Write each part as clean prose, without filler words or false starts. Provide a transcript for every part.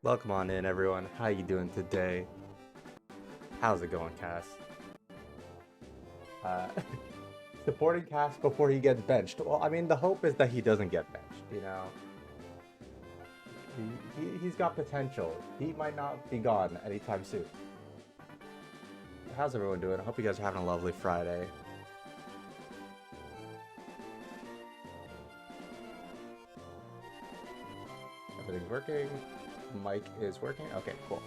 Welcome on in, everyone. How you doing today? How's it going, Cass? Uh, supporting Cass before he gets benched. Well, I mean, the hope is that he doesn't get benched, you know? He's got potential. He might not be gone anytime soon. How's everyone doing? I hope you guys are having a lovely Friday. Everything's working. Mic is working. Okay, cool.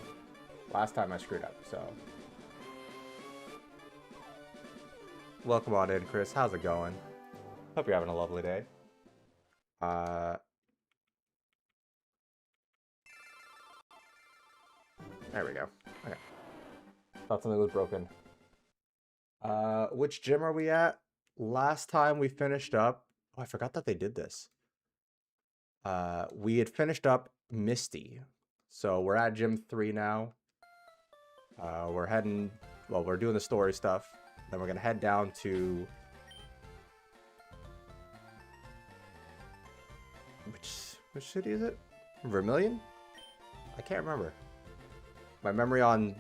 Last time I screwed up, so. Welcome on in, Chris. How's it going? Hope you're having a lovely day. There we go. Okay. Thought something was broken. Which gym are we at? Last time we finished up. Oh, I forgot that they did this. We had finished up Misty. So we're at gym 3 now. We're heading, well, we're doing the story stuff. Then we're gonna head down to which city is it? Vermilion? I can't remember. My memory on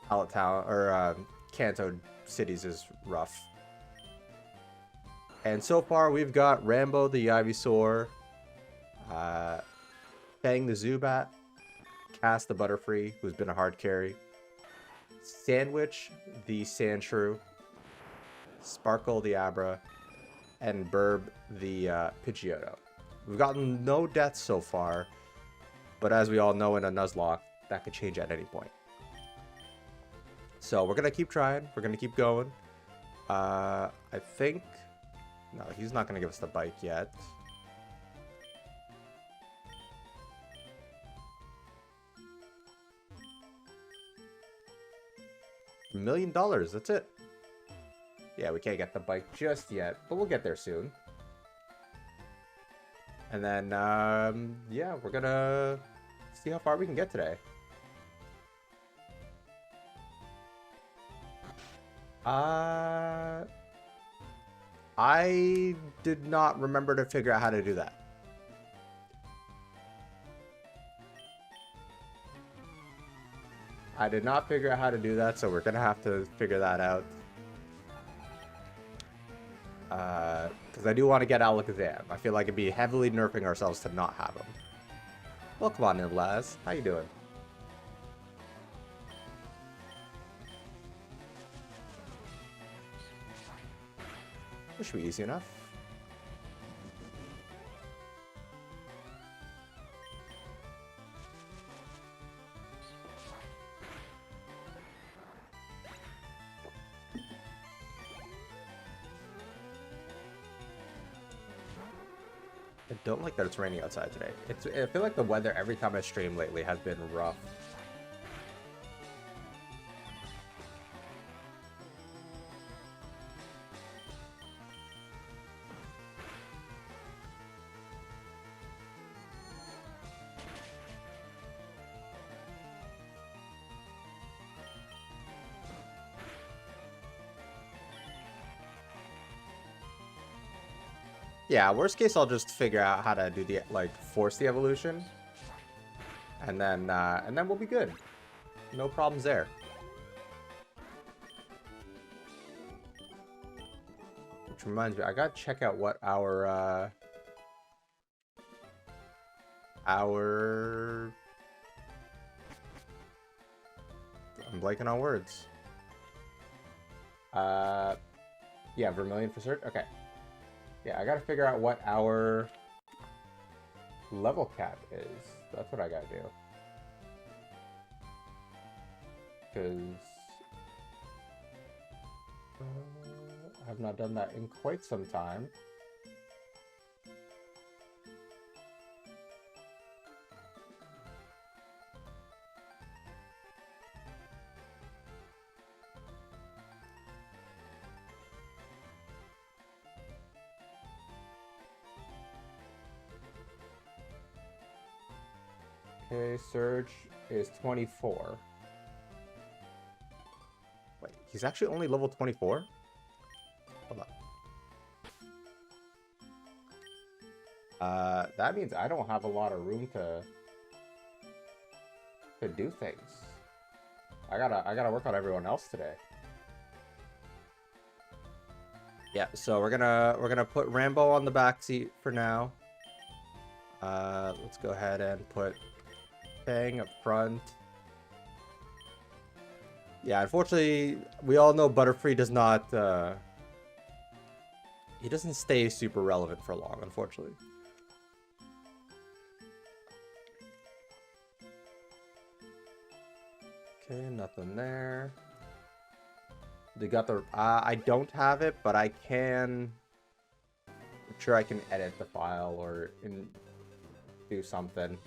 Pallet Town or Kanto cities is rough. And so far we've got Rambo the Ivysaur, Fang the Zubat, Cass the Butterfree, who's been a hard carry, Sandwich the Sandshrew, Sparkle the Abra, and Burb the Pidgeotto. We've gotten no deaths so far, but as we all know in a Nuzlocke, that could change at any point. So we're gonna keep trying. We're gonna keep going. I think... No, he's not gonna give us the bike yet. $1 million, that's it. Yeah, we can't get the bike just yet, but we'll get there soon. And then, yeah, we're gonna see how far we can get today. I did not remember to figure out how to do that. I did not figure out how to do that, so we're gonna have to figure that out. Because I do want to get Alakazam. I feel like it'd be heavily nerfing ourselves to not have him. Welcome on in, Laz. How you doing? This should be easy enough. I don't like that it's raining outside today. I feel like the weather every time I stream lately has been rough. Yeah, worst case, I'll just figure out how to do the, like, force the evolution. And then we'll be good. No problems there. Which reminds me, I gotta check out what our I'm blanking on words. Yeah, Vermilion for search? Okay. Yeah, I gotta figure out what our level cap is. That's what I gotta do. Because I have not done that in quite some time. Okay, Surge is 24. Wait, he's actually only level 24? Hold on. That means I don't have a lot of room to to do things. I gotta work on everyone else today. Yeah, so we're gonna put Rambo on the back seat for now. Let's go ahead and put Pang up front. Yeah, unfortunately, we all know Butterfree does not, he doesn't stay super relevant for long, unfortunately. Okay, nothing there. They got the, I don't have it, but I can, I'm sure I can edit the file or do something.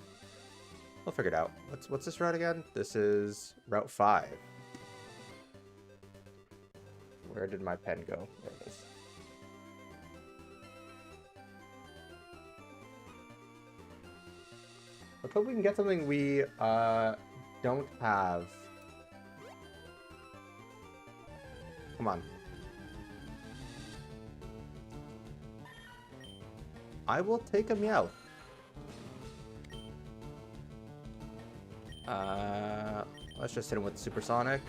We'll figure it out. What's this route again? This is Route 5. Where did my pen go? There it is. Let's hope we can get something we don't have. Come on. I will take a Meowth. Let's just hit him with Supersonic.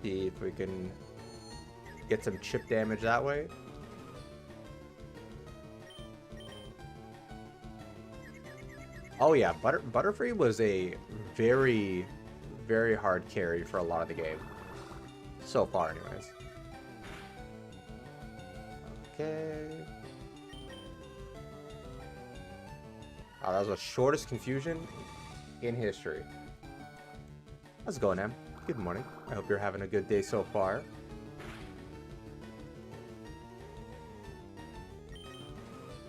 See if we can get some chip damage that way. Oh yeah, Butterfree was a very, very hard carry for a lot of the game. So far, anyways. Okay. Oh, that was the shortest confusion in history. How's it going, Em? Good morning. I hope you're having a good day so far.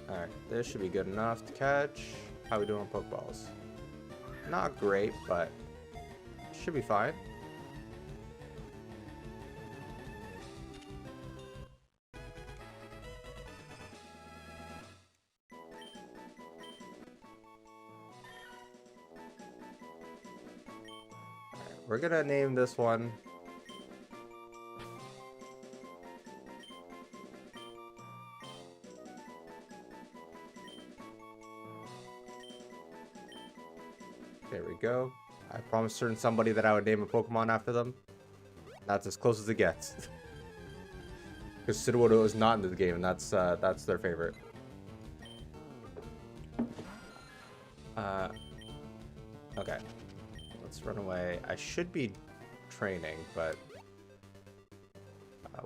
Alright, this should be good enough to catch. How we doing on Pokeballs? Not great, but should be fine. We're gonna name this one there we go. I promised certain somebody that I would name a Pokemon after them. That's as close as it gets. Because Sudowoodo is not in the game, and that's their favorite. Okay. Let's run away. I should be training, but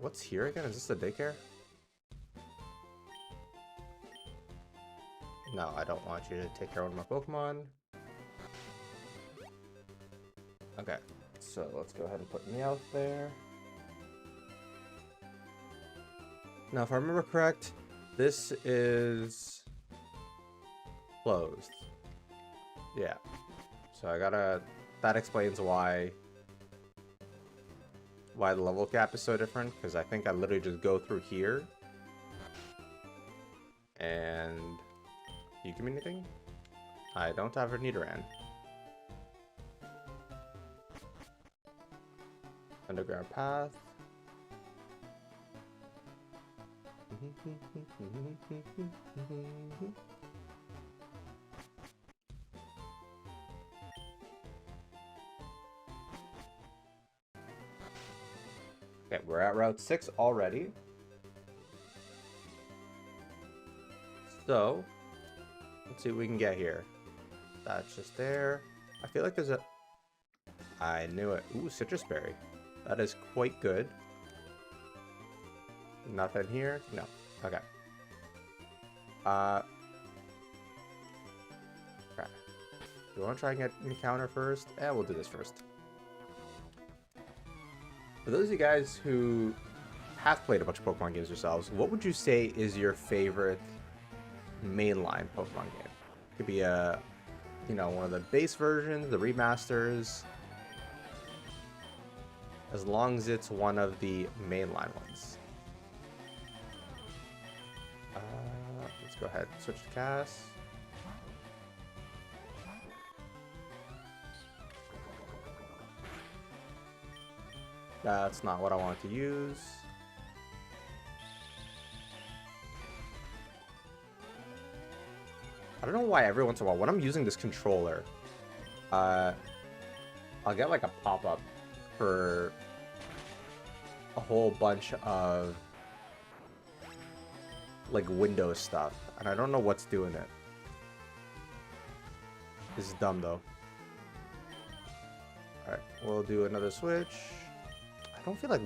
what's here again? Is this the daycare? No, I don't want you to take care of my Pokemon. Okay, so let's go ahead and put me out there. Now, if I remember correct, this is closed. Yeah. So I gotta... That explains why the level cap is so different, because I think I literally just go through here. And... You give me anything? I don't have a Nidoran. Underground path. Okay, we're at Route 6 already. So, let's see what we can get here. That's just there. I feel like there's a... I knew it. Ooh, Citrus Berry. That is quite good. Nothing here? No. Okay. Okay. Do you want to try and get an encounter first? Yeah, we'll do this first. For those of you guys who have played a bunch of Pokemon games yourselves, what would you say is your favorite mainline Pokemon game? It could be a, you know, one of the base versions, the remasters, as long as it's one of the mainline ones. Let's go ahead and switch to Cass. That's not what I wanted to use. I don't know why every once in a while, when I'm using this controller, I'll get like a pop-up for a whole bunch of like Windows stuff, and I don't know what's doing it. This is dumb though. Alright, we'll do another switch. I don't feel like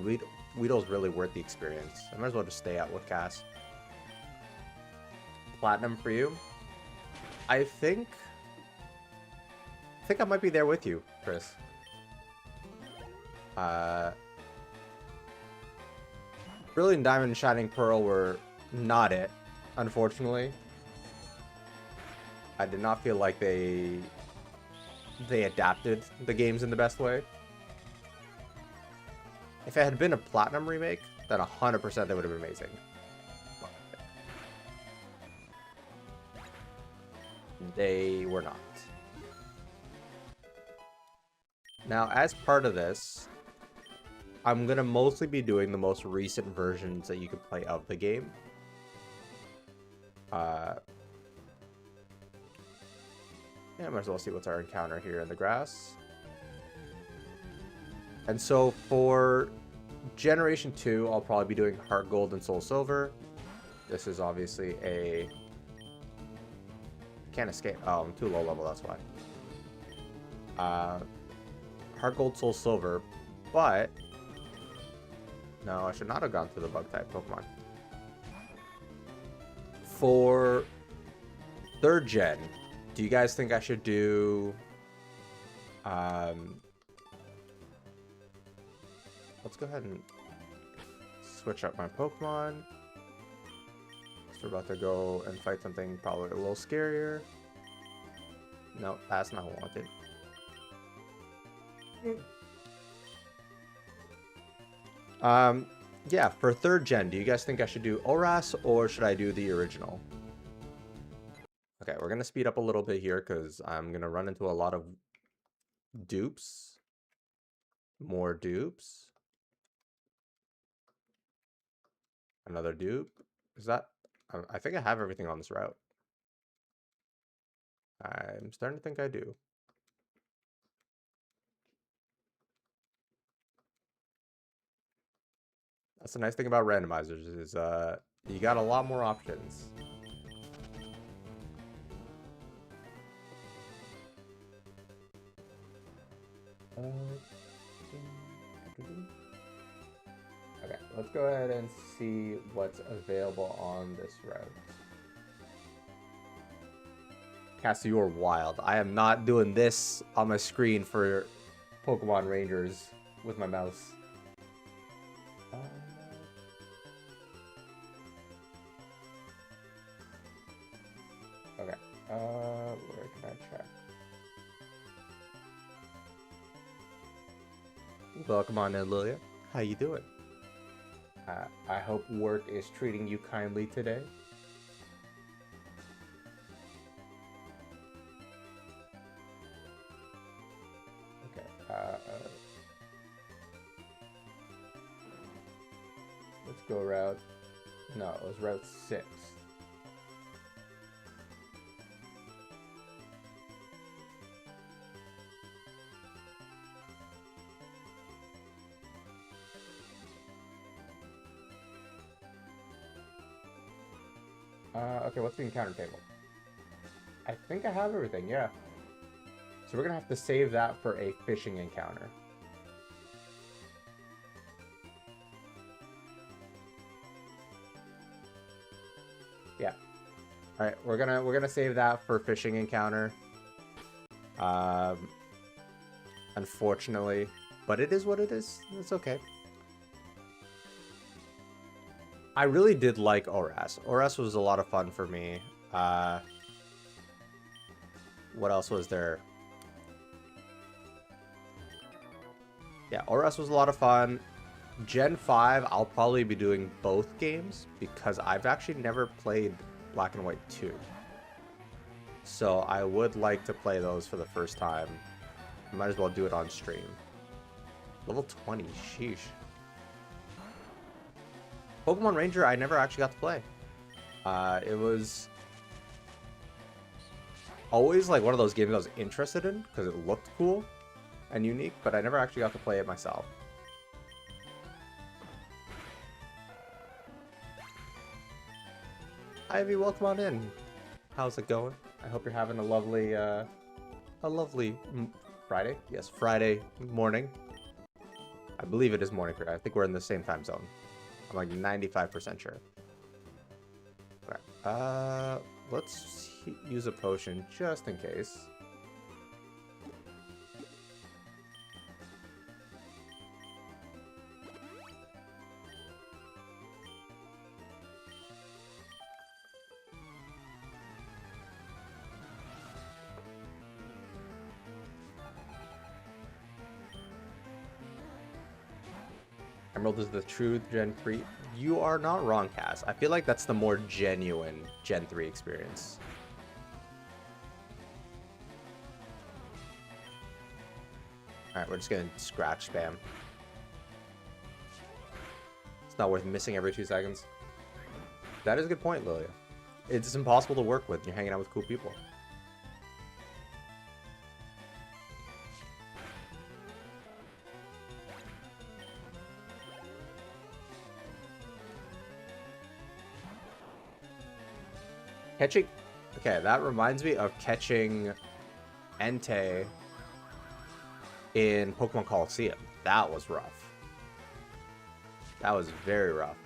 Weedle's really worth the experience. I might as well just stay out with Cass. Platinum for you. I think I might be there with you, Chris. Brilliant Diamond and Shining Pearl were not it, unfortunately. I did not feel like they adapted the games in the best way. If it had been a Platinum remake, then 100% they would have been amazing. They were not. Now, as part of this, I'm going to mostly be doing the most recent versions that you can play of the game. Yeah, might as well see what's our encounter here in the grass. And so for Generation 2, I'll probably be doing Heart Gold and Soul Silver. This is obviously a... Can't escape. Oh, I'm too low level, that's why. Heart Gold, Soul Silver, but... No, I should not have gone through the Bug-type Pokemon. For 3rd Gen, do you guys think I should do... Let's go ahead and switch up my Pokemon. So we're about to go and fight something probably a little scarier. No, that's not wanted. Yeah, for 3rd Gen, do you guys think I should do Oras or should I do the original? Okay, we're gonna speed up a little bit here because I'm gonna run into a lot of dupes. More dupes. Another dupe. Is that... I think I have everything on this route. I'm starting to think I do. That's the nice thing about randomizers is you got a lot more options. Okay, let's go ahead and see what's available on this route. Cassie, you're wild. I am not doing this on my screen for Pokemon Rangers with my mouse. Okay, where can I check? Welcome on in, Lilia. How you doing? I hope work is treating you kindly today. Okay, let's go route... No, it was route 6. Okay, what's the encounter table? I think I have everything, yeah. So we're gonna have to save that for a fishing encounter. Yeah. Alright, we're gonna save that for fishing encounter. Unfortunately. But it is what it is. It's okay. I really did like Oras. Oras was a lot of fun for me. What else was there? Yeah, Oras was a lot of fun. Gen 5, I'll probably be doing both games because I've actually never played Black and White 2. So I would like to play those for the first time. Might as well do it on stream. Level 20, sheesh. Pokemon Ranger, I never actually got to play. It was always like one of those games I was interested in because it looked cool. and unique, but I never actually got to play it myself. Ivy, welcome on in. How's it going? I hope you're having a lovely Friday. Yes, Friday morning. I believe it is morning for you. I think we're in the same time zone. I'm like 95% sure. Okay. Let's use a potion just in case. Emerald is the true Gen 3. You are not wrong, Cass. I feel like that's the more genuine Gen 3 experience. Alright, we're just gonna scratch spam. It's not worth missing every 2 seconds. That is a good point, Lilia. It's impossible to work with. You're hanging out with cool people. Catching... Okay, that reminds me of catching Entei in Pokemon Coliseum. That was rough. That was very rough.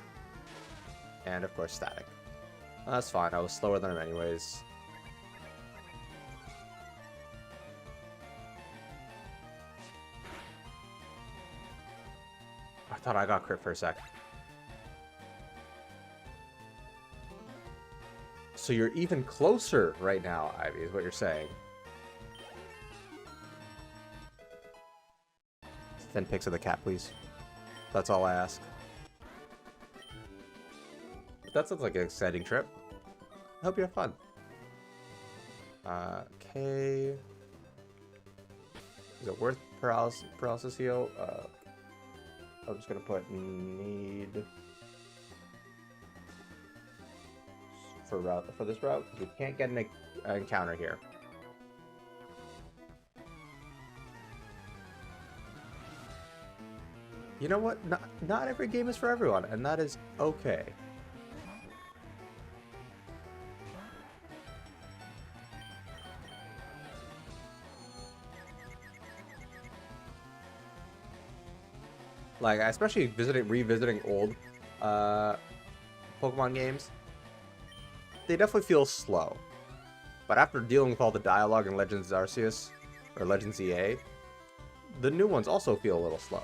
And, of course, static. That's fine. I was slower than him anyways. I thought I got crit for a sec. So you're even closer right now, Ivy, is what you're saying. 10 pics of the cat, please. That's all I ask. But that sounds like an exciting trip. I hope you have fun. Okay. Is it worth paralysis heal? I'm just gonna put need for this route because we can't get an encounter here. You know what? Not every game is for everyone, and that is okay. Like, especially revisiting old Pokemon games, they definitely feel slow. But after dealing with all the dialogue in Legends Arceus, or Legends EA, the new ones also feel a little slow.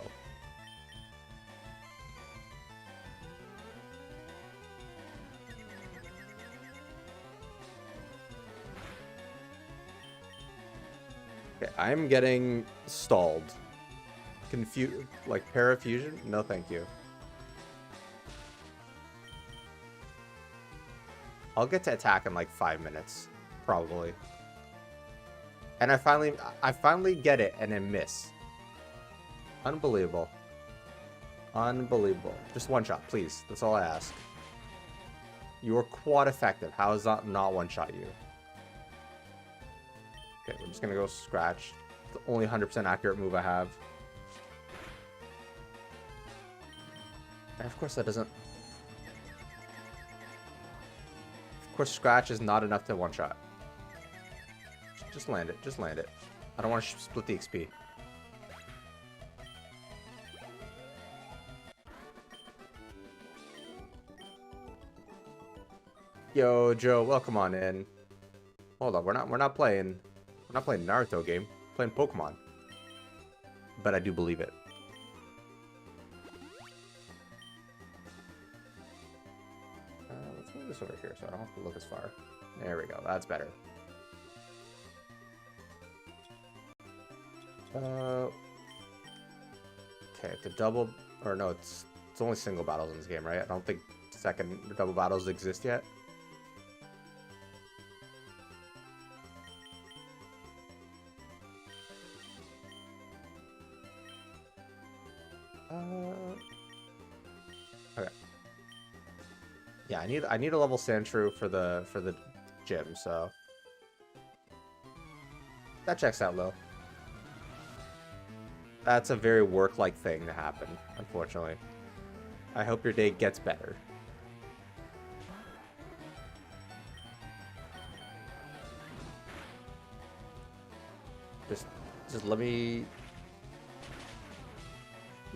Okay, I'm getting stalled. Confused, like parafusion? No, thank you. I'll get to attack in like 5 minutes, probably. And I finally get it and then miss. Unbelievable. Unbelievable. Just one shot, please. That's all I ask. You are quad effective. How is that not one shot you? Okay, we're just gonna go scratch. It's the only 100% accurate move I have. And of course that doesn't... Of course scratch is not enough to one-shot. Just land it. Just land it. I don't want to split the XP. Yo, Joe, welcome on in. Hold on, we're not playing Naruto game. We're playing Pokemon. But I do believe it. Let's move this over here so I don't have to look as far. There we go. That's better. Okay, the double, or no, it's only single battles in this game, right? I don't think second double battles exist yet. Okay. Yeah, I need a level Sandshrew for the gym, so that checks out low. That's a very work-like thing to happen, unfortunately. I hope your day gets better. Just let me...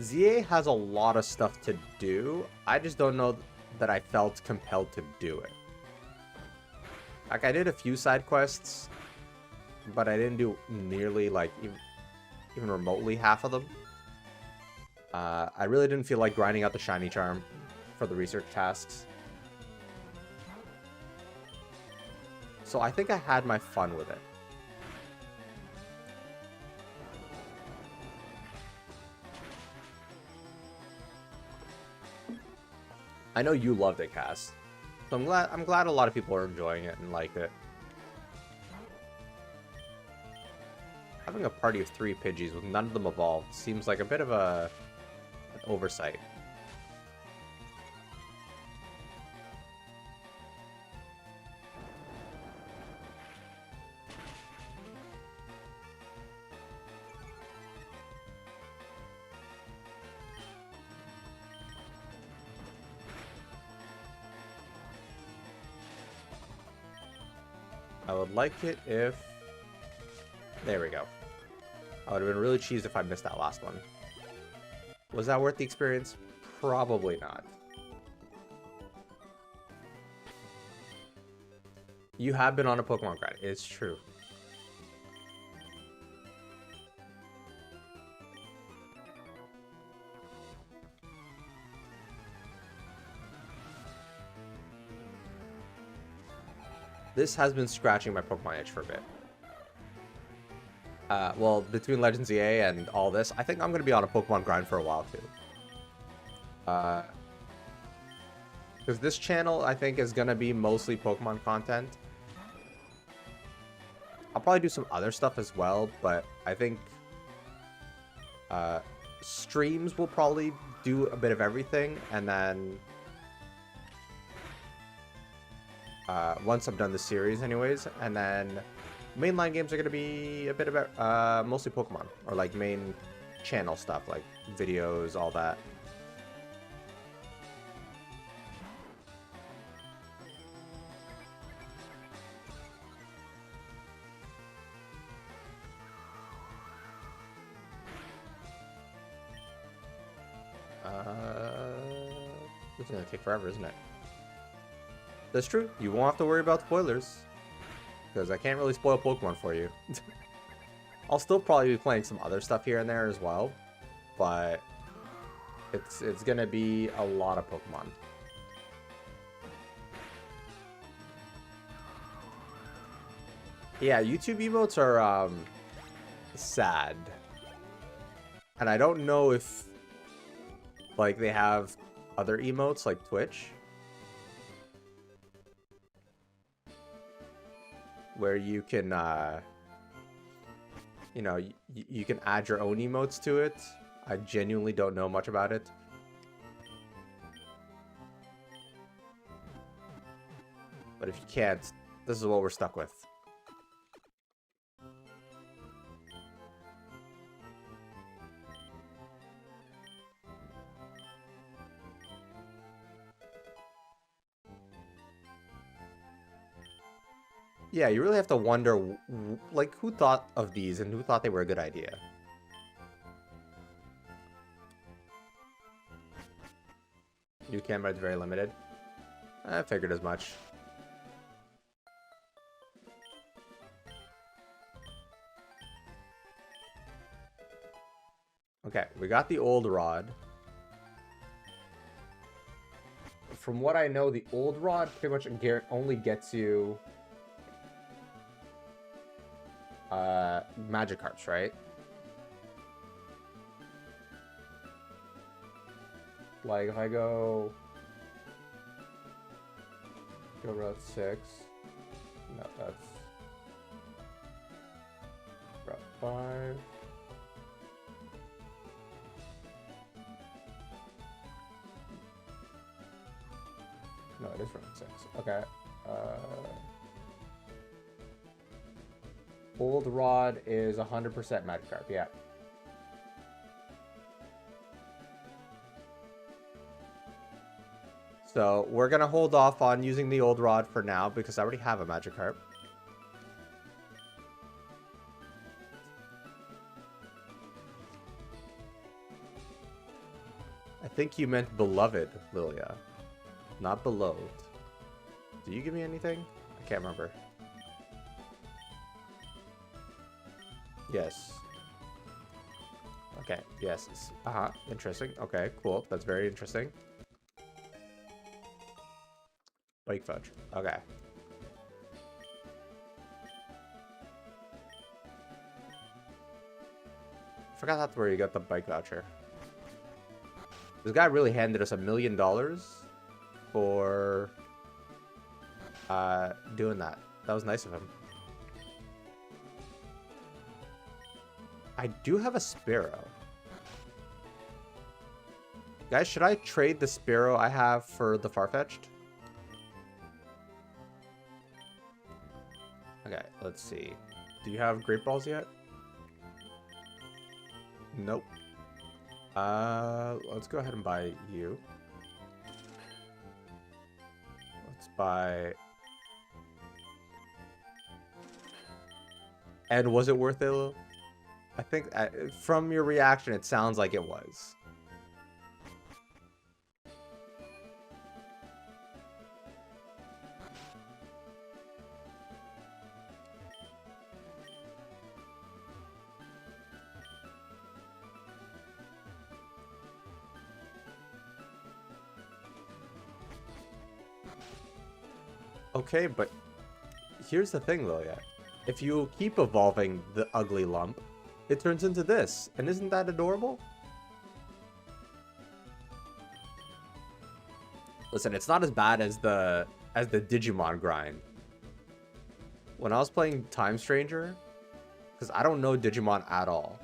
ZA has a lot of stuff to do. I just don't know that I felt compelled to do it. Like, I did a few side quests, but I didn't do nearly, like, even remotely half of them. I really didn't feel like grinding out the shiny charm for the research tasks. So I think I had my fun with it. I know you loved it, Cass. So I'm glad a lot of people are enjoying it and liked it. Having a party of 3 Pidgeys with none of them evolved seems like a bit of an oversight. I would like it if... There we go. I would have been really cheesed if I missed that last one. Was that worth the experience? Probably not. You have been on a Pokemon grind. It's true. This has been scratching my Pokemon itch for a bit. Well, between Legends EA and all this, I think I'm going to be on a Pokemon grind for a while, too. Because this channel, I think, is going to be mostly Pokemon content. I'll probably do some other stuff as well, but I think streams will probably do a bit of everything, and then once I'm done the series anyways, and then mainline games are going to be a bit about mostly Pokemon, or like main channel stuff, like videos, all that. This is going to take forever, isn't it? That's true. You won't have to worry about spoilers, because I can't really spoil Pokemon for you. I'll still probably be playing some other stuff here and there as well, but it's gonna be a lot of Pokemon. Yeah, YouTube emotes are sad, and I don't know if like they have other emotes like Twitch, where you can, you know, you can add your own emotes to it. I genuinely don't know much about it. But if you can't, this is what we're stuck with. Yeah, you really have to wonder, like, who thought of these and who thought they were a good idea. New camera is very limited. I figured as much. Okay, we got the old rod. From what I know, the old rod pretty much only gets you Magikarps, right? Like if I go Route 6, no, that's Route 5. No, it is Route 6. Okay. Old Rod is 100% Magikarp, yeah. So we're gonna hold off on using the old rod for now because I already have a Magikarp. I think you meant beloved, Lilia, not beloved. Do you give me anything? I can't remember. Yes. Okay, yes. Interesting. Okay, cool. That's very interesting. Bike fudge. Okay. Forgot that's where you got the bike voucher. This guy really handed us $1 million for doing that. That was nice of him. I do have a Sparrow. Guys, should I trade the Sparrow I have for the Farfetch'd? Okay, let's see. Do you have Great Balls yet? Nope. Let's go ahead and buy you. Let's buy... And was it worth it, Lil? I think from your reaction, it sounds like it was. Okay, but here's the thing, Lilia. If you keep evolving the ugly lump, it turns into this. And isn't that adorable? Listen, it's not as bad as the Digimon grind. When I was playing Time Stranger, because I don't know Digimon at all.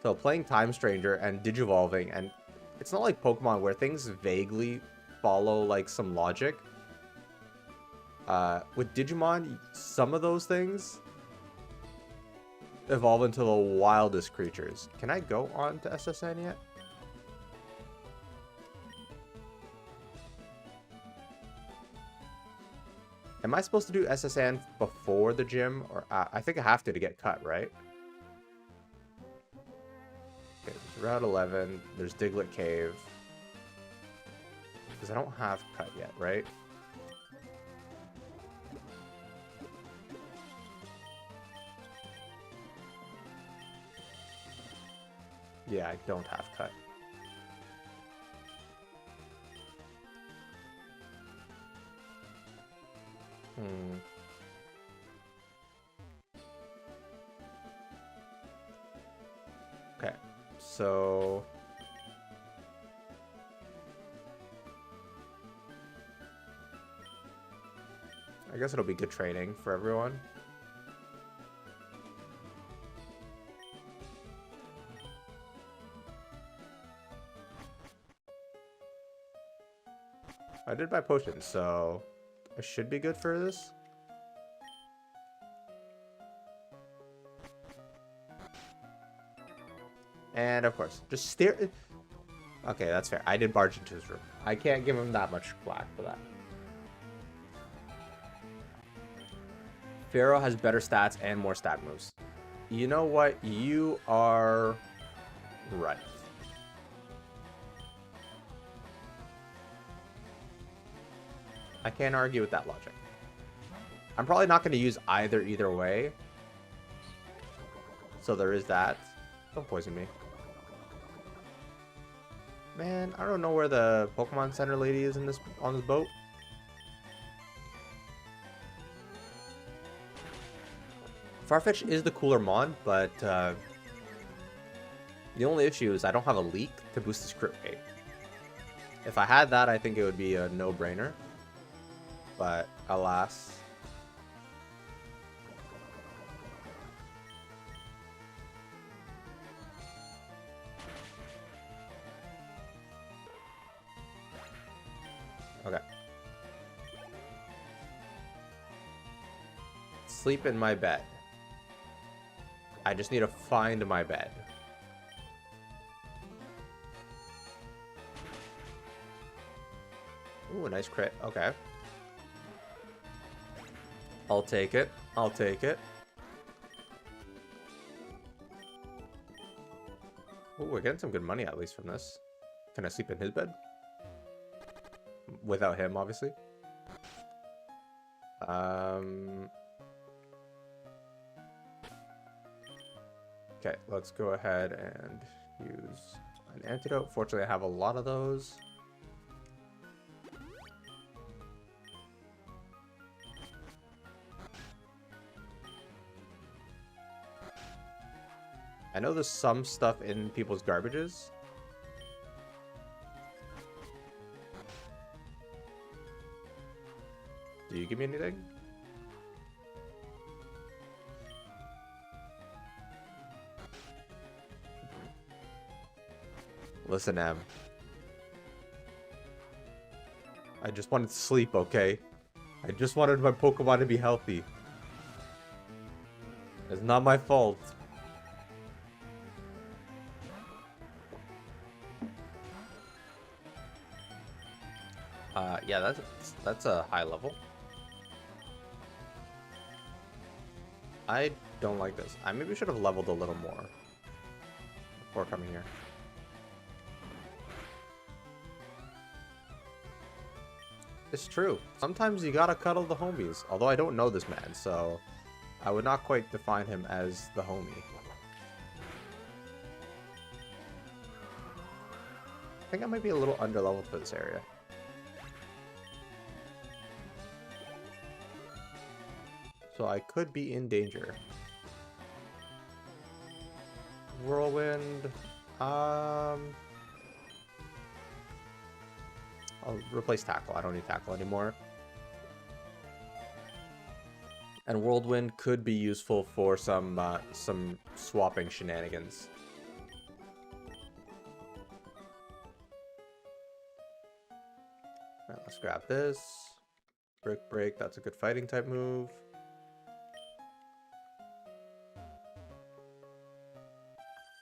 So playing Time Stranger and Digivolving, and it's not like Pokemon where things vaguely follow like some logic. With Digimon, some of those things evolve into the wildest creatures. Can I go on to SSN yet? Am I supposed to do SSN before the gym? Or I think I have to get cut, right? Okay, there's Route 11. There's Diglett Cave. Because I don't have cut yet, right? Yeah, I don't have cut. Okay, so... I guess it'll be good training for everyone. I did buy potions, so I should be good for this. And of course, just stare. Okay, that's fair. I did barge into his room. I can't give him that much flack for that. Pharaoh has better stats and more stat moves. You know what? You are right. I can't argue with that logic. I'm probably not going to use either way. So there is that. Don't poison me. Man, I don't know where the Pokemon Center lady is in on this boat. Farfetch is the cooler mon, but the only issue is I don't have a leak to boost his crit rate. If I had that, I think it would be a no-brainer. But alas. Okay. Sleep in my bed. I just need to find my bed. Ooh, a nice crit. Okay. I'll take it. I'll take it. Ooh, we're getting some good money at least from this. Can I sleep in his bed? Without him, obviously. Okay, let's go ahead and use an antidote. Fortunately, I have a lot of those. I know there's some stuff in people's garbages. Do you give me anything? Listen, Em. I just wanted to sleep, okay? I just wanted my Pokemon to be healthy. It's not my fault. Yeah, that's a high level. I don't like this. I maybe should have leveled a little more before coming here. It's true. Sometimes you gotta cuddle the homies. Although I don't know this man, so I would not quite define him as the homie. I think I might be a little underleveled for this area. So I could be in danger. Whirlwind. I'll replace Tackle. I don't need Tackle anymore. And Whirlwind could be useful for some swapping shenanigans. Alright, let's grab this. Brick Break, that's a good fighting type move.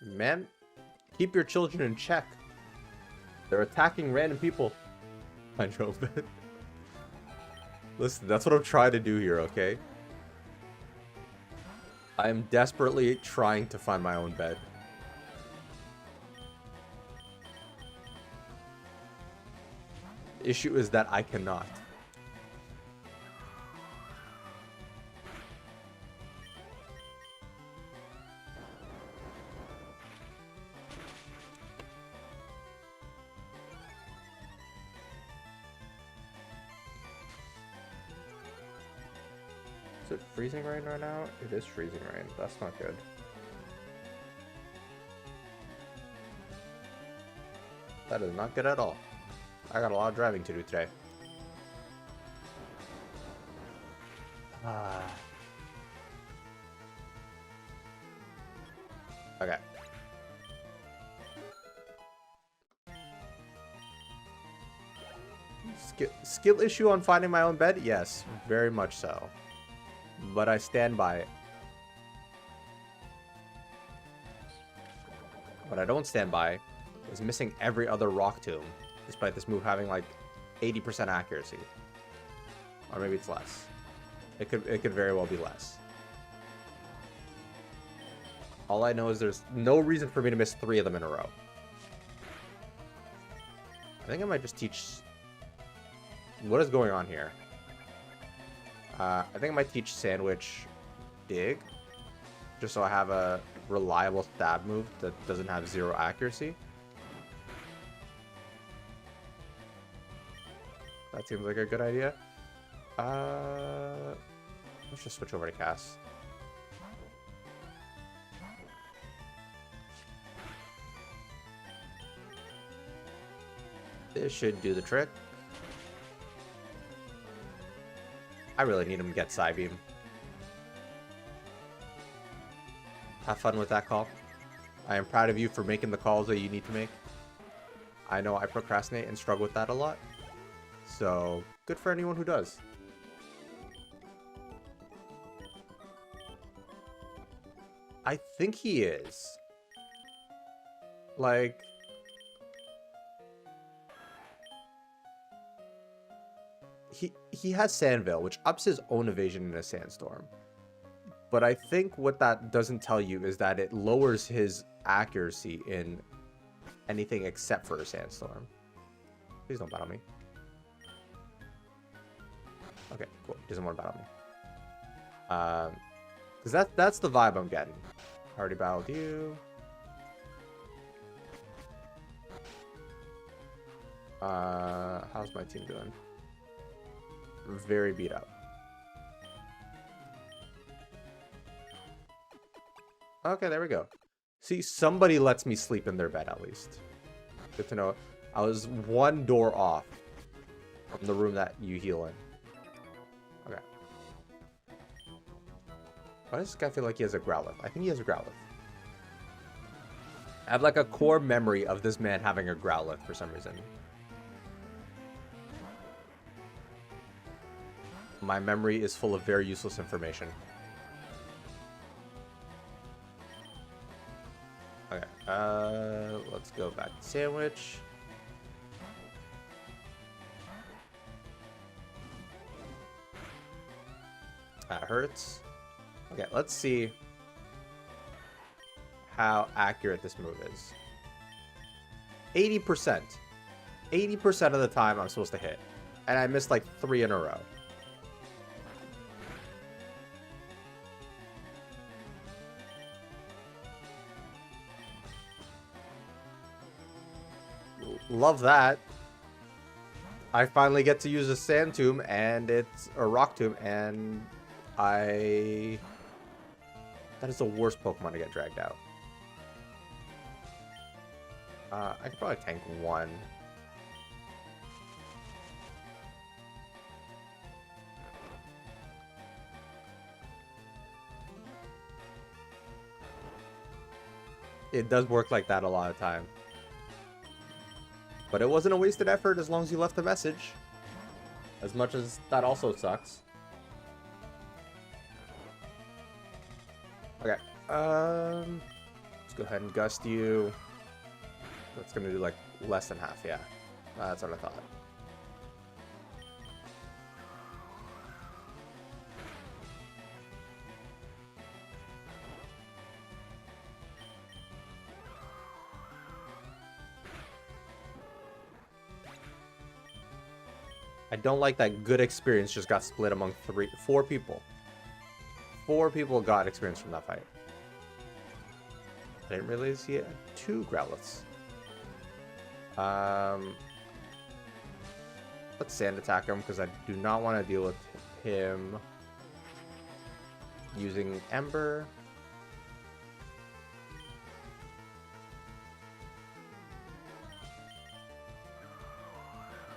Man, keep your children in check. They're attacking random people. I drove it. Listen, that's what I'm trying to do here, okay? I am desperately trying to find my own bed. The issue is that I cannot. Is it freezing rain right now? It is freezing rain. That's not good. That is not good at all. I got a lot of driving to do today. Okay. Skill issue on finding my own bed? Yes, very much so. But I stand by it. What I don't stand by is missing every other rock tomb, despite this move having like 80% accuracy. Or maybe it's less. It could very well be less. All I know is there's no reason for me to miss 3 of them in a row. I think I might just teach... What is going on here? I think I might teach Sandwich Dig, just so I have a reliable stab move that doesn't have 0 accuracy. That seems like a good idea. Let's just switch over to Cass. This should do the trick. I really need him to get Psybeam. Have fun with that call. I am proud of you for making the calls that you need to make. I know I procrastinate and struggle with that a lot. So, good for anyone who does. I think he is. Like... he has Sandveil, which ups his own evasion in a sandstorm. But I think what that doesn't tell you is that it lowers his accuracy in anything except for a sandstorm. Please don't battle me. Okay, cool. He doesn't want to battle me. Because that's the vibe I'm getting. Already battled you. How's my team doing? Very beat up. Okay, there we go. See, somebody lets me sleep in their bed at least. Good to know. I was one door off from the room that you heal in. Okay. Why does this guy feel like he has a Growlithe? I think he has a Growlithe. I have like a core memory of this man having a Growlithe for some reason. My memory is full of very useless information. Okay, let's go back to Sandwich. That hurts. Okay, let's see how accurate this move is. 80%. 80% of the time I'm supposed to hit. And I missed like 3 in a row. Love that. I finally get to use a Sand Tomb and it's a Rock Tomb, and that is the worst Pokemon to get dragged out. I could probably tank one. It does work like that a lot of time. But it wasn't a wasted effort as long as you left the message. As much as that also sucks. Okay. Let's go ahead and gust you. That's gonna do like less than half, yeah. That's what I thought. I don't like that good experience just got split among 4 people. 4 people got experience from that fight. I didn't realize he had 2 Growliths. Let's Sand Attack him because I do not want to deal with him using Ember.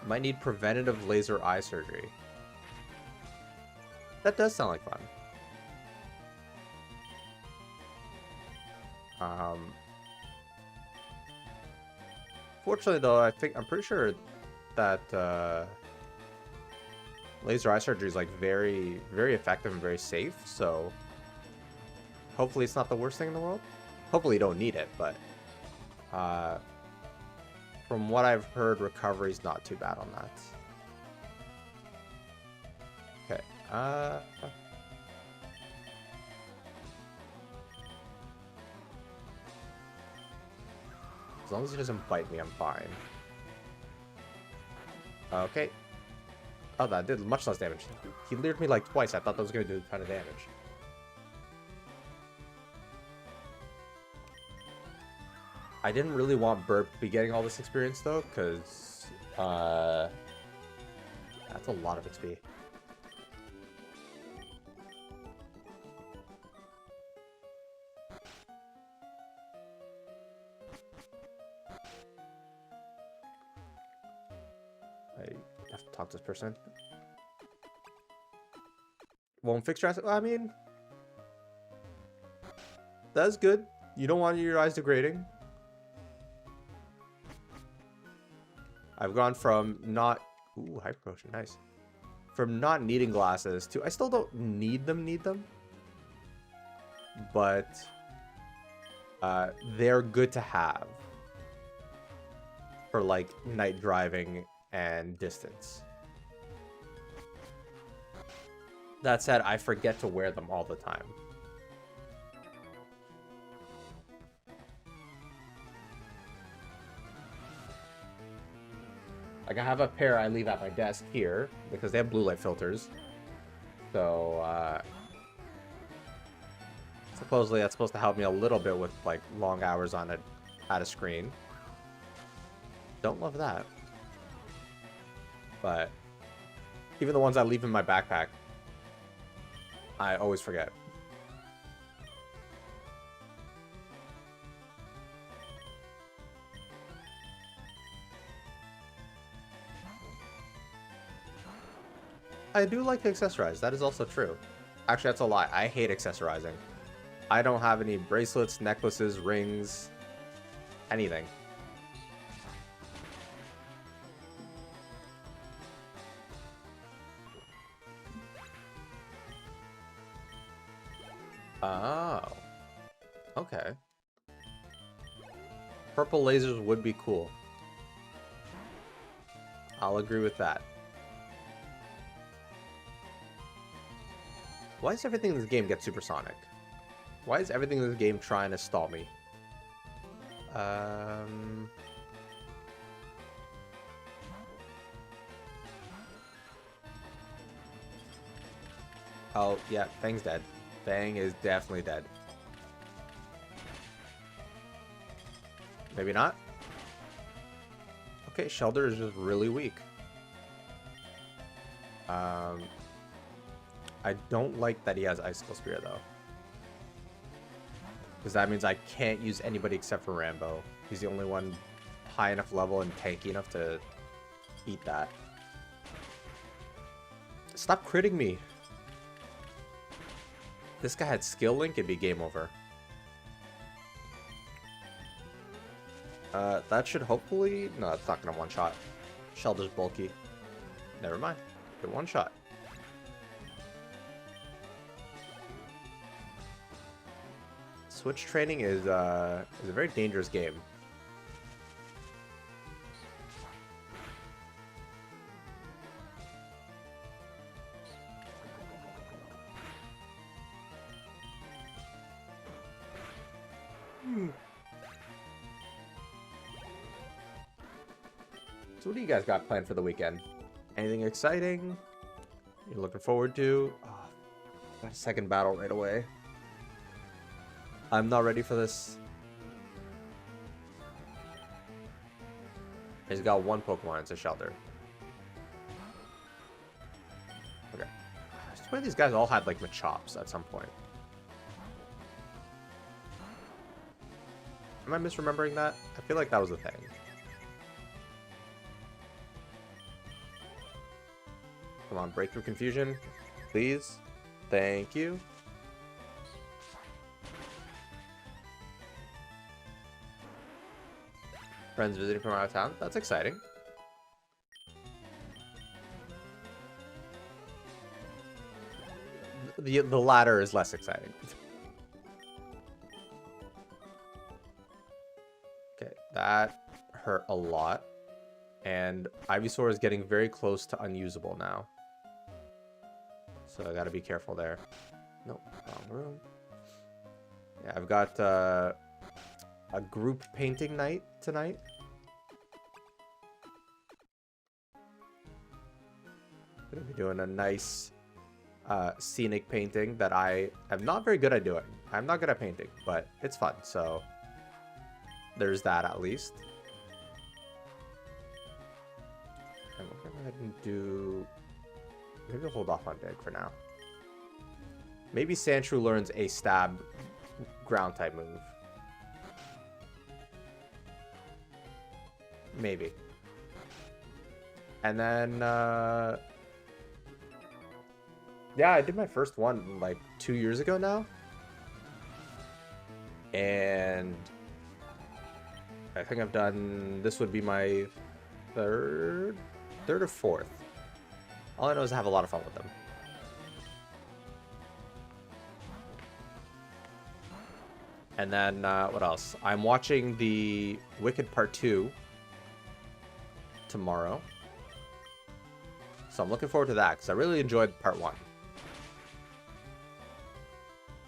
Might need preventative laser eye surgery. That does sound like fun. Fortunately, though, I'm pretty sure that laser eye surgery is like very, very effective and very safe. So hopefully, it's not the worst thing in the world. Hopefully, you don't need it, but from what I've heard, recovery's not too bad on that. Okay. As long as he doesn't bite me, I'm fine. Okay. Oh, that did much less damage. He leered me like twice. I thought that was going to do a ton of damage. I didn't really want Burp to be getting all this experience, though, because that's a lot of XP. I have to talk to this person. Won't fix your eyes. I mean, that's good. You don't want your eyes degrading. I've gone from not... Ooh, Hyper Potion, nice. From not needing glasses to... I still don't need them. But... they're good to have. For, like, night driving and distance. That said, I forget to wear them all the time. Like, I have a pair I leave at my desk here because they have blue light filters. So, supposedly that's supposed to help me a little bit with, like, long hours on at a screen. Don't love that. But even the ones I leave in my backpack, I always forget. I do like to accessorize. That is also true. Actually, that's a lie. I hate accessorizing. I don't have any bracelets, necklaces, rings, anything. Oh. Okay. Purple lasers would be cool. I'll agree with that. Why does everything in this game get supersonic? Why is everything in this game trying to stall me? Oh, yeah, Fang's dead. Fang is definitely dead. Maybe not? Okay, Shelter is just really weak. I don't like that he has Icicle Spear, though. Because that means I can't use anybody except for Rambo. He's the only one high enough level and tanky enough to eat that. Stop critting me. If this guy had Skill Link, it'd be game over. That should hopefully... No, it's not going to one-shot. Shelter's bulky. Never mind. Get one-shot. Switch training is a very dangerous game. So what do you guys got planned for the weekend? Anything exciting you're looking forward to? Oh, got a second battle right away. I'm not ready for this. He's got one Pokemon. It's a Shelter. Okay. I swear these guys all had like Machops at some point. Am I misremembering that? I feel like that was a thing. Come on, Breakthrough Confusion. Please. Thank you. Friends visiting from out of town. That's exciting. The latter is less exciting. Okay, that hurt a lot. And Ivysaur is getting very close to unusable now. So I gotta be careful there. Nope, wrong room. Yeah, I've got a group painting night tonight. Gonna be doing a nice scenic painting that I am not very good at doing. I'm not good at painting, but it's fun, so there's that at least. And we're gonna go ahead and do... Maybe I'll hold off on Dig for now. Maybe Sandshrew learns a stab ground type move. Maybe. And then, yeah, I did my first one like 2 years ago now. And I think I've done, this would be my third or fourth. All I know is I have a lot of fun with them. And then, what else? I'm watching the Wicked Part 2 tomorrow. So I'm looking forward to that, because I really enjoyed Part 1.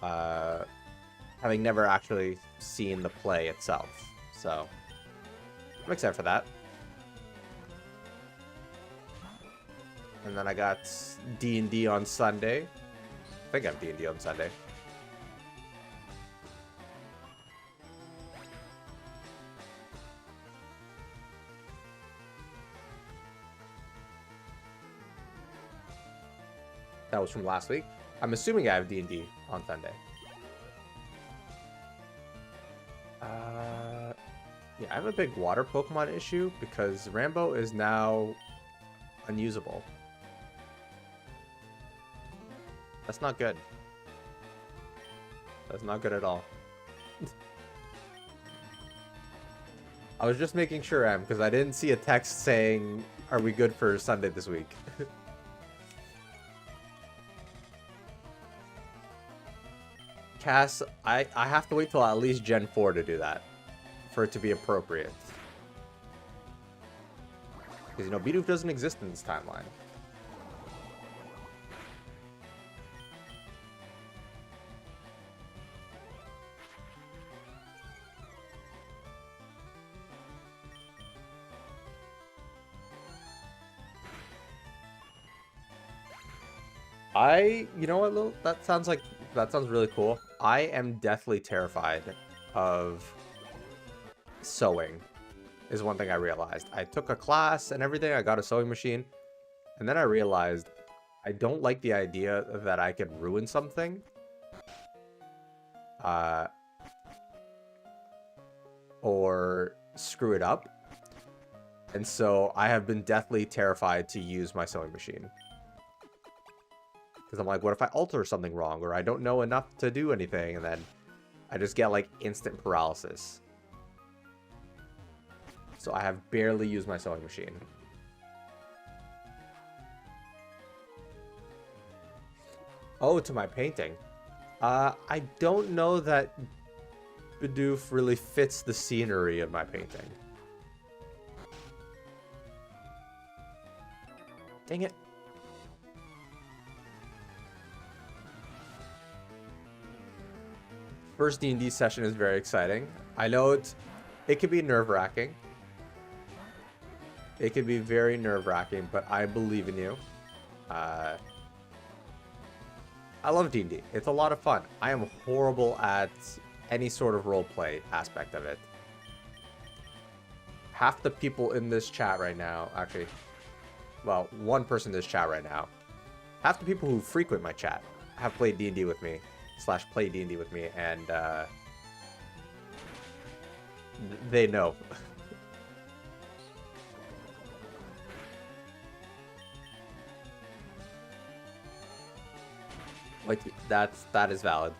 having never actually seen the play itself. So, I'm excited for that. And then I got D&D on Sunday. I think I have D&D on Sunday. That was from last week. I'm assuming I have D&D on Sunday. Yeah, I have a big water Pokemon issue because Rambo is now unusable. That's not good. That's not good at all. I was just making sure, Em, because I didn't see a text saying, are we good for Sunday this week? Cass, I have to wait till at least Gen 4 to do that. For it to be appropriate. Because, you know, Bidoof doesn't exist in this timeline. You know what, Lil? That sounds really cool. I am deathly terrified of sewing, is one thing I realized. I took a class and everything, I got a sewing machine, and then I realized I don't like the idea that I could ruin something. Or screw it up. And so I have been deathly terrified to use my sewing machine. Because I'm like, what if I alter something wrong, or I don't know enough to do anything, and then I just get like instant paralysis. So I have barely used my sewing machine. Oh, to my painting. I don't know that Bidoof really fits the scenery of my painting. Dang it. First D&D session is very exciting. I know it can be nerve-wracking. It can be very nerve-wracking, but I believe in you. I love D&D. It's a lot of fun. I am horrible at any sort of roleplay aspect of it. Half the people in this chat right now, actually, well, one person in this chat right now, half the people who frequent my chat have played D&D with me, / play D&D with me, and they know. Like, that is valid.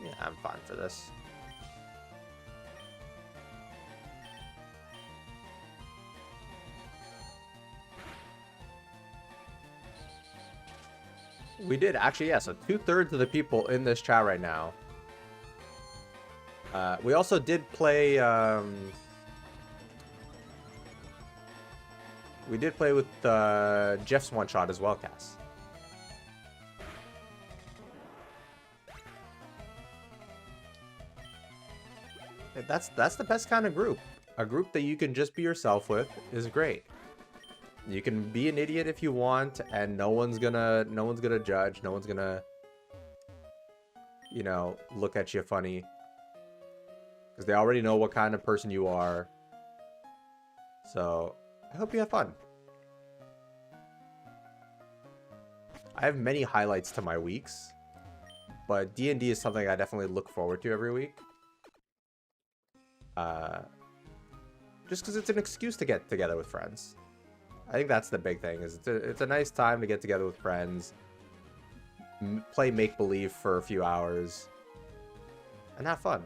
Yeah, I'm fine for this. We did actually, yeah. So 2/3 of the people in this chat right now. We also did play. We did play with Jeff's one shot as well, Cass. That's the best kind of group. A group that you can just be yourself with is great. You can be an idiot if you want, and no one's gonna judge. No one's gonna, you know, look at you funny. Because they already know what kind of person you are. So, I hope you have fun. I have many highlights to my weeks. But D&D is something I definitely look forward to every week. Just because it's an excuse to get together with friends. I think that's the big thing. Is it's a nice time to get together with friends. Play make-believe for a few hours. And have fun.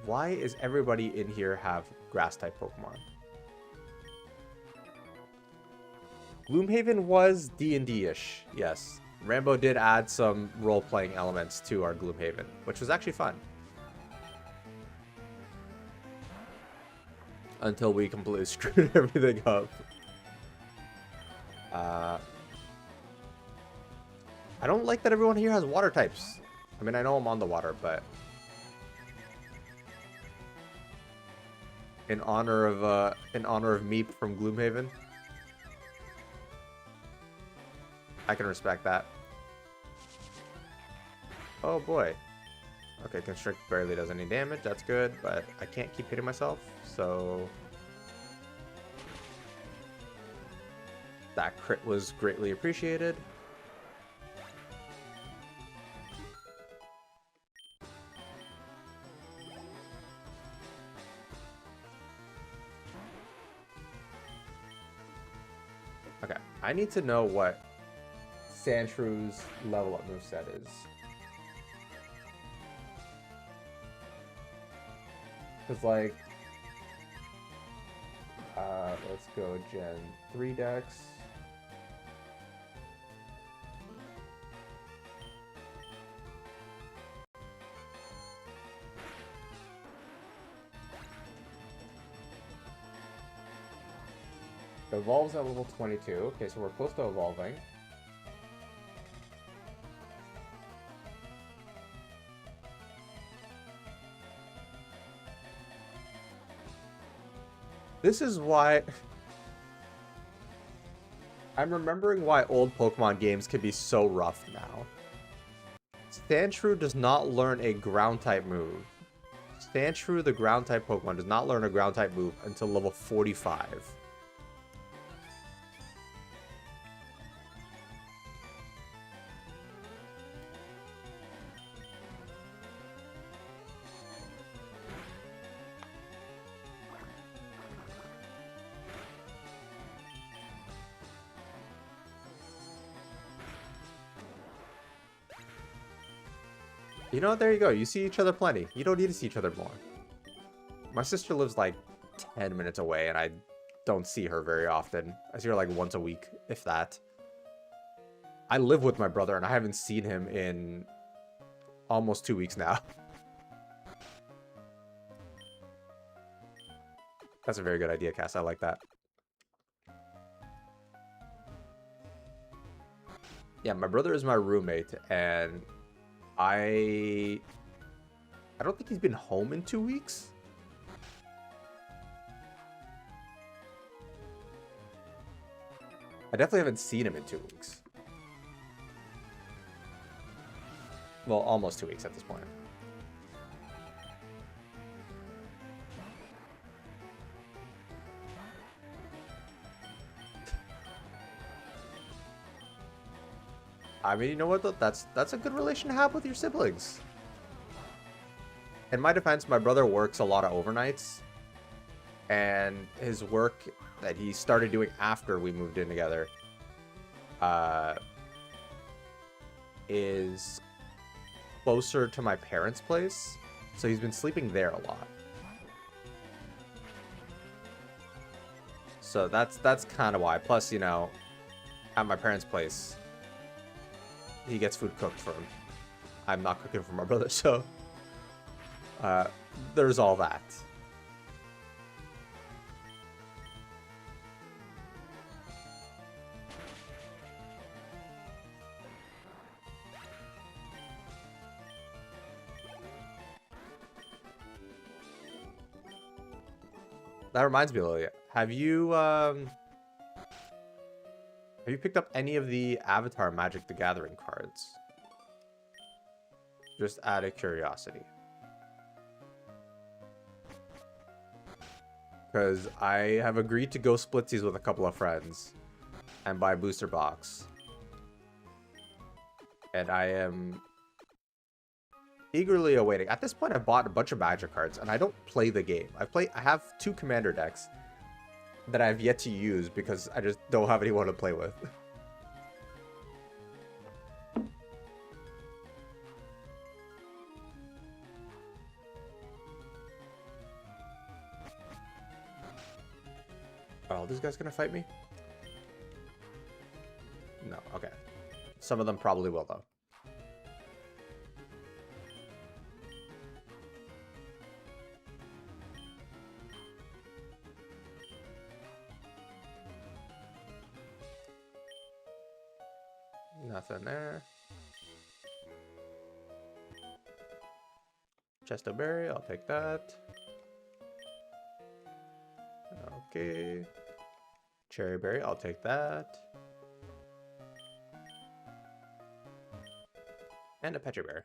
Why is everybody in here have grass-type Pokemon? Gloomhaven was D&D-ish, yes. Rambo did add some role-playing elements to our Gloomhaven, which was actually fun. until we completely screwed everything up. I don't like that everyone here has water types. I mean, I know I'm on the water, but in honor of Meep from Gloomhaven, I can respect that. Oh boy. Okay, Constrict barely does any damage. That's good, but I can't keep hitting myself, so that crit was greatly appreciated. Okay, I need to know what Sandshrew's level up moveset is. Because, like, let's go Gen 3 decks. Evolves at level 22. Okay, so we're close to evolving. This is why I'm remembering why old Pokemon games can be so rough now. Sandshrew does not learn a ground type move. Sandshrew, the ground type Pokemon, does not learn a ground type move until level 45. You know, there you go. You see each other plenty. You don't need to see each other more. My sister lives like 10 minutes away, and I don't see her very often. I see her like once a week, if that. I live with my brother, and I haven't seen him in almost 2 weeks now. That's a very good idea, Cass. I like that. Yeah, my brother is my roommate, and I don't think he's been home in 2 weeks. I definitely haven't seen him in 2 weeks. Well, almost 2 weeks at this point. I mean, you know what, though? That's a good relation to have with your siblings. In my defense, my brother works a lot of overnights. And his work that he started doing after we moved in together is closer to my parents' place. So he's been sleeping there a lot. So that's kind of why. Plus, you know, at my parents' place, he gets food cooked for him. I'm not cooking for my brother, so there's all that. That reminds me, Lilia. Have you picked up any of the Avatar Magic the Gathering cards? Just out of curiosity. Because I have agreed to go splitsies with a couple of friends and buy a booster box. And I am eagerly awaiting. At this point, I've bought a bunch of Magic cards, and I don't play the game. I have 2 Commander decks that I've yet to use because I just don't have anyone to play with. Oh, this guy's gonna fight me? No, okay. Some of them probably will, though. Nothing there. Chesto berry, I'll take that. Okay. Cherry berry, I'll take that. And a Petra berry.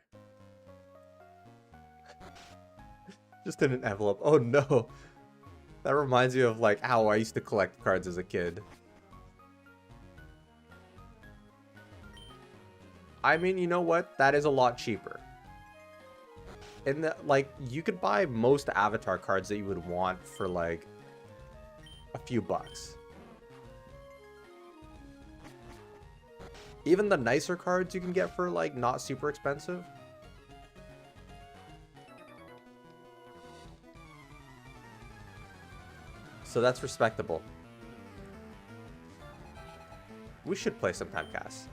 Just in an envelope. Oh no. That reminds me of like how I used to collect cards as a kid. I mean, you know what? That is a lot cheaper. In the, like, you could buy most avatar cards that you would want for like a few bucks. Even the nicer cards you can get for like not super expensive. So that's respectable. We should play sometime, Cass.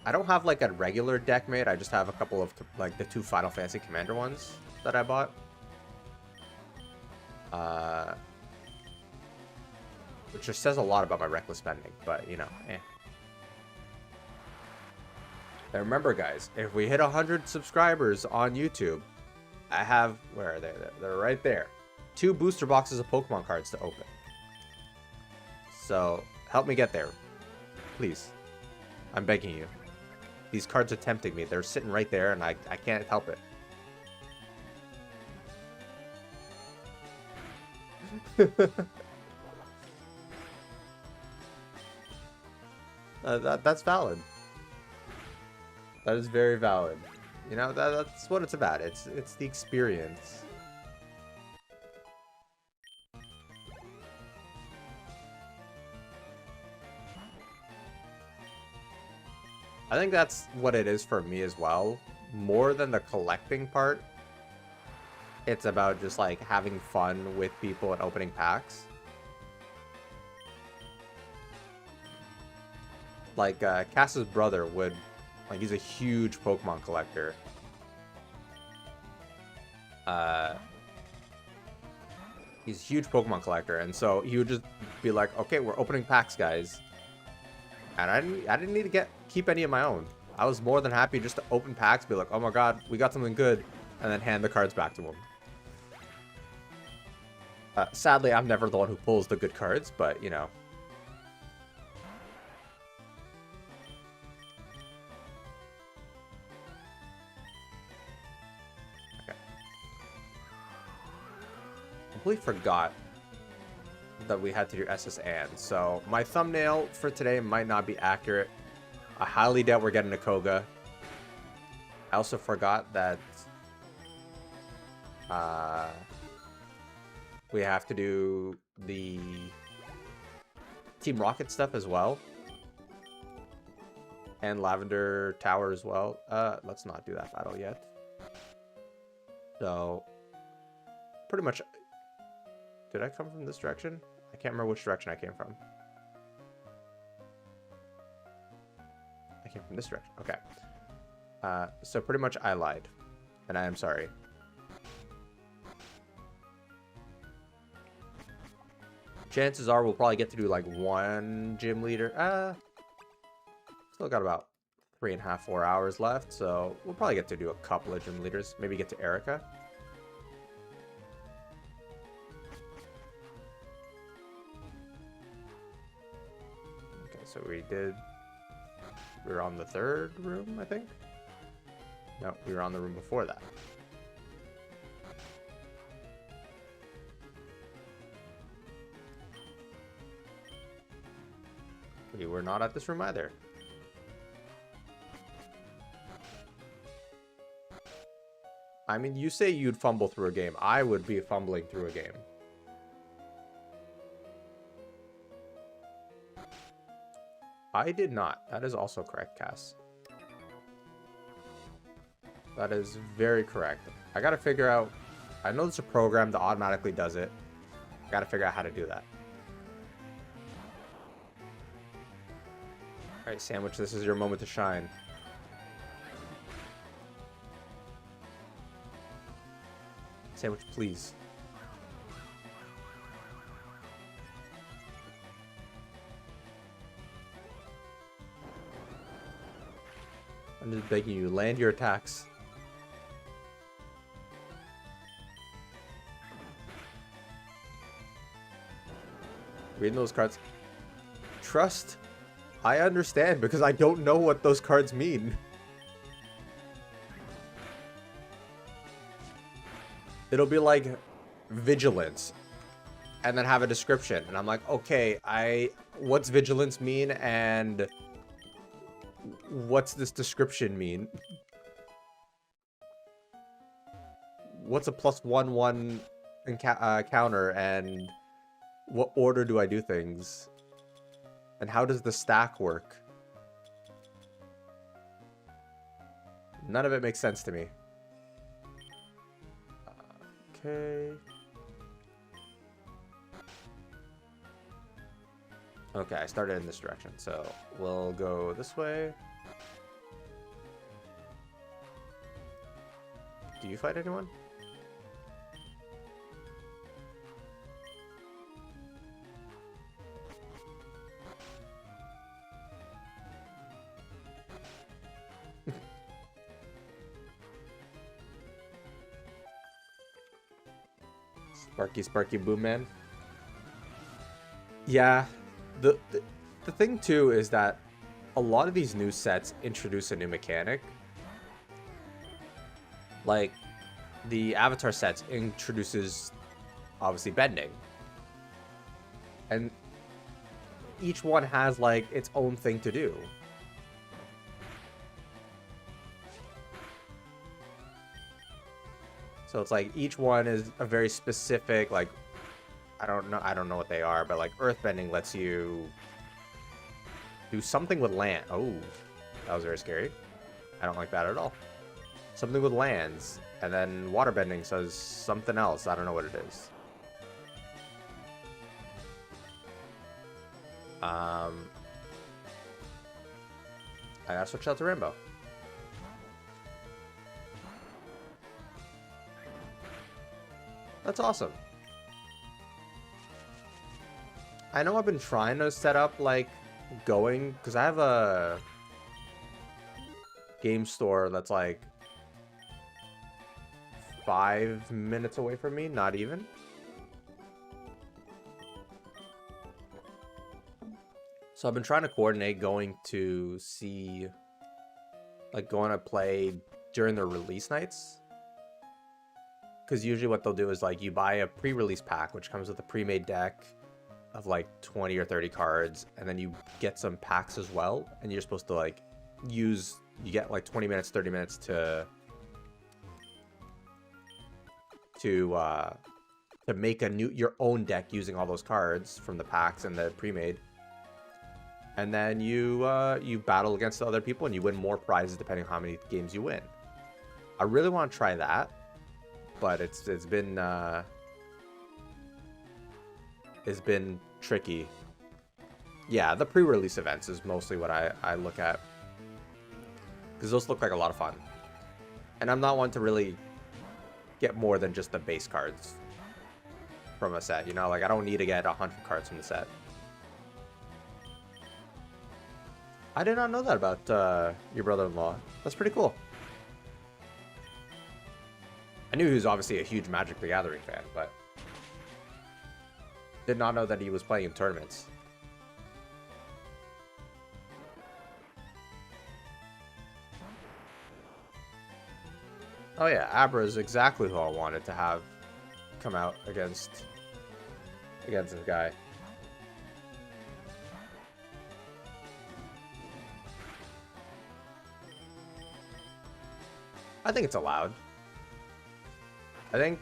I don't have like a regular deck made. I just have a couple of like the 2 Final Fantasy Commander ones that I bought. Which just says a lot about my reckless spending, but you know, eh. And remember, guys, if we hit 100 subscribers on YouTube, I have, where are they? They're right there. 2 booster boxes of Pokemon cards to open. So help me get there, please. I'm begging you. These cards are tempting me. They're sitting right there, and I can't help it. That's valid. That is very valid. You know, that's what it's about. It's the experience. I think that's what it is for me as well. More than the collecting part, it's about just like having fun with people and opening packs. Like Cass's brother would, like, he's a huge Pokemon collector. He's a huge Pokemon collector, and so he would just be like, "Okay, we're opening packs, guys." And I didn't need to keep any of my own. I was more than happy just to open packs, be like, "Oh my god, we got something good," and then hand the cards back to him. Sadly, I'm never the one who pulls the good cards, but you know. Okay. Completely forgot that we had to do SS and. So my thumbnail for today might not be accurate. I highly doubt we're getting a Koga. I also forgot that we have to do the Team Rocket stuff as well. And Lavender Tower as well. Let's not do that battle yet. So pretty much, did I come from this direction? I can't remember which direction I came from. I came from this direction. Okay. So pretty much I lied. And I am sorry. Chances are we'll probably get to do like 1 gym leader. Still got about 3.5, 4 hours left. So we'll probably get to do a couple of gym leaders. Maybe get to Erica. So we were on the 3rd room, I think? No, we were on the room before that. We were not at this room either. I mean, you say you'd fumble through a game. I would be fumbling through a game. I did not. That is also correct, Cass. That is very correct. I gotta figure out... I know there's a program that automatically does it. I gotta figure out how to do that. Alright, Sandwich, this is your moment to shine. Sandwich, please. I'm just begging you, land your attacks. Reading those cards. Trust. I understand because I don't know what those cards mean. It'll be like vigilance and then have a description. And I'm like, okay, what's vigilance mean and what's this description mean? What's a +1/1 counter and what order do I do things? And how does the stack work? None of it makes sense to me. Okay. Okay, I started in this direction, so we'll go this way. Do you fight anyone? Sparky Boom Man. Yeah, the thing too is that a lot of these new sets introduce a new mechanic. Like the Avatar sets introduces obviously bending, and each one has like its own thing to do. So it's like each one is a very specific, like, I don't know what they are, but like earthbending lets you do something with land. Oh, that was very scary. I don't like that at all. Something with lands, and then waterbending says something else. I don't know what it is. I gotta switch out to Rainbow. That's awesome. I know I've been trying to set up like going because I have a game store that's like 5 minutes away from me, not even. So I've been trying to coordinate going to see, like going to play during the release nights. Because usually what they'll do is like you buy a pre-release pack, which comes with a pre-made deck of like 20 or 30 cards, and then you get some packs as well, and you're supposed to like you get like 20 minutes, 30 minutes to make your own deck using all those cards from the packs and the pre-made. And then you battle against other people and you win more prizes depending on how many games you win. I really want to try that, but it's been tricky. Yeah, the pre-release events is mostly what I look at, because those look like a lot of fun. And I'm not one to really get more than just the base cards from a set, you know? Like, I don't need to get 100 cards from the set. I did not know that about your brother-in-law. That's pretty cool. I knew he was obviously a huge Magic the Gathering fan, but did not know that he was playing in tournaments. Oh yeah, Abra is exactly who I wanted to have come out against this guy. I think it's allowed. I think,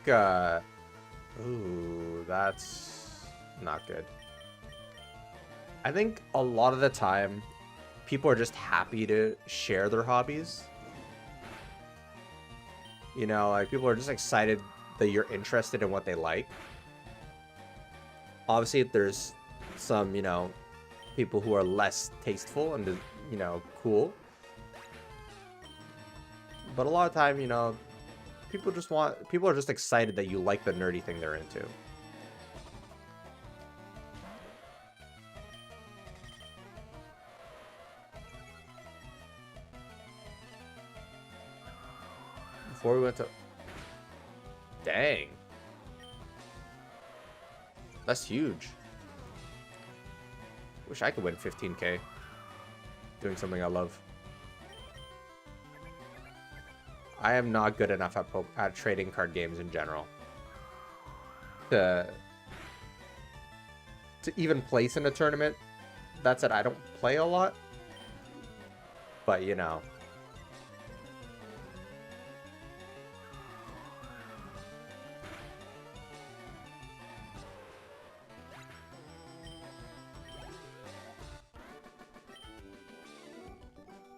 ooh, that's not good. I think a lot of the time, people are just happy to share their hobbies. You know, like, people are just excited that you're interested in what they like. Obviously, if there's some, you know, people who are less tasteful and, you know, cool. But a lot of time, you know, people are just excited that you like the nerdy thing they're into. before we went to... Dang. That's huge. Wish I could win 15K. Doing something I love. I am not good enough at trading card games in general. To even place in a tournament. That said, I don't play a lot. But, you know.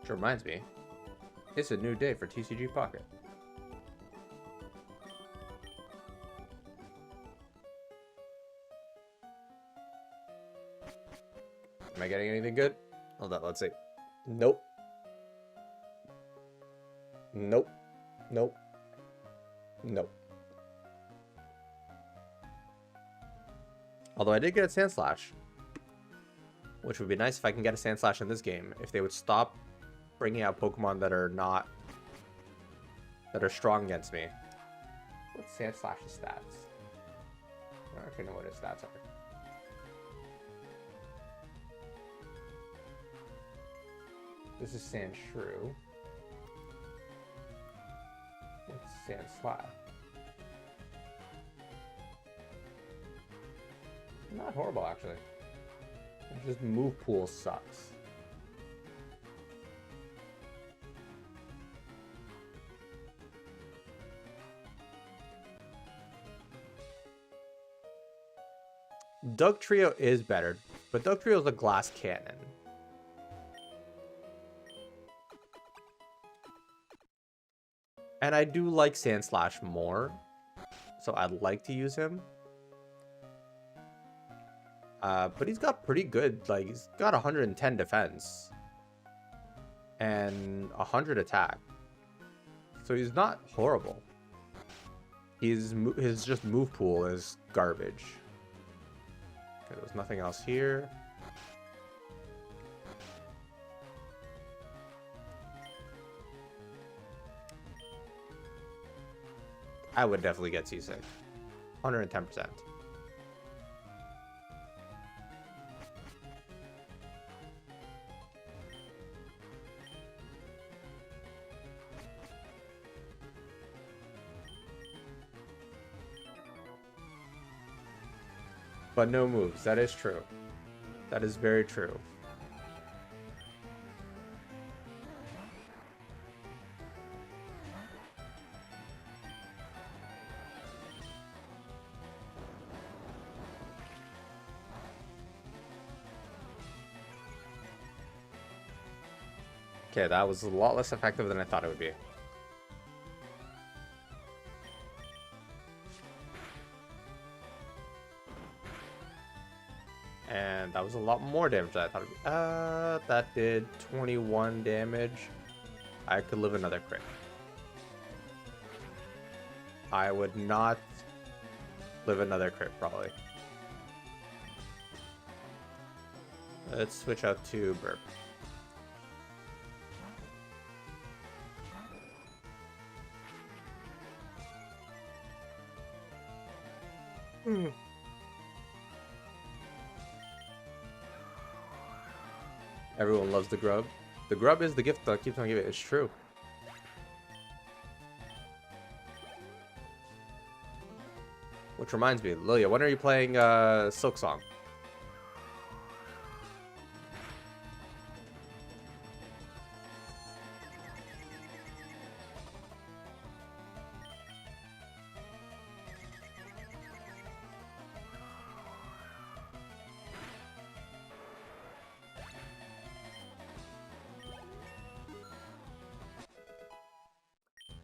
Which reminds me, it's a new day for TCG Pocket. Am I getting anything good? Hold on, let's see. Nope. Nope. Nope. Nope. Although I did get a Sand Slash. Which would be nice if I can get a Sand Slash in this game. If they would stop bringing out Pokemon that are not... that are strong against me. What's Sand Slash's stats? I don't actually know what his stats are. This is Sandshrew. What's Sand Slash? Not horrible, actually. It's just move pool sucks. Dugtrio is better, but Dugtrio is a glass cannon. And I do like Sandslash more, so I'd like to use him. But he's got pretty good, like, he's got 110 defense. And 100 attack. So he's not horrible. His just move pool is garbage. Okay, there's nothing else here. I would definitely get seasick. 110%. But no moves. That is true. That is very true. Okay, that was a lot less effective than I thought it would be. And that was a lot more damage than I thought it would be. That did 21 damage. I could live another crit. I would not live another crit, probably. Let's switch out to Burp. Everyone loves the grub. The grub is the gift that keeps on giving. It's true. Which reminds me, Lilia, when are you playing Silk Song?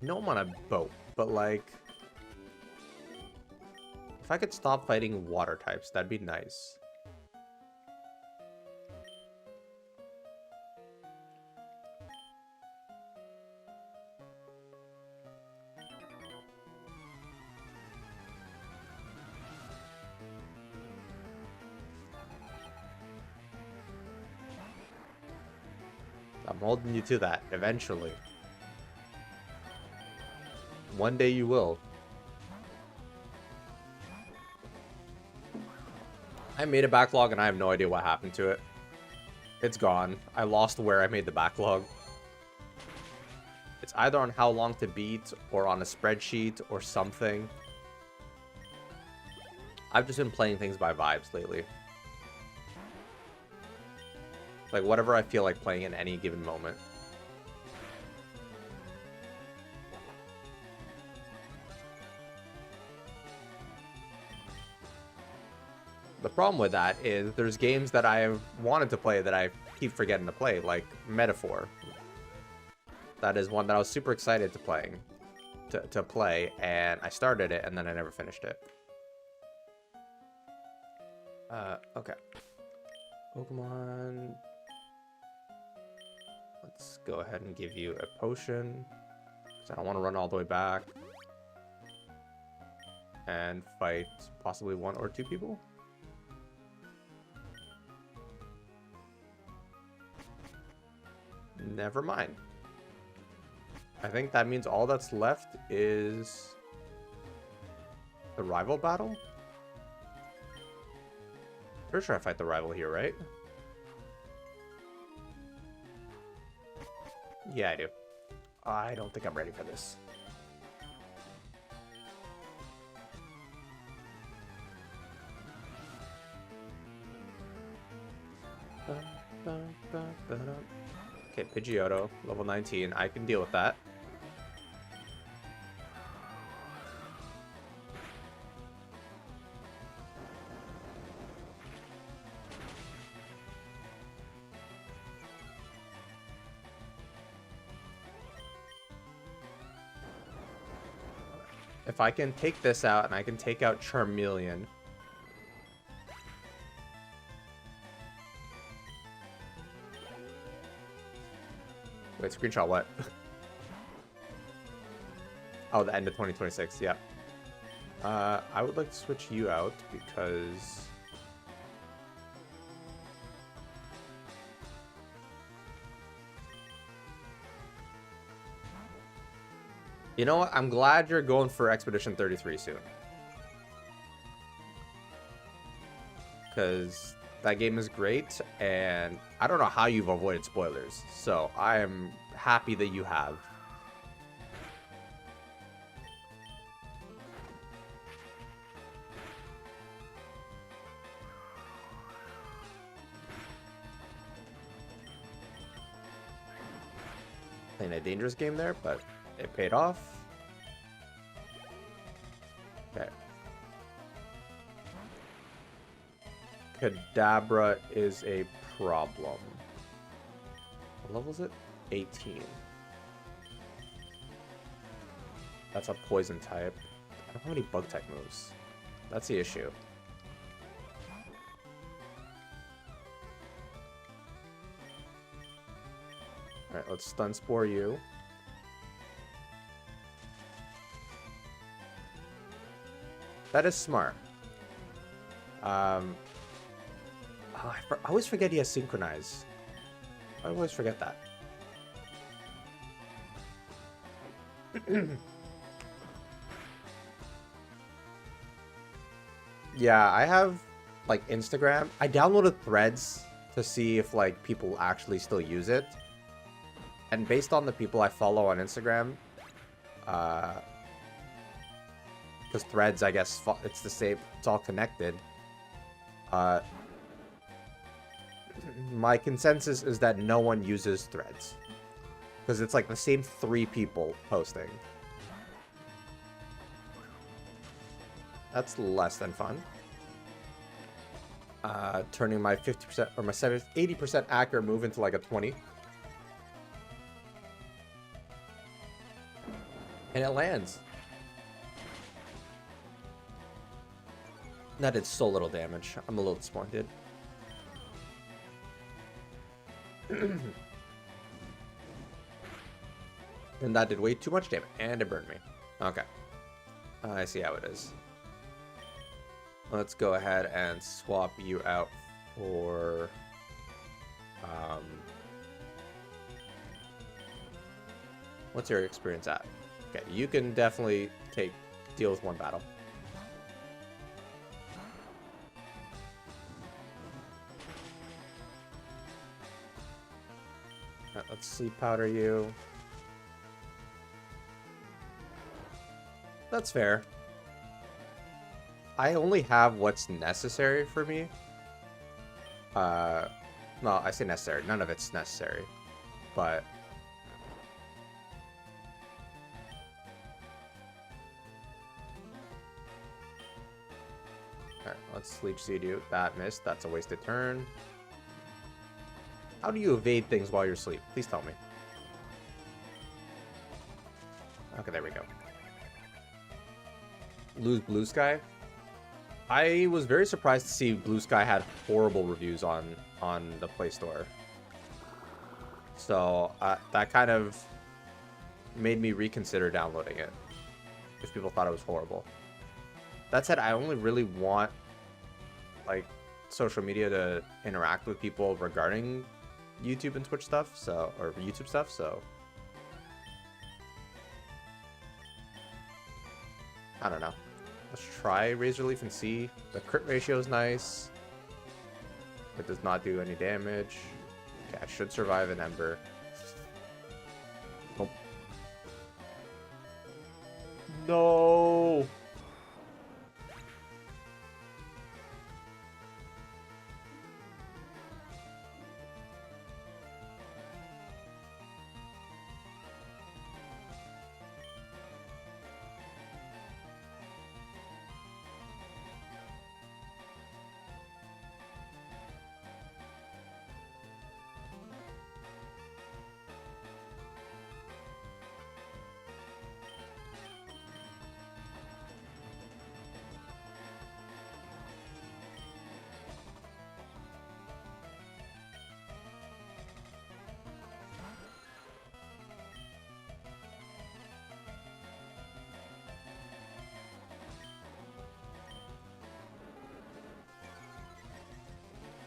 No, I'm on a boat, but like, if I could stop fighting water types, that'd be nice. I'm holding you to that eventually. One day you will. I made a backlog and I have no idea what happened to it. It's gone. I lost where I made the backlog. It's either on how long to beat or on a spreadsheet or something. I've just been playing things by vibes lately. Like whatever I feel like playing in any given moment. The problem with that is there's games that I've wanted to play that I keep forgetting to play, like Metaphor. That is one that I was super excited to play, and I started it and then I never finished it. Okay. Pokemon. Let's go ahead and give you a potion, because I don't want to run all the way back and fight possibly 1 or 2 people. Never mind. I think that means all that's left is the rival battle. Pretty sure I fight the rival here, right? Yeah, I do. I don't think I'm ready for this. Okay, Pidgeotto, level 19. I can deal with that. If I can take this out and I can take out Charmeleon. Wait, screenshot what? Oh, the end of 2026, yeah. I would like to switch you out because... You know what? I'm glad you're going for Expedition 33 soon. Because that game is great, and I don't know how you've avoided spoilers. So I am happy that you have. Playing a dangerous game there, but it paid off. Okay. Kadabra is a problem. What level is it? 18. That's a poison type. I don't have any bug type moves. That's the issue. Alright, let's Stun Spore you. That is smart. I always forget he has Synchronize. I always forget that. Yeah, I have like Instagram. I downloaded Threads to see if like people actually still use it. And based on the people I follow on Instagram, because Threads, I guess, it's the same, it's all connected. My consensus is that no one uses Threads. Because it's like the same 3 people posting. That's less than fun. Turning my 50% or my 80% accurate move into like a 20. And it lands. That did so little damage. I'm a little disappointed. And that did way too much damage. And it burned me. Okay. I see how it is. Let's go ahead and swap you out for... what's your experience at? Okay, you can definitely deal with one battle. Alright, let's sleep powder you. That's fair. I only have what's necessary for me. Well, I say necessary. None of it's necessary. But... Alright, let's Leech Seed you. That missed. That's a wasted turn. How do you evade things while you're asleep? Please tell me. Okay, there we go. Lose Blue Sky. I was very surprised to see Blue Sky had horrible reviews on the Play Store. So that kind of made me reconsider downloading it. If people thought it was horrible. That said, I only really want like social media to interact with people regarding YouTube and Twitch stuff, so or YouTube stuff, so I don't know. Let's try Razor Leaf and see. The crit ratio is nice. It does not do any damage. Okay, I should survive an Ember. Nope. No.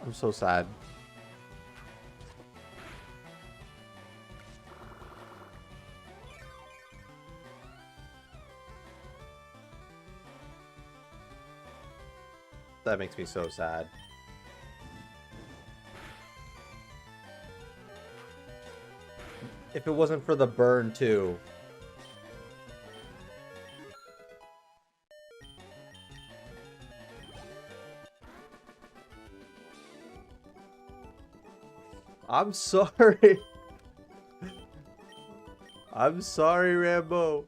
I'm so sad. That makes me so sad. If it wasn't for the burn too. I'm sorry. I'm sorry, Rambo.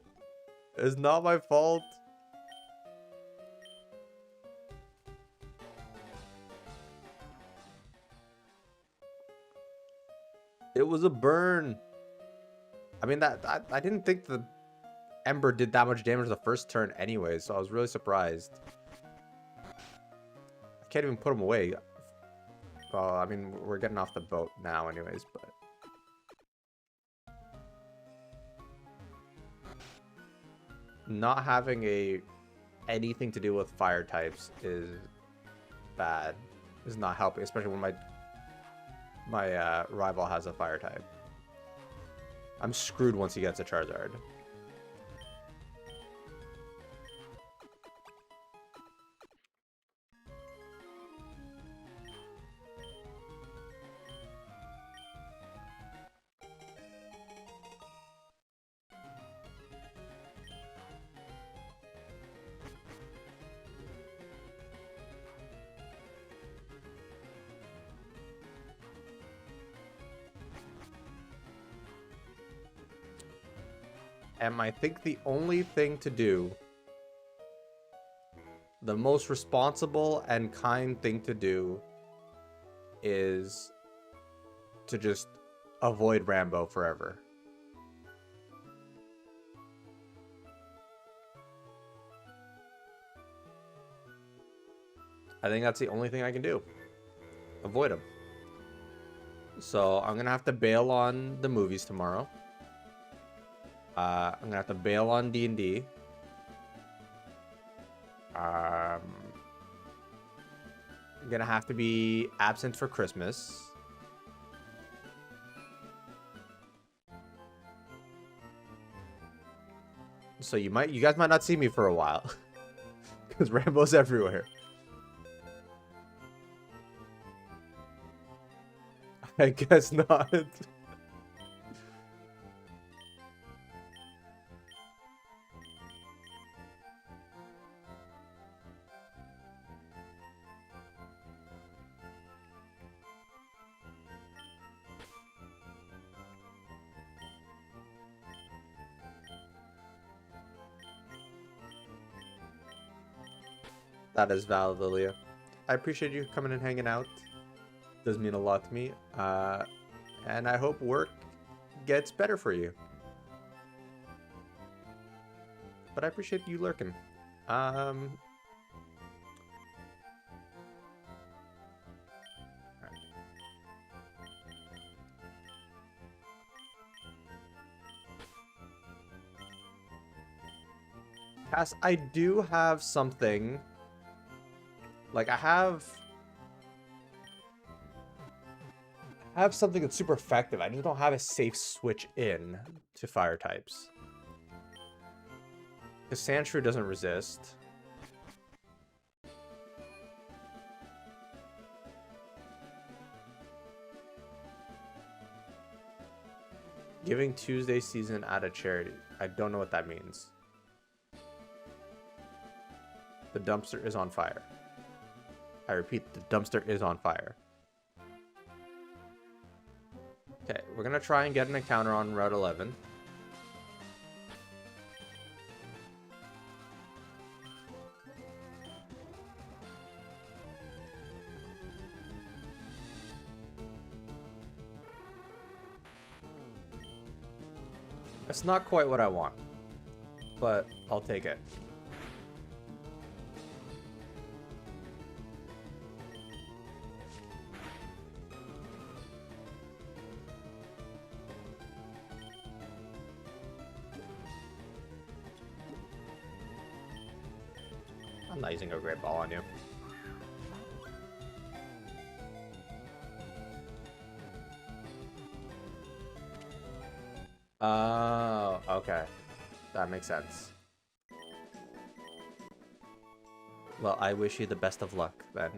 It's not my fault. It was a burn. I mean, I didn't think the Ember did that much damage the first turn anyway, so I was really surprised. I can't even put him away. Well, I mean, we're getting off the boat now anyways, but... Not having anything to do with fire types is bad. Is not helping, especially when my rival has a fire type. I'm screwed once he gets a Charizard. And I think the only thing to do, the most responsible and kind thing to do, is to just avoid Rambo forever. I think that's the only thing I can do. Avoid him. So I'm going to have to bail on the movies tomorrow. I'm gonna have to bail on D&D. I'm gonna have to be absent for Christmas. So you guys might not see me for a while. Because Rambo's everywhere. I guess not. That is valid, Lilia. I appreciate you coming and hanging out. Does mean a lot to me. And I hope work gets better for you. But I appreciate you lurking. Cass, I do have something. Like, I have something that's super effective. I just don't have a safe switch in to fire types. Because Sandshrew doesn't resist. Giving Tuesday season at a charity. I don't know what that means. The dumpster is on fire. I repeat, the dumpster is on fire. Okay, we're gonna try and get an encounter on Route 11. It's not quite what I want, but I'll take it. I'm not using a great ball on you. Oh, okay. That makes sense. Well, I wish you the best of luck, then.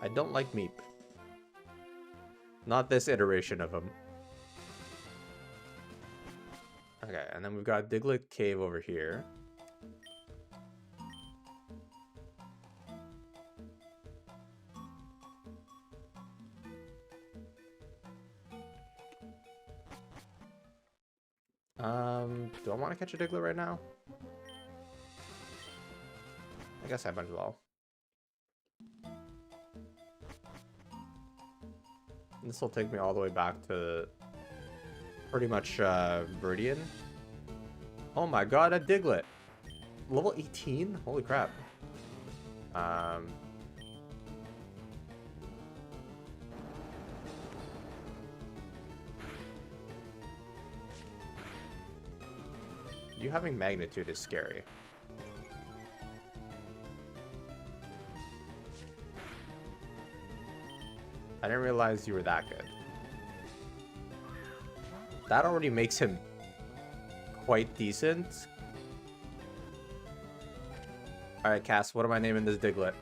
I don't like Meep. Not this iteration of him. Okay, and then we've got Diglett Cave over here. Do I want to catch a Diglett right now? I guess I might as well. This will take me all the way back to pretty much Viridian. Oh my god, a Diglett! Level 18? Holy crap. You having magnitude is scary. I didn't realize you were that good. That already makes him quite decent. Alright, Cass, what am I naming this Diglett?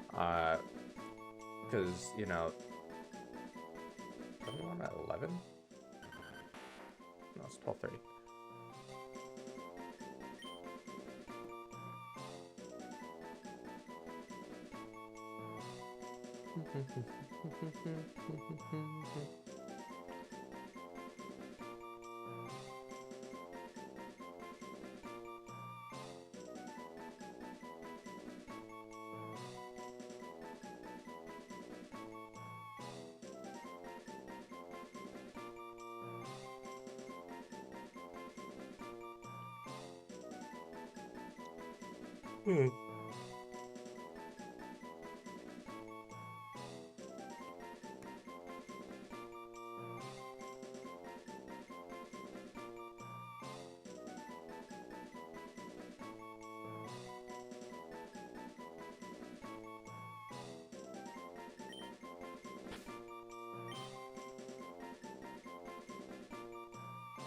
Because, you know... Don't we want at 11? No, it's 12:30.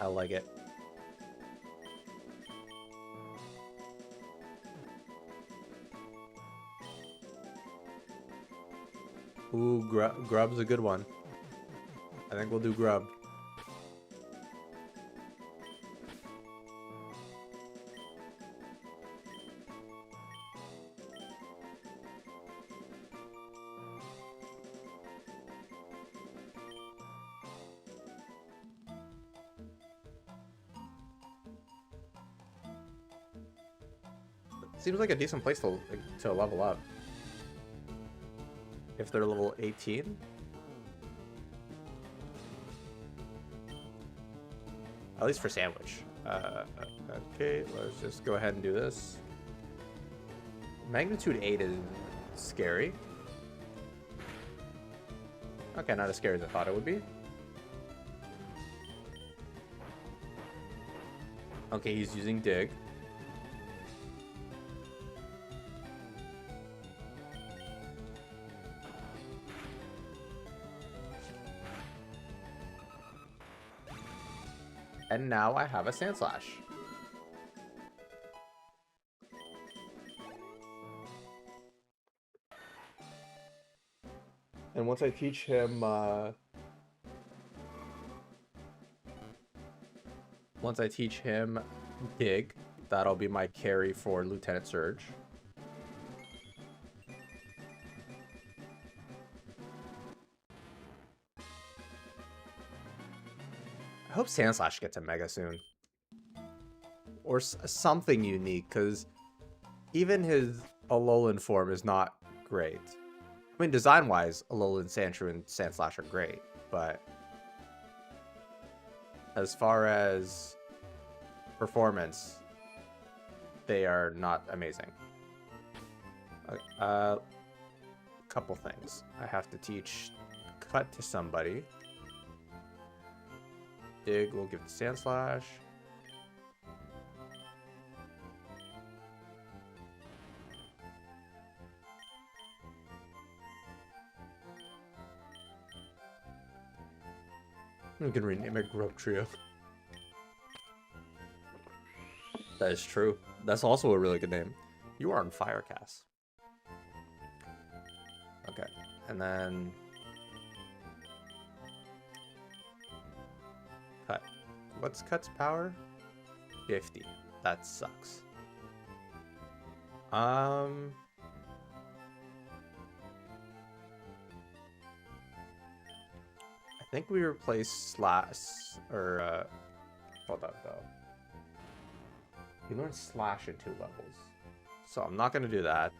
I like it. Ooh, grub's a good one. I think we'll do grub. Seems like a decent place to level up. If they're level 18. At least for Sandwich. Okay, let's just go ahead and do this. Magnitude 8 is scary. Okay, not as scary as I thought it would be. Okay, he's using Dig. And now I have a Sand Slash. And once I teach him, Dig, that'll be my carry for Lieutenant Surge. I hope Sand Slash gets a Mega soon. Or something unique, because even his Alolan form is not great. I mean, design-wise, Alolan, Sandshrew, and Sand Slash are great, but as far as performance, they are not amazing. Couple things. I have to teach Cut to somebody. Dig will give it to Sand Slash. I'm gonna rename it Grub Trio. That is true. That's also a really good name. You are on fire, Cass. Okay, and then Cut. What's Cut's power? 50. That sucks. I think we replace Slash, or, hold up, though. He learned Slash at 2 levels. So I'm not going to do that.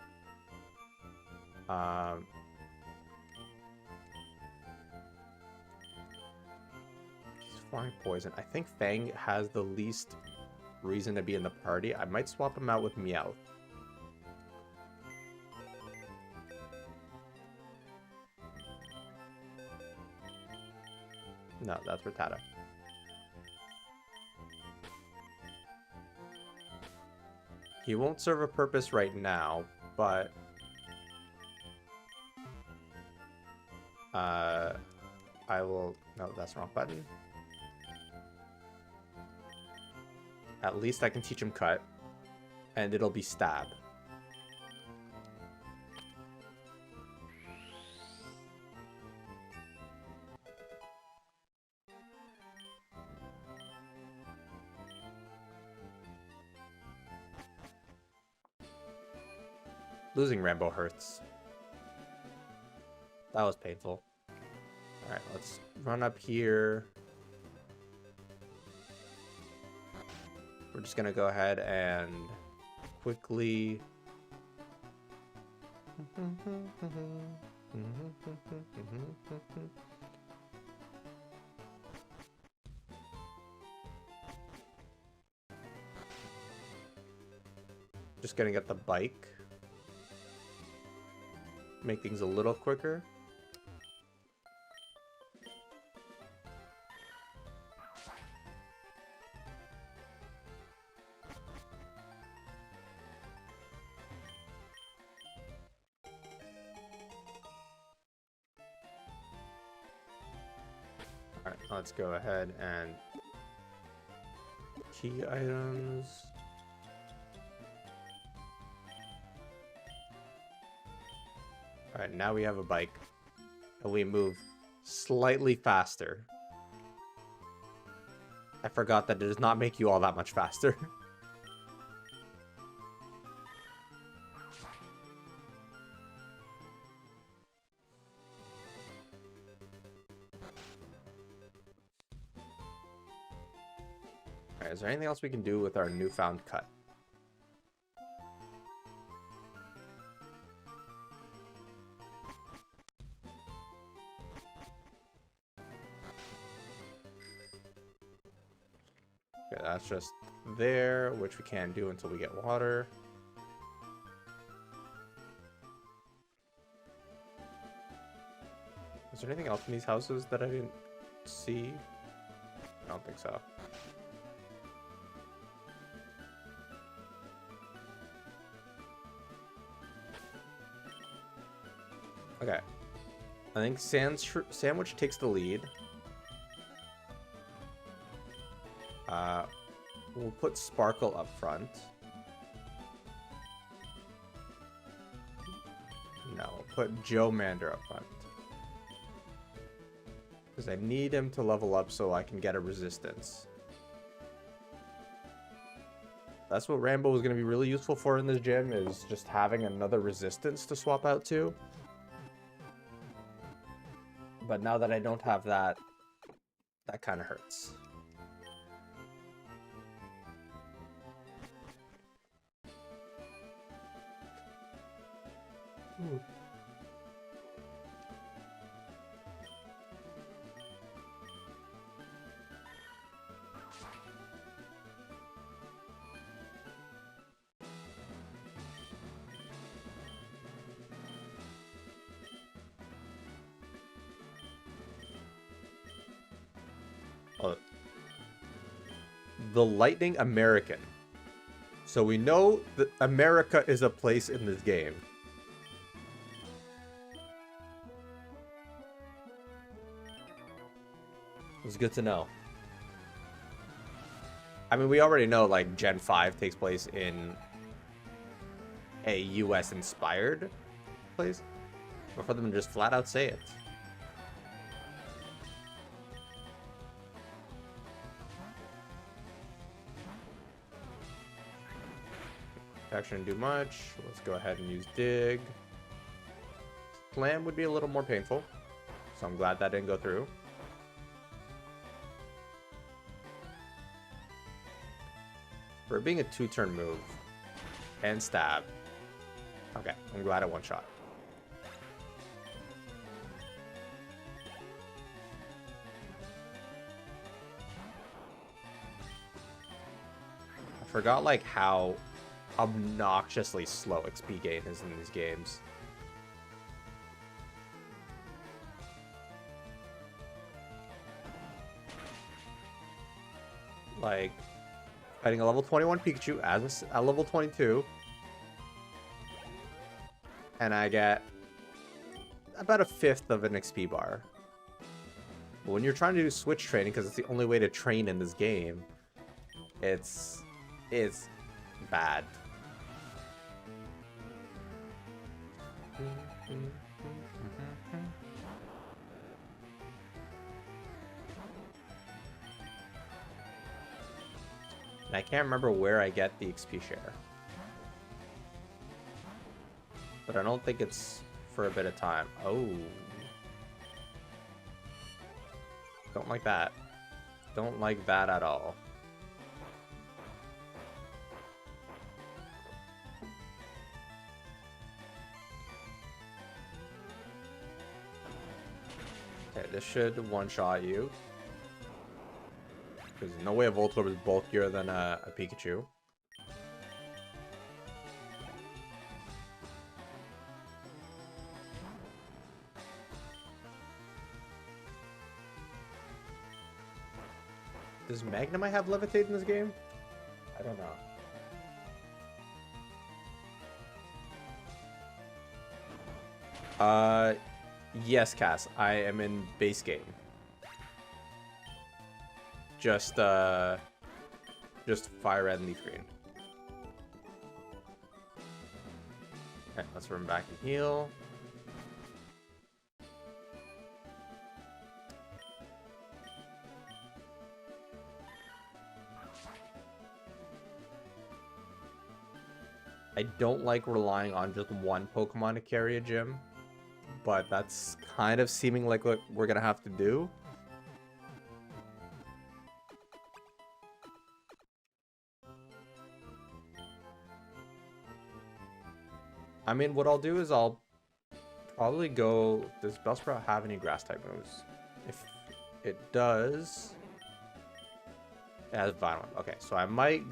He's flying poison. I think Fang has the least reason to be in the party. I might swap him out with Meowth. No, that's Rattata. He won't serve a purpose right now, but I will... No, that's the wrong button. At least I can teach him Cut, and it'll be Stab. Losing Rambo hurts. That was painful. Alright, let's run up here. We're just gonna go ahead and quickly... Just gonna get the bike. Make things a little quicker. Alright, let's go ahead and Key items. Alright, now we have a bike. And we move slightly faster. I forgot that it does not make you all that much faster. Alright, is there anything else we can do with our newfound cut? Okay, that's just there, which we can't do until we get water. Is there anything else in these houses that I didn't see? I don't think so. Okay. I think Sandwich takes the lead. We'll put Sparkle up front. No, we'll put Joe Mander up front. Because I need him to level up so I can get a resistance. That's what Rambo is going to be really useful for in this gym, is just having another resistance to swap out to. But now that I don't have that, that kind of hurts. Ooh. The Lightning American. So we know that America is a place in this game. It's good to know. I mean, we already know, like, Gen 5 takes place in a US-inspired place. But for them to just flat out say it. Action didn't do much. Let's go ahead and use Dig. Slam would be a little more painful, so I'm glad that didn't go through. For it being a 2-turn move and stab. Okay, I'm glad it one-shot. I forgot, like, how obnoxiously slow XP gain is in these games. Like, fighting a level 21 Pikachu as a level 22, and I get about a fifth of an XP bar. But when you're trying to do switch training, because it's the only way to train in this game, it's bad. And I can't remember where I get the XP share. But I don't think it's for a bit of time. Oh. Don't like that. Don't like that at all. Okay, this should one-shot you. Because no way a Voltorb is bulkier than a Pikachu. Does Magnemite have Levitate in this game? I don't know. Yes, Cass. I am in base game. Just, Just fire red and leaf green. Okay, let's run back and heal. I don't like relying on just one Pokemon to carry a gym, but that's kind of seeming like what we're gonna have to do. I mean, what I'll do is I'll probably go... Does Bellsprout have any grass type moves? If it does... It has Violent. Okay, so I might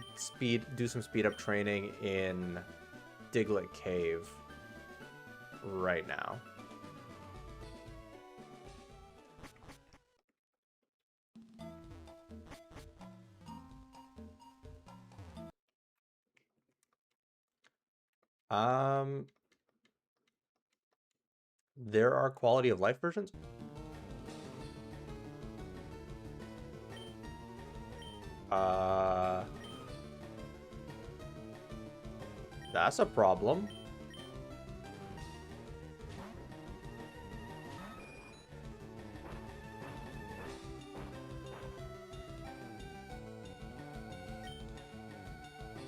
do some speed up training in Diglett Cave right now. There are quality of life versions. That's a problem.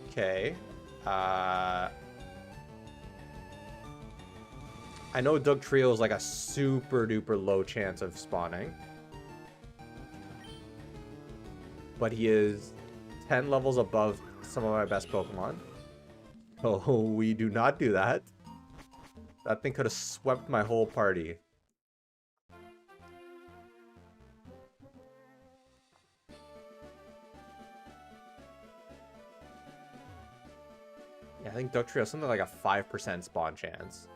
Okay. I know Doug Trio is like a super duper low chance of spawning. But he is 10 levels above some of my best Pokemon. Oh, we do not do that. That thing could have swept my whole party. Yeah, I think Duck Trio has something like a 5% spawn chance.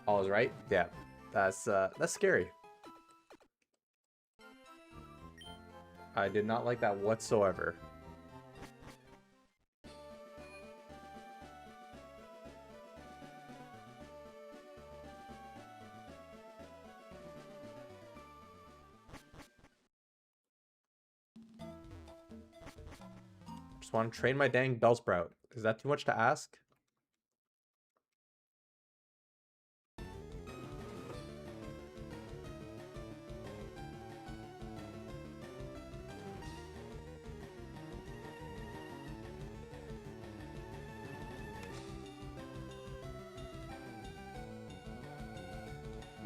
All is right? Yeah. That's scary. I did not like that whatsoever. Just want to train my dang Bellsprout. Is that too much to ask?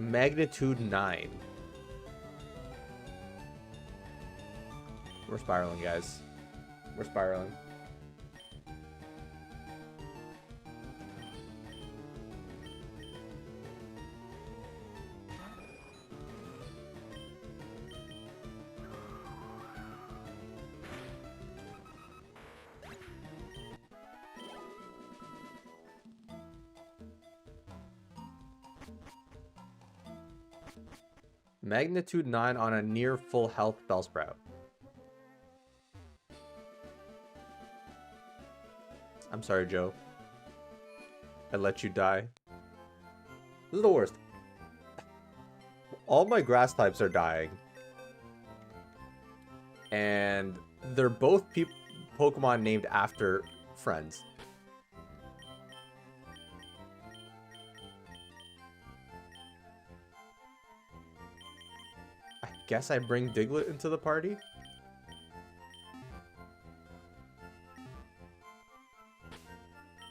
Magnitude 9. We're spiraling, guys. We're spiraling. Magnitude 9 on a near full health Bellsprout. I'm sorry, Joe. I let you die. This is the worst. All my grass types are dying. And they're both Pokemon named after friends. I guess I bring Diglett into the party?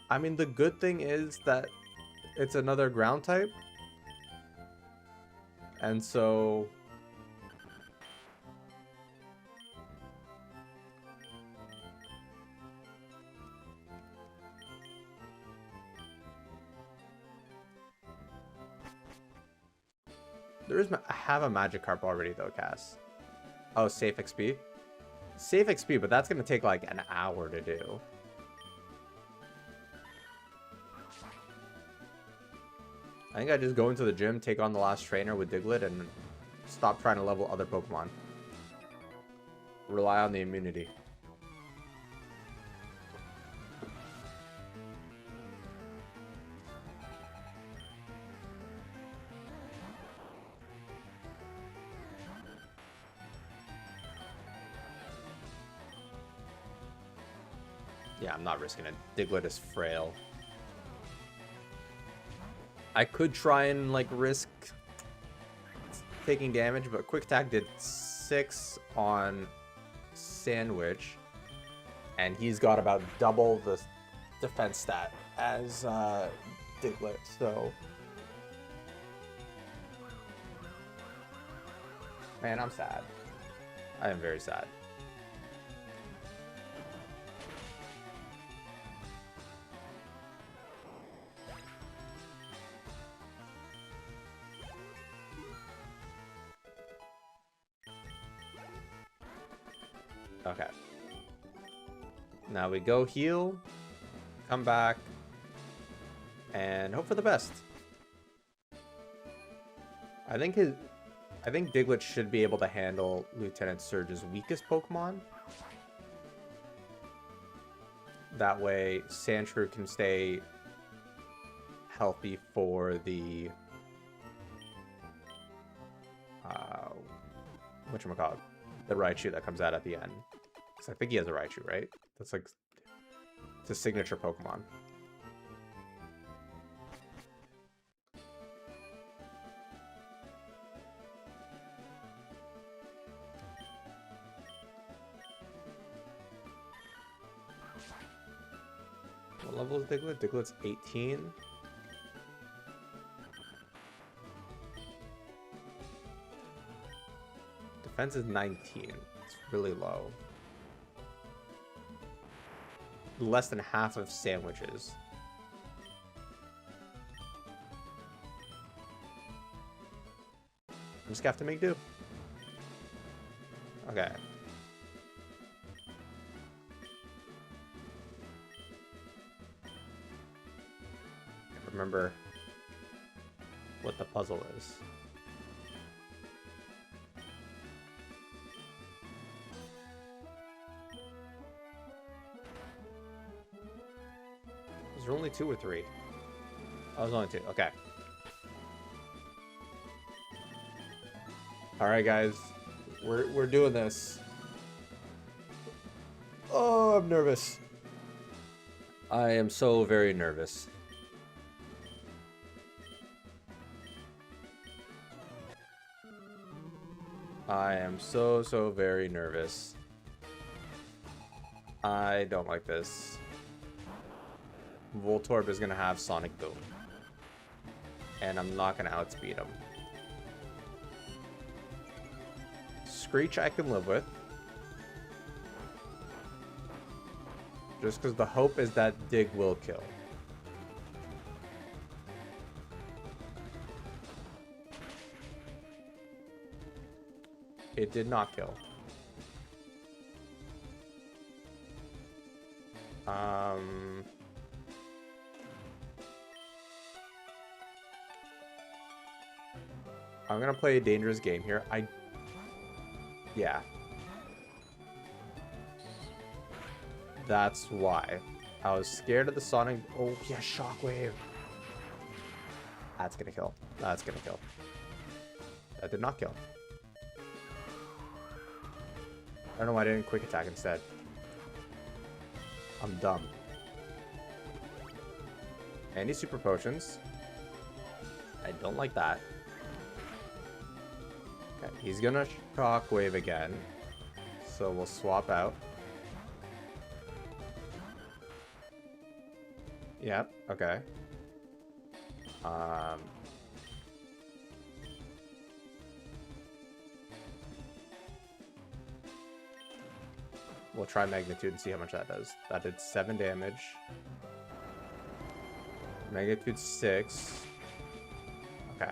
I mean, the good thing is that it's another ground type. And so... I have a Magikarp already, though, Cass. Oh, safe XP? Safe XP, but that's going to take, like, an hour to do. I think I just go into the gym, take on the last trainer with Diglett, and stop trying to level other Pokemon. Rely on the immunity. Yeah, I'm not risking it. Diglett is frail. I could try and, like, risk taking damage, but Quick Attack did 6 on Sandwich, and he's got about double the defense stat as Diglett, so... Man, I'm sad. I am very sad. Okay. Now we go heal, come back, and hope for the best. I think Diglett should be able to handle Lieutenant Surge's weakest Pokemon. That way, Sandshrew can stay healthy for the whatchamacallit, the Raichu that comes out at the end. Because I think he has a Raichu, right? That's like, it's a signature Pokemon. What level is Diglett? Diglett's 18. Defense is 19. It's really low. Less than half of Sandwiches. I'm just gonna have to make do. Okay. Remember what the puzzle is. Was there only 2 or 3? Oh, it was only 2. Okay. All right, guys, we're doing this. Oh, I'm nervous. I am so very nervous. I am so very nervous. I don't like this. Voltorb is gonna have Sonic Boom. And I'm not gonna outspeed him. Screech I can live with. Just because the hope is that Dig will kill. It did not kill. I'm gonna play a dangerous game here. Yeah. That's why. I was scared of the Sonic. Oh, yeah, Shockwave. That's gonna kill. That's gonna kill. That did not kill. I don't know why I didn't Quick Attack instead. I'm dumb. Any Super Potions. I don't like that. Okay, he's gonna Shockwave again. So we'll swap out. Yep, okay. We'll try Magnitude and see how much that does. That did 7 damage. Magnitude 6. Okay.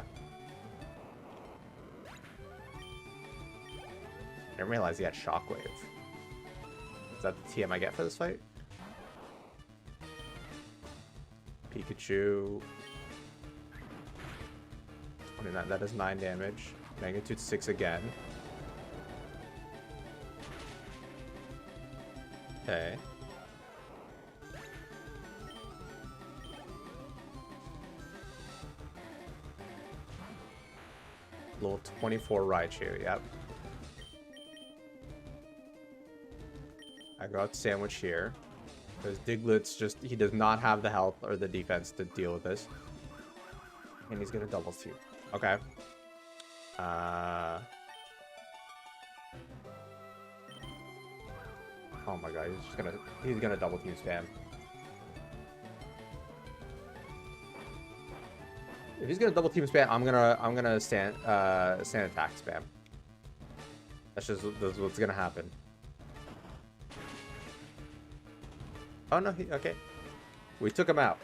I didn't realize he had Shockwave. Is that the TM I get for this fight? Pikachu. 29, that does 9 damage. Magnitude 6 again. Okay. Level 24 Raichu, yep. I got Sandwich here. Because Diglett's just, he does not have the health or the defense to deal with this. And he's gonna double team. Okay. Oh my god, he's gonna double team spam. If he's gonna double team spam, I'm gonna stand attack spam. That's what's gonna happen. Oh no, okay. We took him out.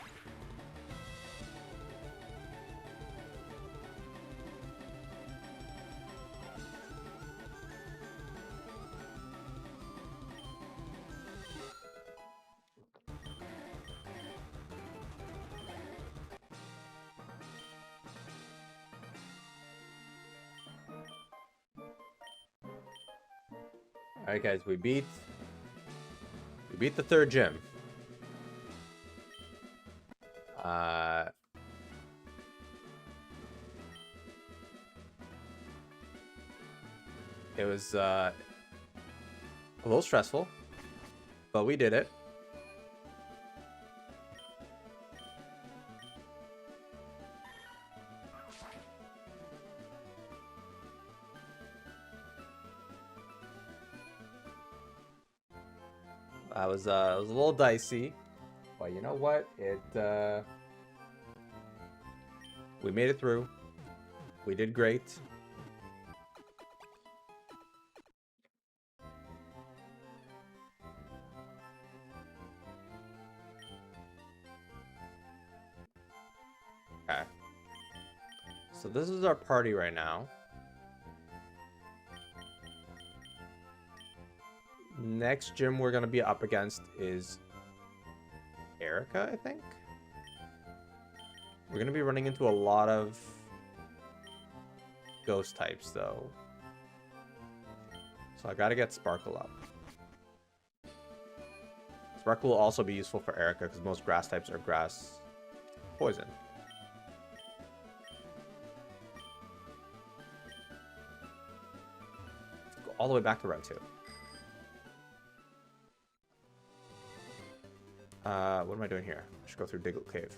Alright guys, we beat the third gym. It was a little stressful, but we did it. It was a little dicey, but you know what? We made it through. We did great. Okay. So this is our party right now. Next gym we're going to be up against is Erica, I think. We're going to be running into a lot of ghost types, though. So I got to get Sparkle up. Sparkle will also be useful for Erica, because most grass types are grass poison. Go all the way back to Route 2. What am I doing here? I should go through Diglett Cave.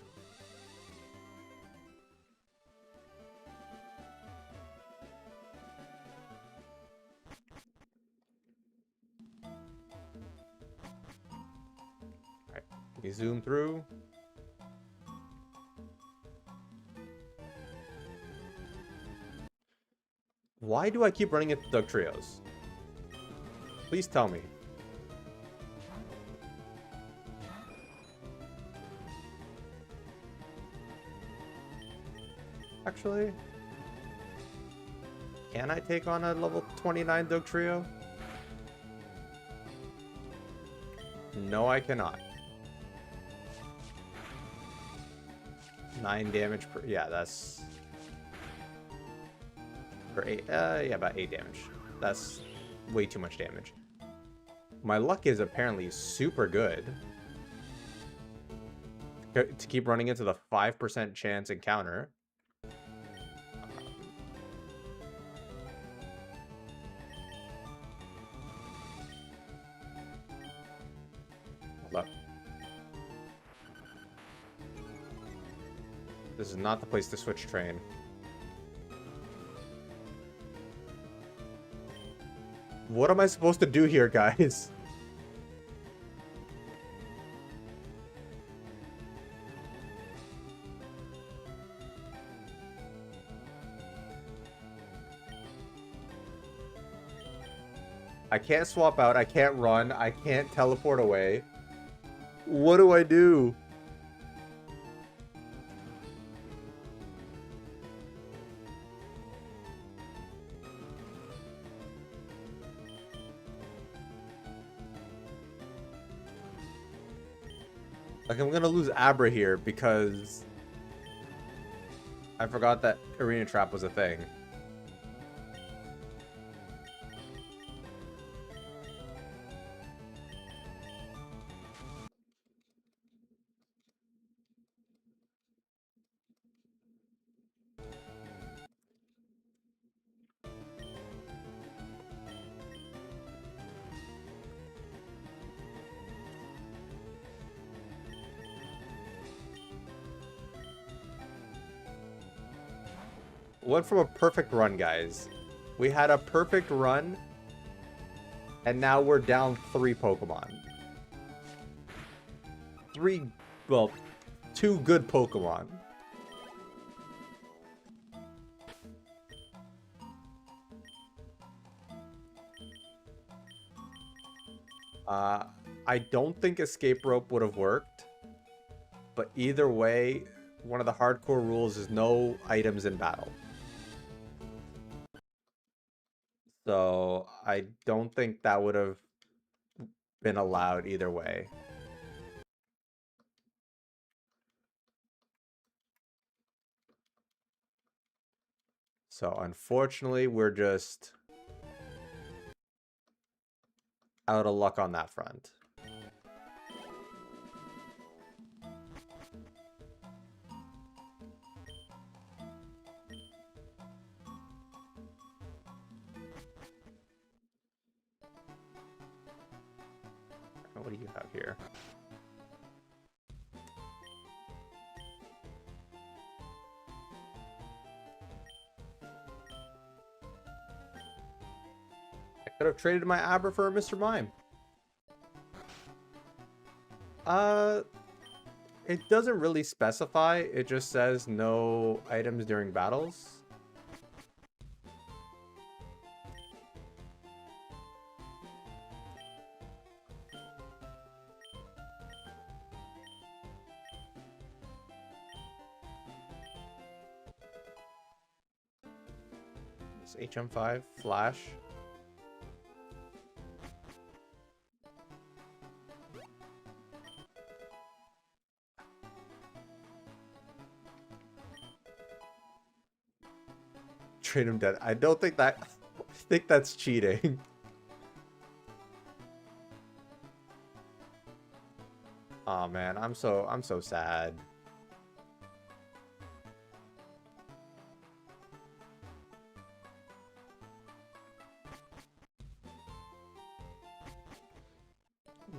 Alright, we zoom through. Why do I keep running into Doug Trios? Please tell me. Actually, can I take on a level 29 Doug Trio? No, I cannot. 9 damage per... Yeah, that's... For 8... yeah, about 8 damage. That's way too much damage. My luck is apparently super good. To keep running into the 5% chance encounter. This is not the place to switch train. What am I supposed to do here, guys? I can't swap out, I can't run, I can't teleport away. What do I do? Like, I'm gonna lose Abra here because I forgot that Arena Trap was a thing. went from a perfect run, guys. We had a perfect run, and now we're down 3 Pokemon. Well, 2 good Pokemon. I don't think Escape Rope would have worked, but either way, one of the hardcore rules is no items in battle. So I don't think that would have been allowed either way. So unfortunately, we're just out of luck on that front. What do you have here? I could have traded my Abra for a Mr. Mime. It doesn't really specify. It just says no items during battles. It's HM5, Flash. Trade him dead. I don't think that... I think that's cheating. Oh man, I'm so sad.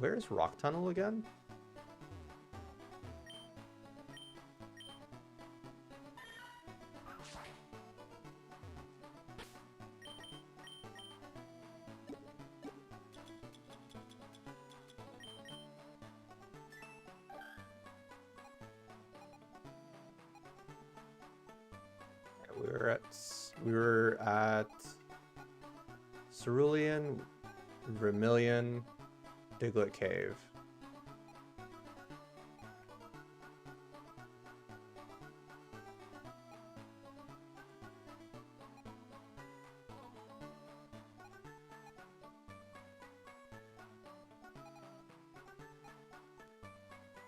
Where's Rock Tunnel again? We were at Cerulean, Vermilion, Diglett Cave.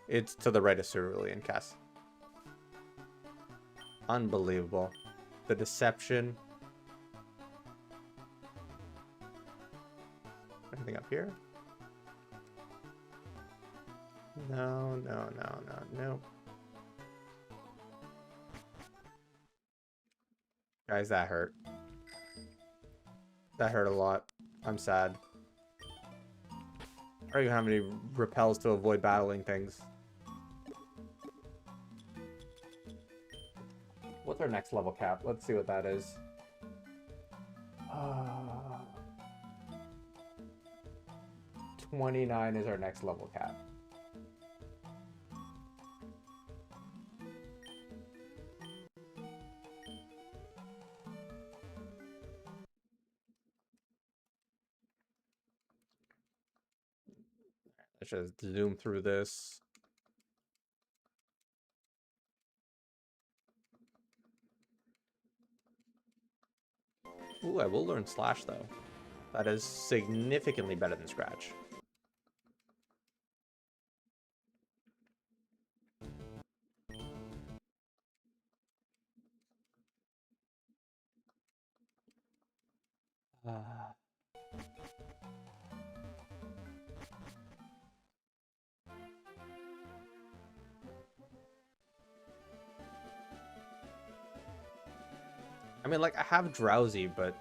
It's to the right of Cerulean, Cass. Unbelievable. The deception. Anything up here? No. Guys, that hurt. That hurt a lot. I'm sad. I don't even have any repels to avoid battling things. What's our next level cap? Let's see what that is. 29 is our next level cap. Let's just zoom through this. Ooh, I will learn Slash, though. That is significantly better than Scratch. I mean, like, I have Drowsy, but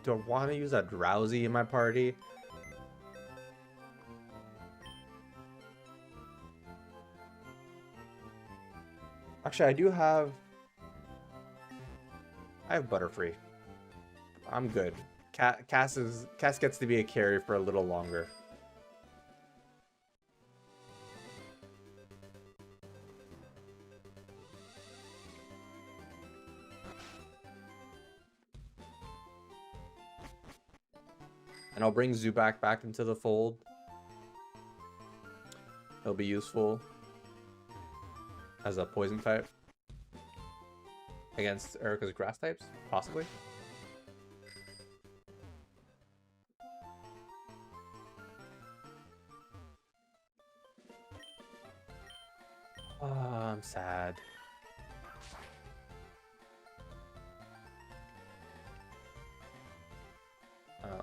do I want to use a Drowsy in my party? Actually, I do have I have Butterfree. I'm good. Cass gets to be a carry for a little longer. And I'll bring Zubat back into the fold. He'll be useful as a poison type against Erica's grass types, possibly. I'm sad.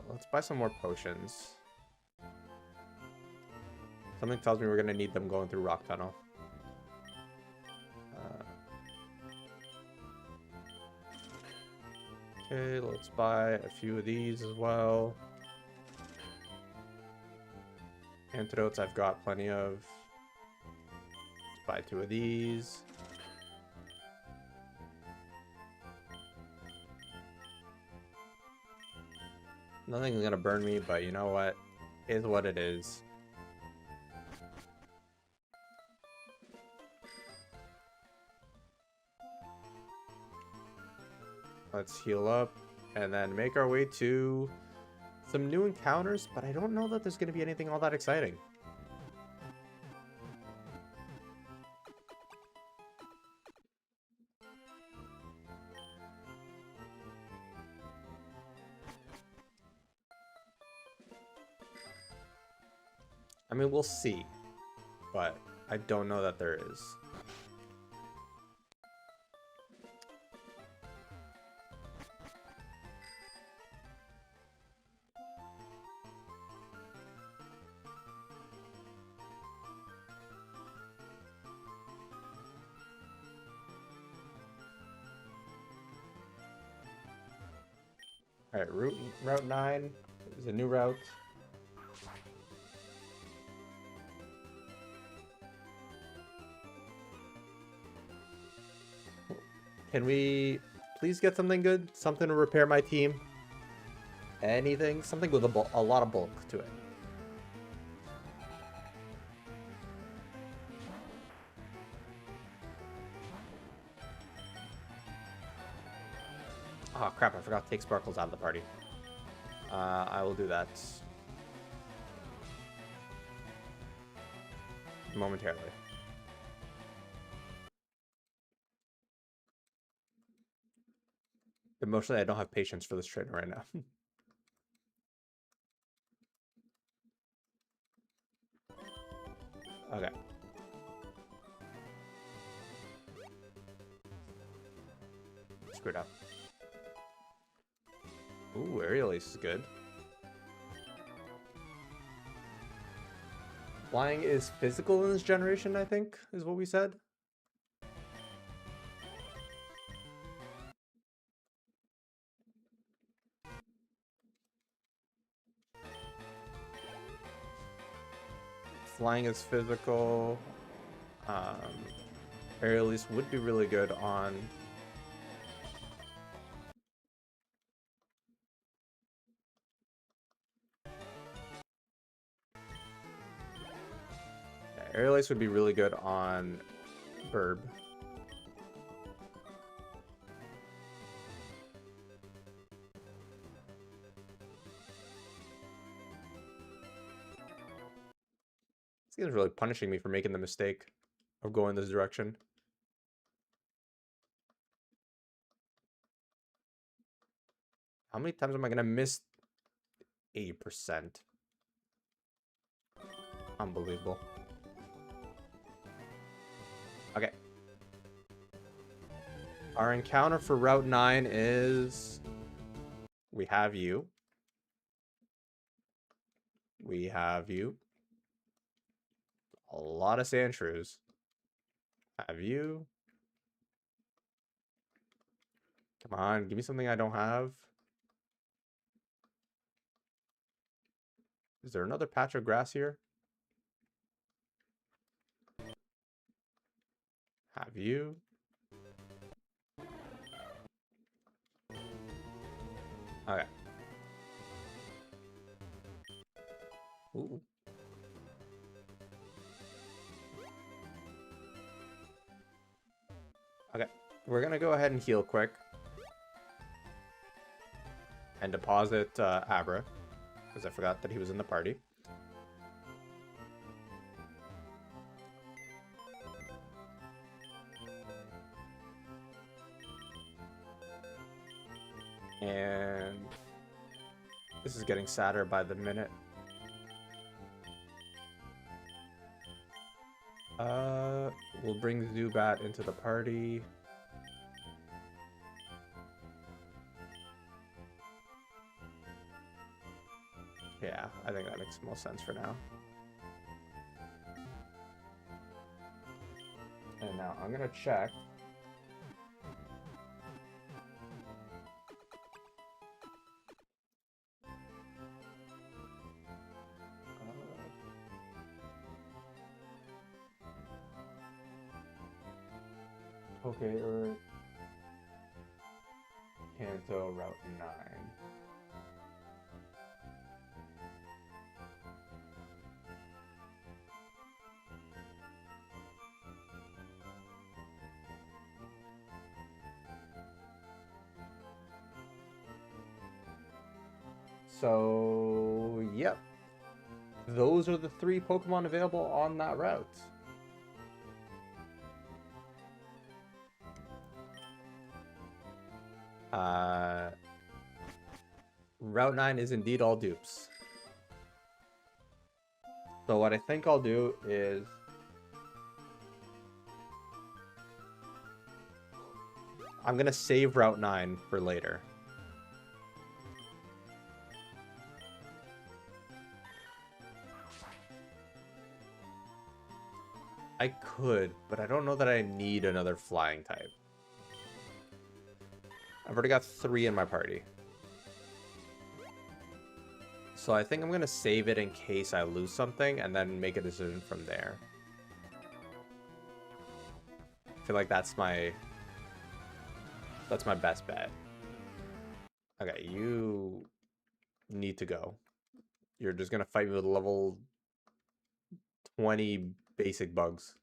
Let's buy some more potions. Something tells me we're going to need them going through Rock Tunnel. Okay, let's buy a few of these as well. Antidotes I've got plenty of. Let's buy 2 of these. Nothing's gonna burn me, but you know what? Is what it is. Let's heal up and then make our way to some new encounters, but I don't know that there's gonna be anything all that exciting. I mean, we'll see, but I don't know that there is. All right, Route 9 is a new route. Can we please get something good? Something to repair my team? Anything? Something with a lot of bulk to it. Oh crap, I forgot to take Sparkles out of the party. I will do that momentarily. Emotionally, I don't have patience for this trainer right now. Okay. Screwed up. Ooh, Aerial Ace is good. Flying is physical in this generation, I think, is what we said. Flying is physical. Aerial Ace would be really good on... Aerial Ace would be really good on Burb. This game's really punishing me for making the mistake of going this direction. How many times am I gonna miss 80%? Unbelievable. Okay. Our encounter for Route 9 is... We have you. We have you. A lot of Sandshrews. Have you. Come on, give me something I don't have. Is there another patch of grass here? Have you. Okay. Ooh. Okay. We're gonna go ahead and heal quick. And deposit Abra. Because I forgot that he was in the party. And this is getting sadder by the minute. We'll bring Zubat into the party. Yeah, I think that makes the most sense for now. And now I'm gonna check. Okay, or Kanto Route 9. So, yep. Those are the 3 Pokemon available on that route. Route 9 is indeed all dupes. So what I think I'll do is... I'm going to save Route 9 for later. I could, but I don't know that I need another flying type. I've already got 3 in my party. So I think I'm going to save it in case I lose something and then make a decision from there. I feel like that's my best bet. Okay, you need to go. You're just going to fight me with level 20 basic bugs.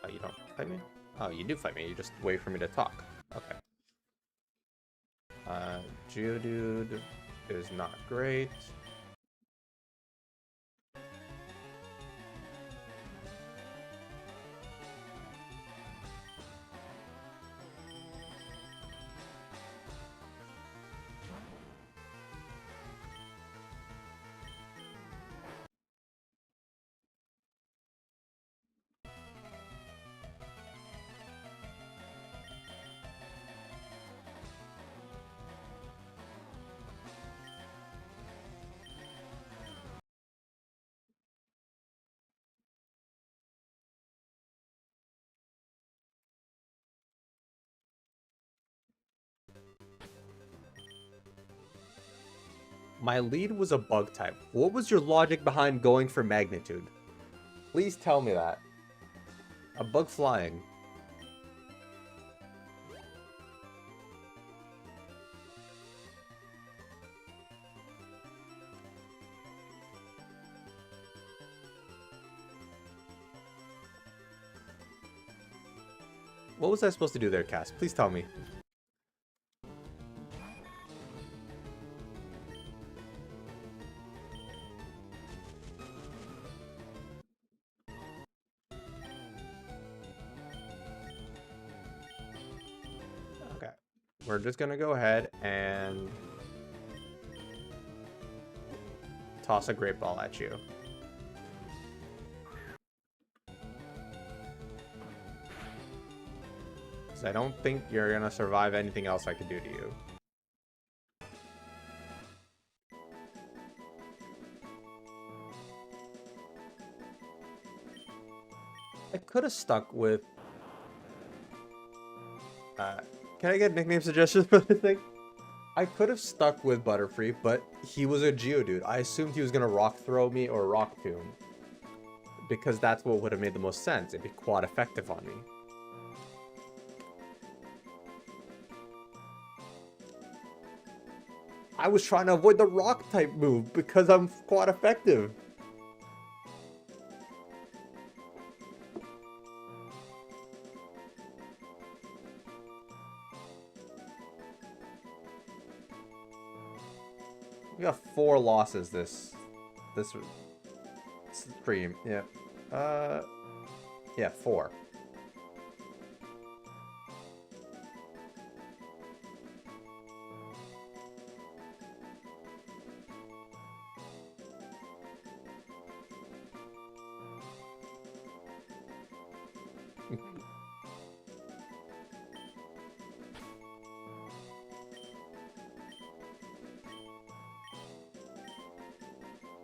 Oh, you don't fight me? Oh, you do fight me. You just wait for me to talk. Okay. Geodude is not great. My lead was a bug type. What was your logic behind going for magnitude? Please tell me that. A bug flying. What was I supposed to do there, Cass? Please tell me. Okay. We're just gonna go ahead and toss a great ball at you. Because I don't think you're gonna survive anything else I could do to you. I could have stuck with... can I get nickname suggestions for this thing? I could have stuck with Butterfree, but he was a Geodude. I assumed he was going to Rock Throw me or Rock Tomb. Because that's what would have made the most sense. It'd be quad effective on me. I was trying to avoid the Rock type move because I'm quad effective. We got 4 losses this stream. Yeah. Yeah, 4.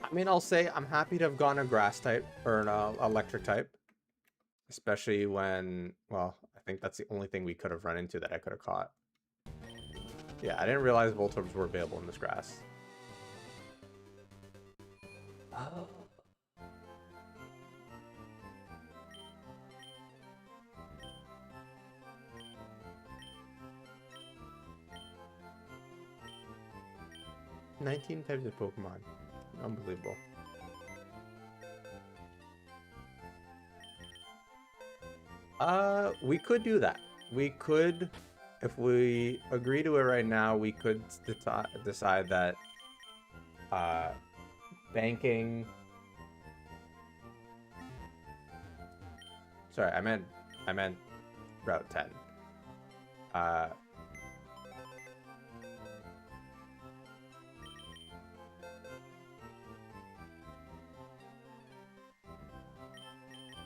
I mean, I'll say I'm happy to have gone a grass type or an electric type. Especially when, well, I think that's the only thing we could have run into that I could have caught. Yeah, I didn't realize Voltorbs were available in this grass. Oh. "19 types of Pokemon. Unbelievable." We could do that. We could, if we agree to it right now, we could decide that banking... Sorry, I meant Route 10.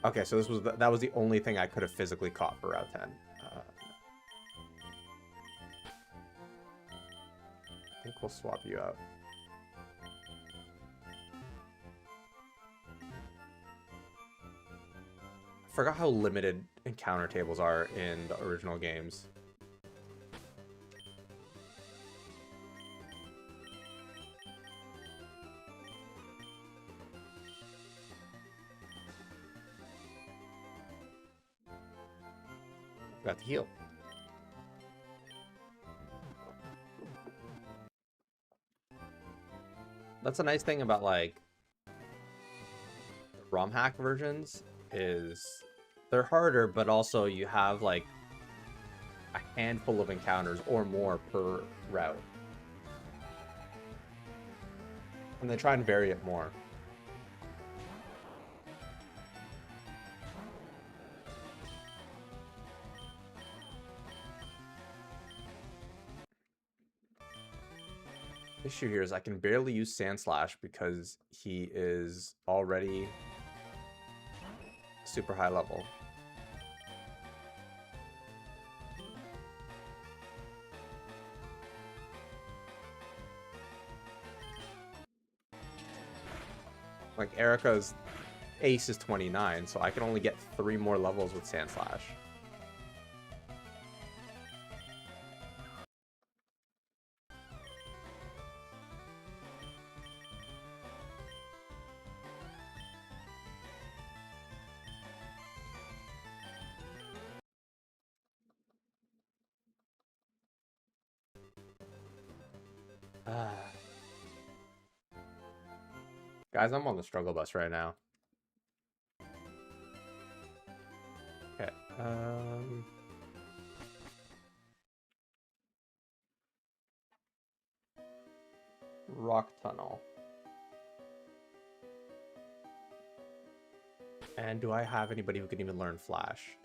Okay, so that was the only thing I could have physically caught for Route 10. I think we'll swap you out. I forgot how limited encounter tables are in the original games. Got to heal. That's a nice thing about, like, the ROM hack versions is they're harder, but also you have, like, a handful of encounters or more per route. And they try and vary it more. The issue here is I can barely use Sand Slash because he is already super high level. Like, Erica's ace is 29, so I can only get 3 more levels with Sand Slash. Guys, I'm on the struggle bus right now. Okay. Rock Tunnel. And do I have anybody who can even learn Flash?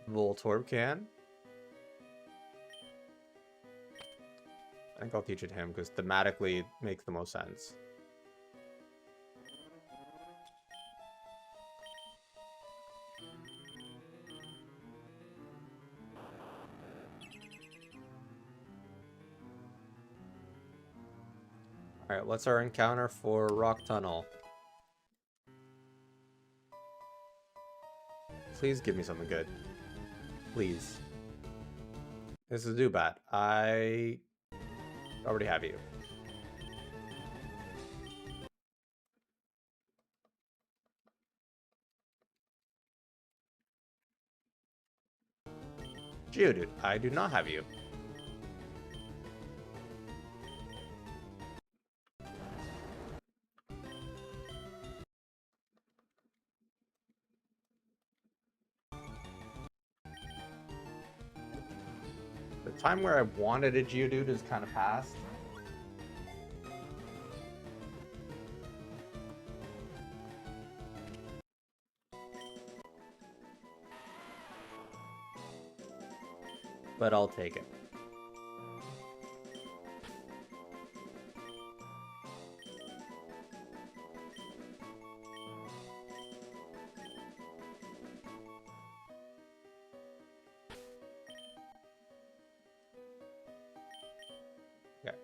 Voltorb can. I think I'll teach it him because thematically it makes the most sense. Alright, what's our encounter for Rock Tunnel? Please give me something good. Please. This is Zubat. I already have you. Geodude, I do not have you. The time where I wanted a Geodude is kind of past. But I'll take it. Okay.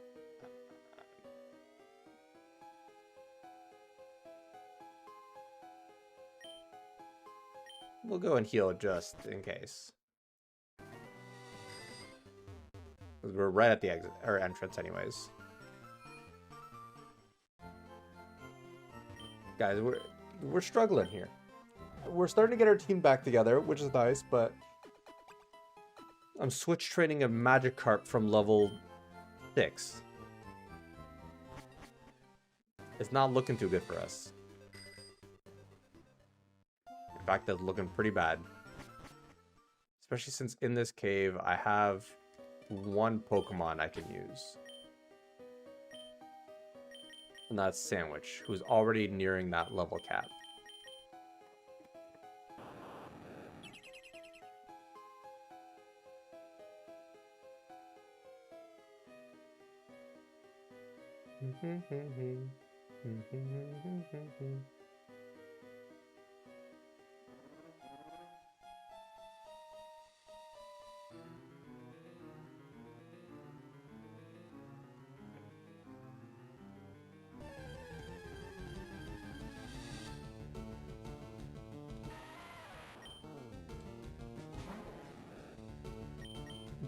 We'll go and heal just in case. We're right at the exit or entrance anyways. Guys, we're struggling here. We're starting to get our team back together, which is nice, but I'm switch training a Magikarp from level 6. It's not looking too good for us. In fact, that's looking pretty bad. Especially since in this cave, I have one Pokemon I can use. And that's Sandwich, who's already nearing that level cap.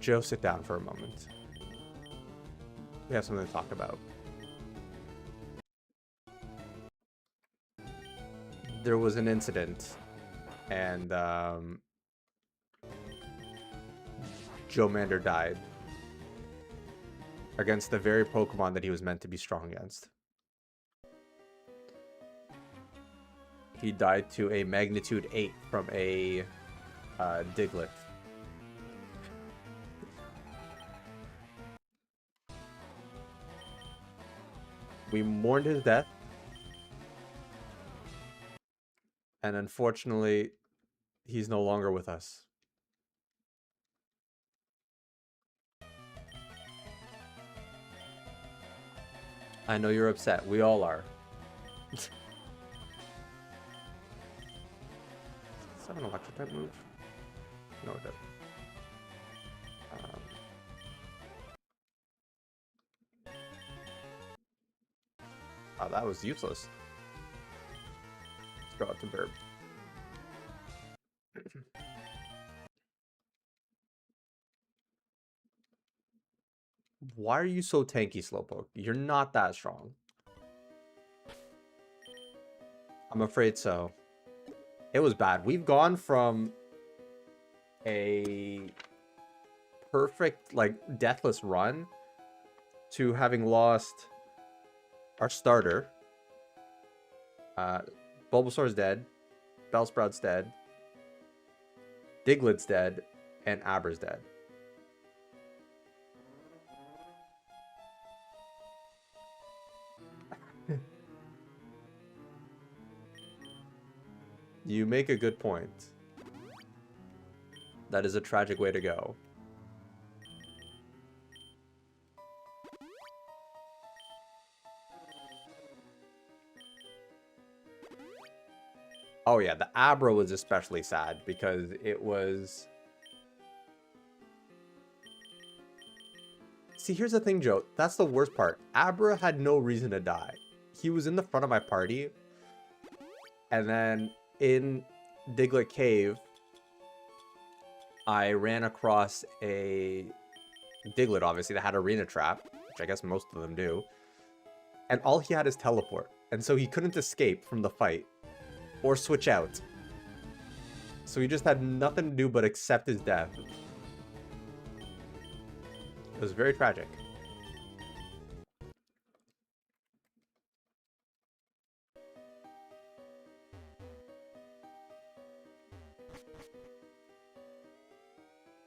Joe, sit down for a moment. We have something to talk about. There was an incident, and Joe Mander died against the very Pokemon that he was meant to be strong against. He died to a magnitude 8 from a Diglett. We mourned his death. And unfortunately, he's no longer with us. I know you're upset. We all are. Is that an electric type move? No, it doesn't. Oh, that was useless. Let's go out to Burb. Why are you so tanky, Slowpoke? You're not that strong. I'm afraid so. It was bad. We've gone from a perfect, like, deathless run to having lost our starter. Bulbasaur's dead. Bellsprout's dead. Diglett's dead. And Abra's dead. You make a good point. That is a tragic way to go. Oh yeah, the Abra was especially sad because it was See, here's the thing, Joe. That's the worst part. Abra had no reason to die. He was in the front of my party. And then in Diglett Cave, I ran across a Diglett, obviously, that had Arena Trap, which I guess most of them do. And all he had is Teleport. And so he couldn't escape from the fight or switch out. So he just had nothing to do but accept his death. It was very tragic.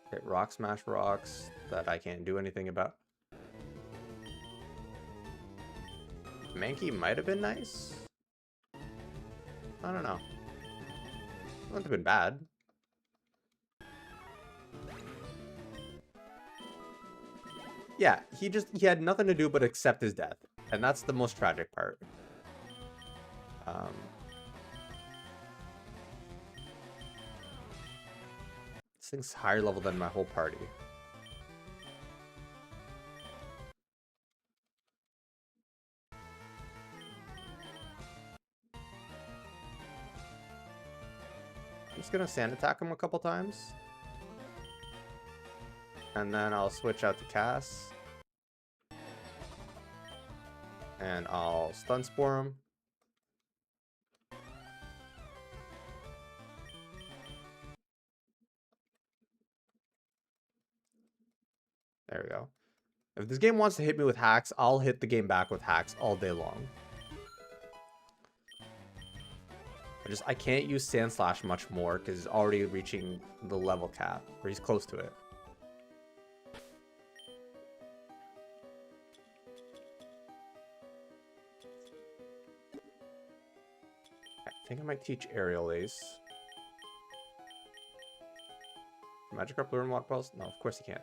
Okay, Rock Smash rocks that I can't do anything about. Mankey might have been nice. I don't know. Wouldn't have been bad. Yeah, he had nothing to do but accept his death. And that's the most tragic part. This thing's higher level than my whole party. I'm just gonna sand attack him a couple times. And then I'll switch out to Cass. And I'll stun spore him. There we go. If this game wants to hit me with hacks, I'll hit the game back with hacks all day long. I can't use Sand Slash much more because he's already reaching the level cap, or he's close to it. I think I might teach Aerial Ace. Magikarp learn Water Pulse? No, of course he can't.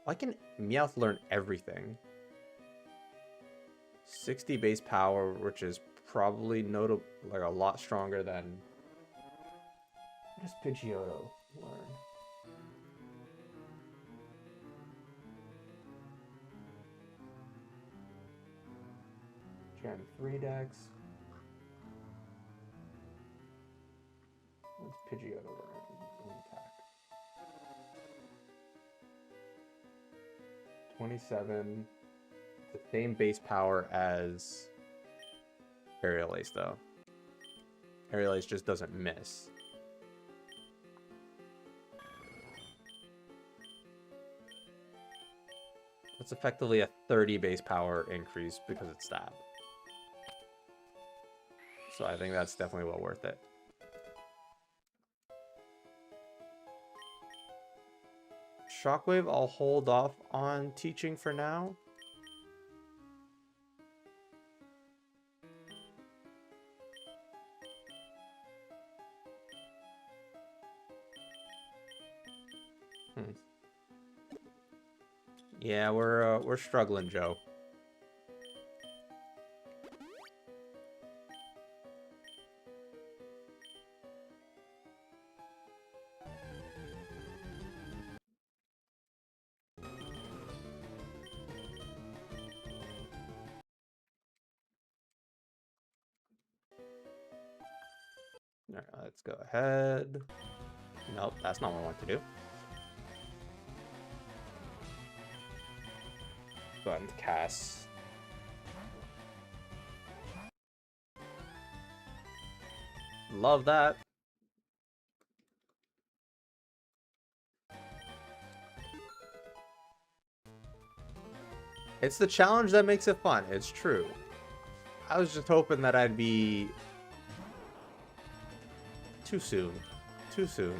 Why can Meowth learn everything? 60 base power, which is probably notable, like a lot stronger than. What does Pidgeotto learn? Gen 3 Dex. What's Pidgeotto learn? Attack. 27. The same base power as Aerial Ace, though. Aerial Ace just doesn't miss. It's effectively a 30 base power increase because it's stab. So I think that's definitely well worth it. Shockwave, I'll hold off on teaching for now. Yeah, we're struggling, Joe. All right, let's go ahead. Nope, that's not what I want to do. Go ahead and cast. Love that. It's the challenge that makes it fun. It's true. I was just hoping that I'd be too soon. Too soon.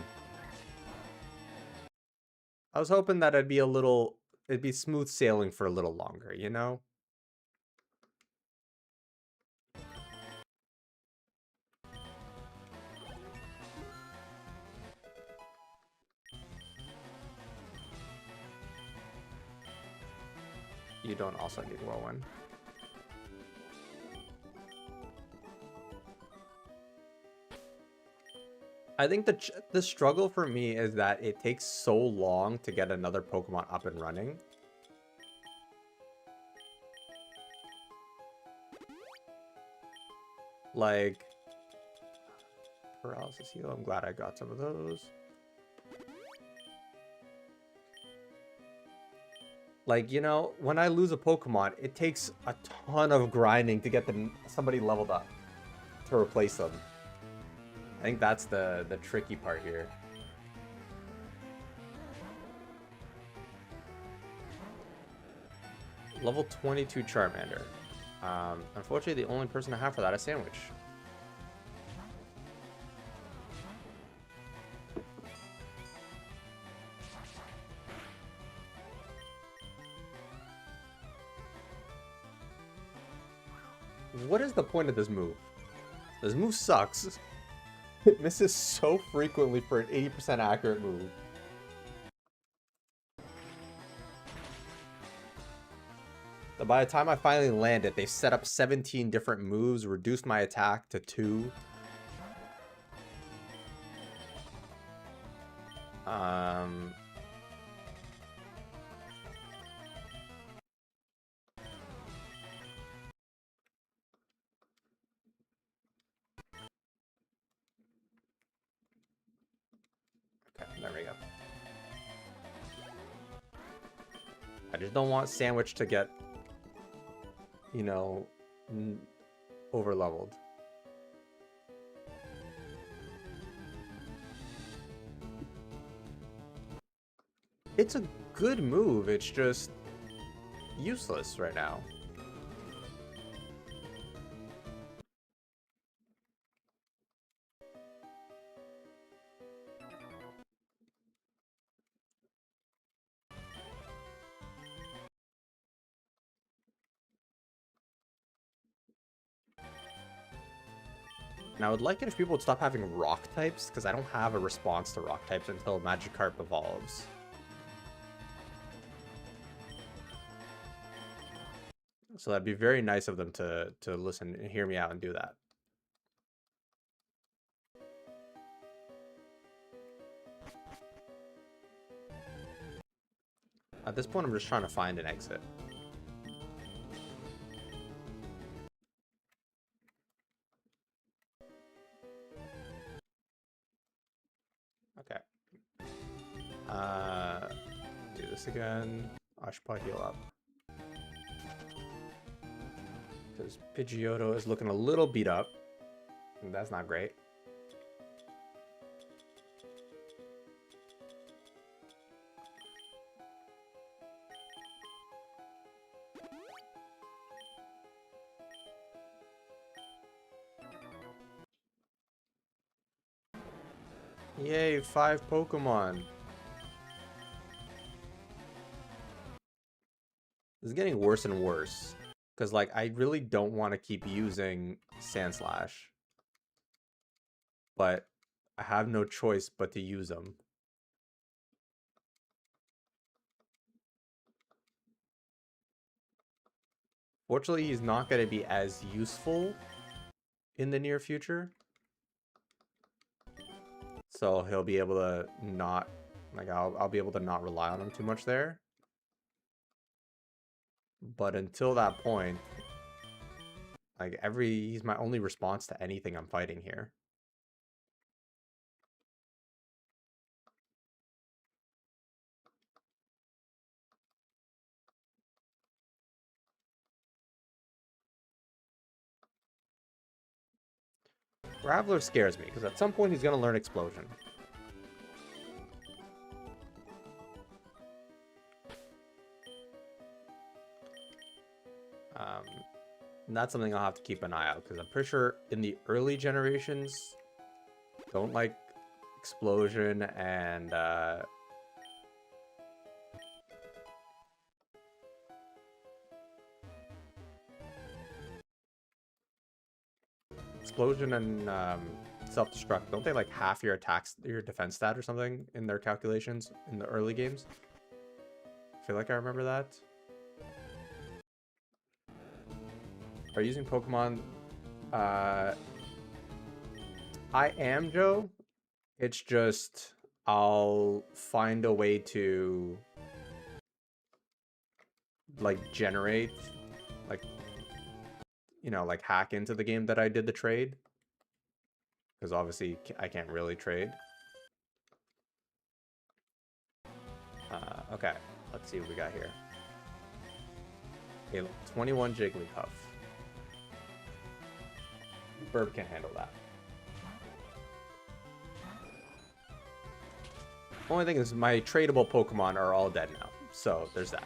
I was hoping that it'd be smooth sailing for a little longer, you know? You don't also need Whirlwind. I think the struggle for me is that it takes so long to get another Pokemon up and running Like, paralysis heal. I'm glad I got some of those. Like, you know, when I lose a Pokemon, it takes a ton of grinding to get somebody leveled up to replace them. I think that's the tricky part here. Level 22 Charmander. Unfortunately, the only person I have for that is Sandwich. What is the point of this move? This move sucks. It misses so frequently for an 80% accurate move. But by the time I finally land it, they set up 17 different moves, reduced my attack to 2. Okay, there we go. I just don't want Sandwich to get, you know, over-leveled. It's a good move, it's just useless right now. And I would like it if people would stop having rock types, because I don't have a response to rock types until Magikarp evolves. So that'd be very nice of them to listen and hear me out and do that. At this point, I'm just trying to find an exit. Okay. Do this again. I should probably heal up. Because Pidgeotto is looking a little beat up. And that's not great. Yay, 5 Pokemon. This is getting worse and worse. Because, like, I really don't want to keep using Sandslash. But I have no choice but to use them. Fortunately, he's not going to be as useful in the near future. So he'll be able to not, like, I'll be able to not rely on him too much there. But until that point, like, he's my only response to anything I'm fighting here. Graveler scares me, because at some point he's going to learn Explosion. And that's something I'll have to keep an eye out, because I'm pretty sure in the early generations, don't like Explosion and self-destruct, don't they like half your attacks, your defense stat or something in their calculations in the early games? I feel like I remember that. Are you using Pokemon? I am, Joe. It's just I'll find a way to like generate like you know, like hack into the game that I did the trade. Because obviously I can't really trade. Okay, let's see what we got here. Okay, 21 Jigglypuff. Burb can handle that. Only thing is my tradable Pokemon are all dead now. So there's that.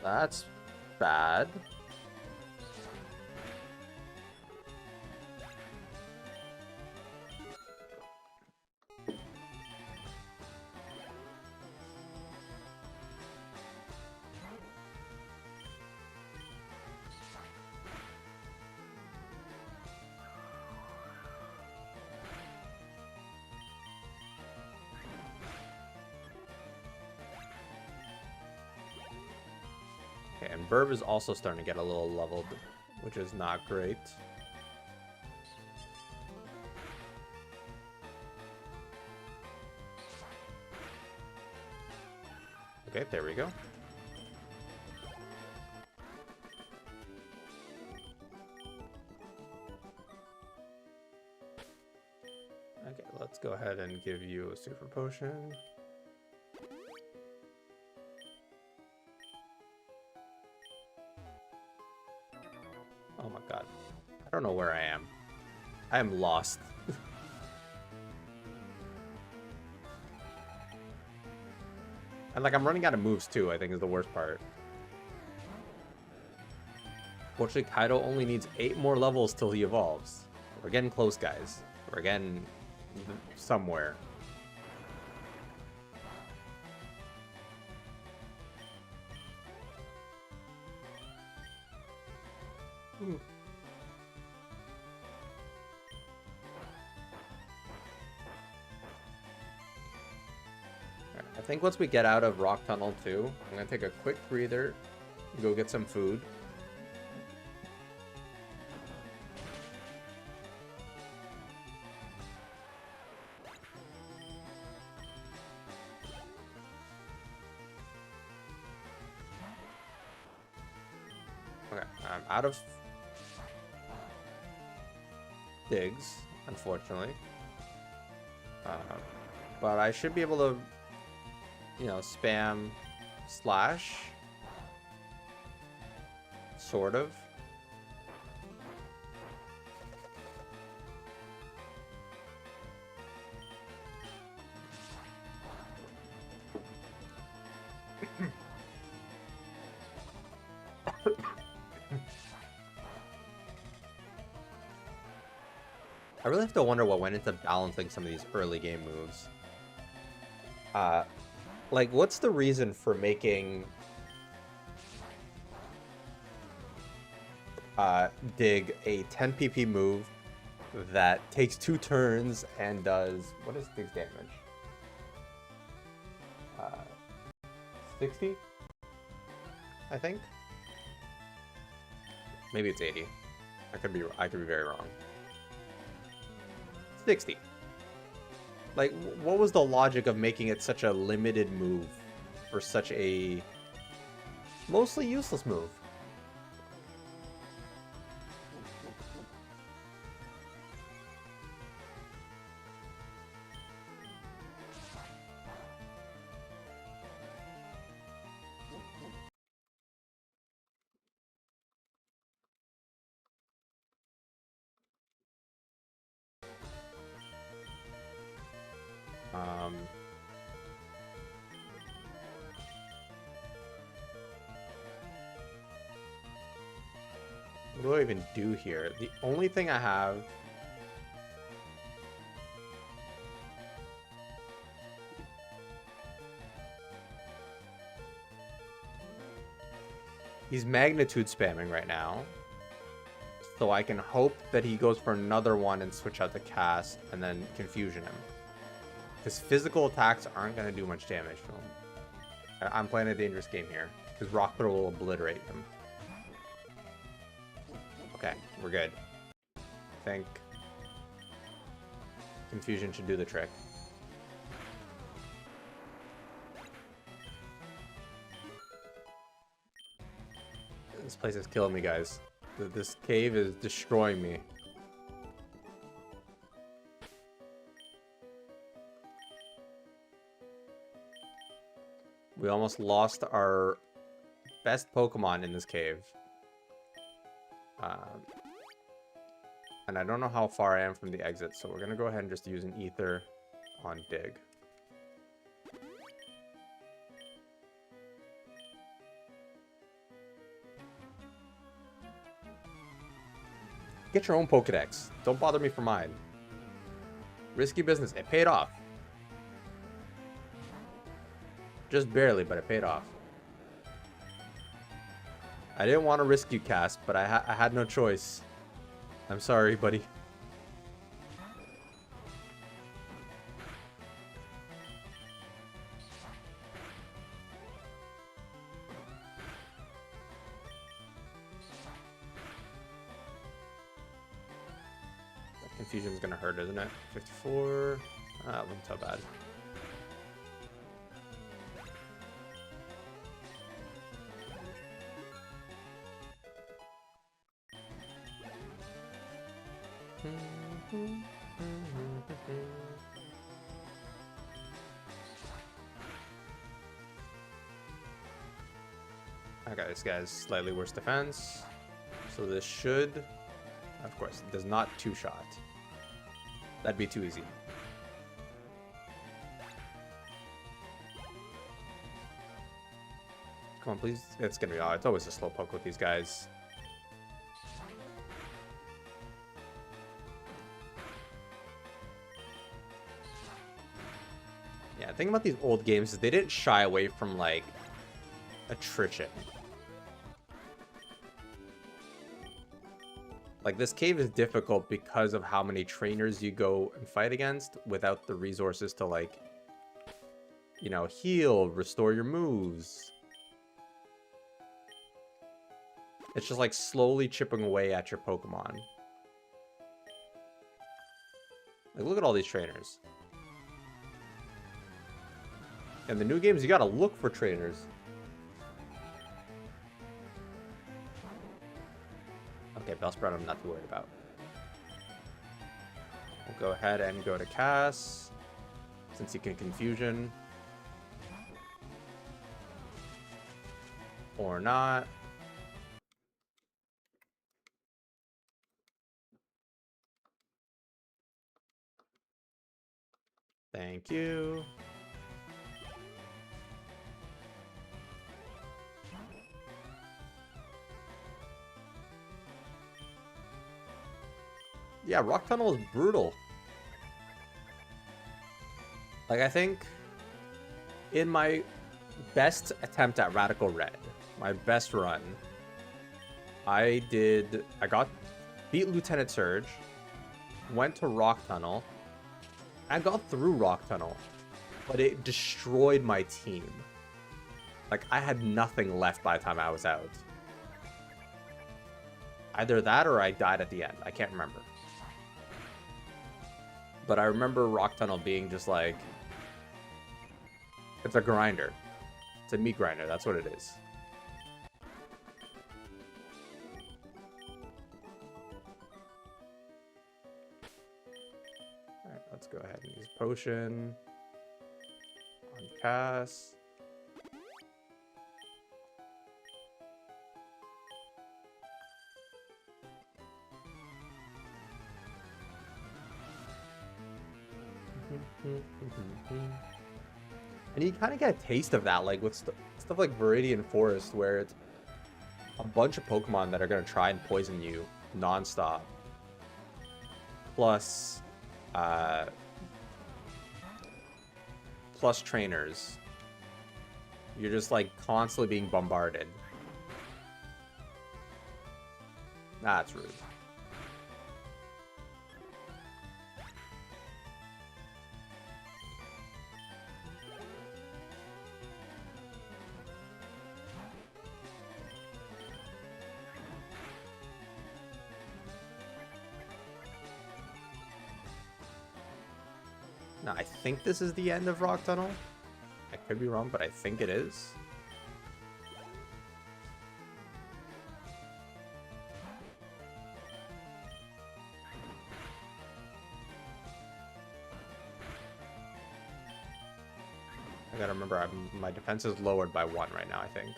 That's bad. Okay, and Burb is also starting to get a little leveled, which is not great. Okay, there we go. Okay, let's go ahead and give you a super potion. Oh my god. I don't know where I am. I am lost. And like I'm running out of moves too, I think is the worst part. Fortunately, Kaido only needs 8 more levels till he evolves. We're getting close, guys. We're getting somewhere. Ooh. I think once we get out of Rock Tunnel 2, I'm going to take a quick breather, go get some food. Okay, I'm out of digs, unfortunately. But I should be able to, you know, spam slash. Sort of. I really have to wonder what went into balancing some of these early game moves. Like, what's the reason for making Dig a 10 PP move that takes 2 turns and does... What is Dig's damage? 60? I think? Maybe it's 80. I could be very wrong. 60. Like, what was the logic of making it such a limited move for such a mostly useless move? What do I even do here? The only thing I have... He's magnitude spamming right now. So I can hope that he goes for another one and switch out the cast and then confusion him. Because physical attacks aren't going to do much damage to him. I'm playing a dangerous game here. Because Rock Throw will obliterate him. Okay, we're good. I think confusion should do the trick. This place is killing me, guys. This cave is destroying me. We almost lost our best Pokemon in this cave. And I don't know how far I am from the exit, so we're going to go ahead and just use an Ether on Dig. Get your own Pokedex. Don't bother me for mine. Risky business. It paid off. Just barely, but it paid off. I didn't want to risk you, Cass, but I had no choice. I'm sorry, buddy. That confusion's gonna hurt, isn't it? 54. Ah, it wasn't so bad. Okay, this guy's slightly worse defense. So this should... Of course, it does not two-shot. That'd be too easy. Come on, please. It's gonna be... Oh, it's always a slow poke with these guys. Yeah, the thing about these old games is they didn't shy away from, like, attrition. Like, this cave is difficult because of how many trainers you go and fight against without the resources to, like, you know, heal, restore your moves. It's just, like, slowly chipping away at your Pokemon. Like, look at all these trainers. In the new games, you gotta look for trainers. Okay, Bellsprout I'm not too worried about. We'll go ahead and go to Cass, since he can Confusion. Or not. Thank you. Yeah, Rock Tunnel is brutal. Like, I think in my best attempt at Radical Red, my best run, beat Lieutenant Surge, went to Rock Tunnel, I got through Rock Tunnel, but it destroyed my team. Like, I had nothing left by the time I was out. Either that or I died at the end. I can't remember. But I remember Rock Tunnel being just like... It's a grinder. It's a meat grinder. That's what it is. Alright, let's go ahead and use Potion. On Cass. And you kind of get a taste of that, like with stuff like Viridian Forest, where it's a bunch of Pokemon that are going to try and poison you non-stop. Plus trainers. You're just like constantly being bombarded. That's rude. Now, I think this is the end of Rock Tunnel. I could be wrong, but I think it is. I gotta remember, my defense is lowered by 1 right now, I think.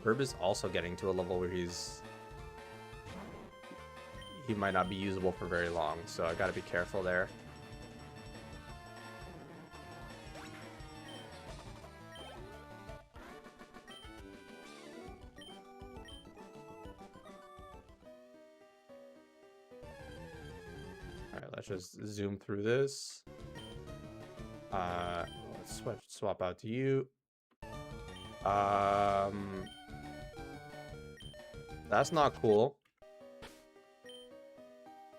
Herb is also getting to a level where he might not be usable for very long, so I gotta be careful there. Alright, let's just zoom through this. Let's swap out to you. That's not cool.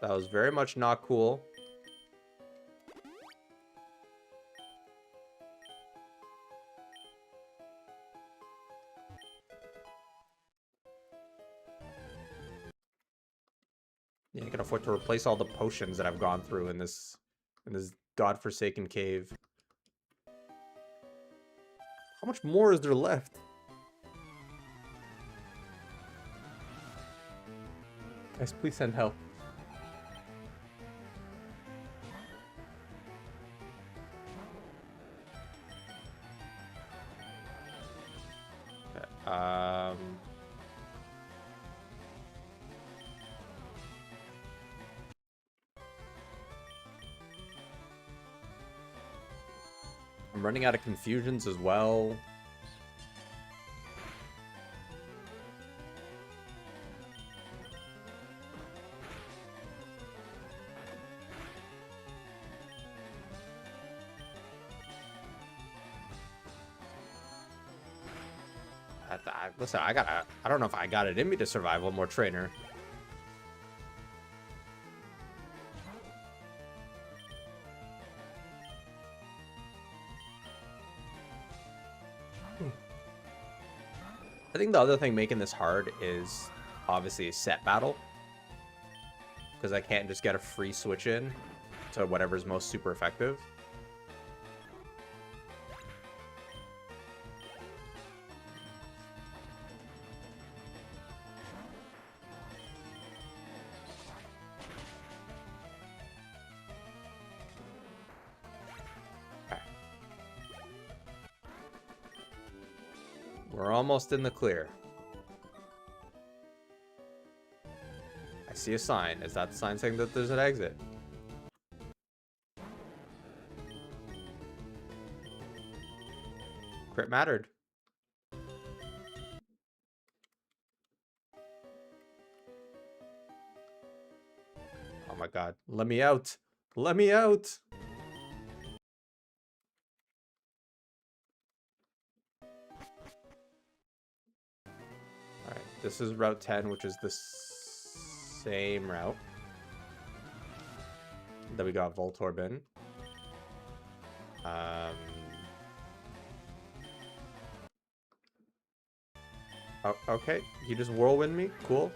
That was very much not cool. Yeah, I can afford to replace all the potions that I've gone through in this godforsaken cave. How much more is there left? Guys, please send help. Okay, I'm running out of confusions as well. Listen, I don't know if I got it in me to survive one more trainer. I think the other thing making this hard is obviously a set battle. Because I can't just get a free switch in to whatever's most super effective. We're almost in the clear. I see a sign. Is that the sign saying that there's an exit? Crit mattered. Oh my god. Let me out. Let me out. Alright, this is Route 10, which is the same route that we got Voltorb in. Oh, okay, you just whirlwind me? Cool.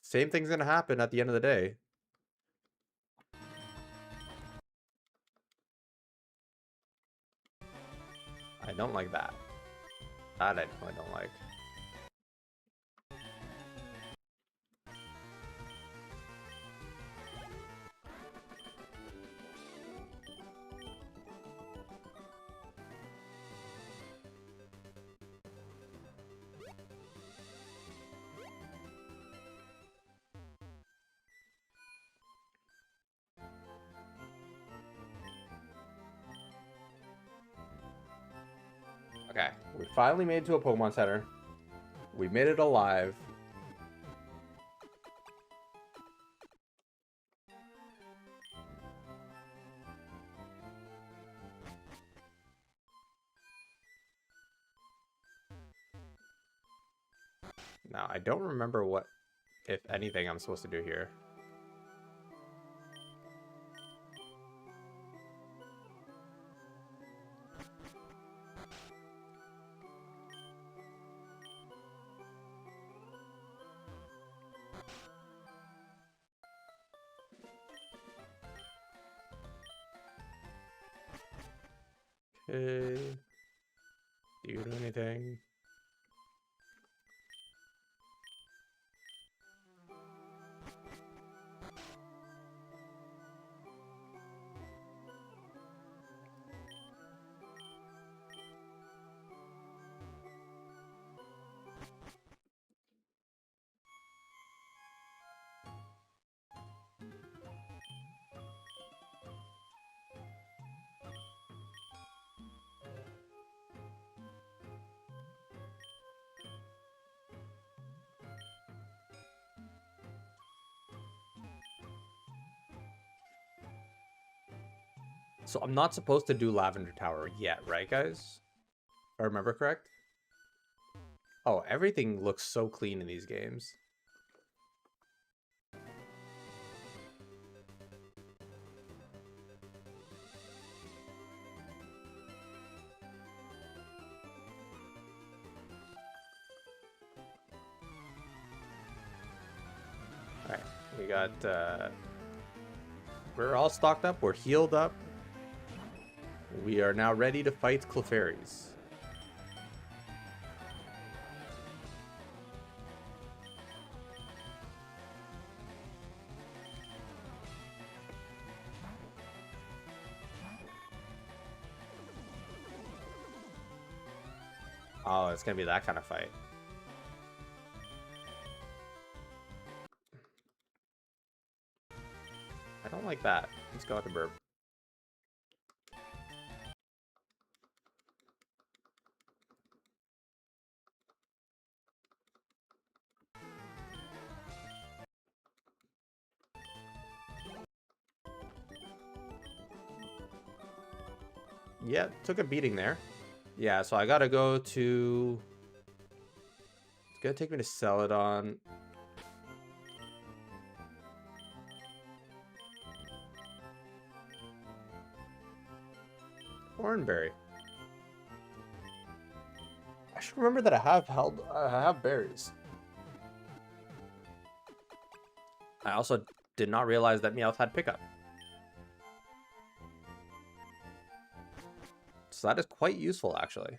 Same thing's gonna happen at the end of the day. I don't like that. That I definitely don't like. Okay, we finally made it to a Pokemon Center. We made it alive. Now, I don't remember what, if anything, I'm supposed to do here. Okay. Do you do anything? So I'm not supposed to do Lavender Tower yet, right, guys? If I remember correct. Oh, everything looks so clean in these games. Alright, we got, we're all stocked up, we're healed up. We are now ready to fight Clefairies. Oh, it's gonna be that kind of fight. I don't like that. Let's go with the burp. Yeah, took a beating there. Yeah, so I gotta go to... It's gonna take me to Celadon. Oranberry. I should remember that I have berries. I also did not realize that Meowth had pickup. So that is quite useful, actually.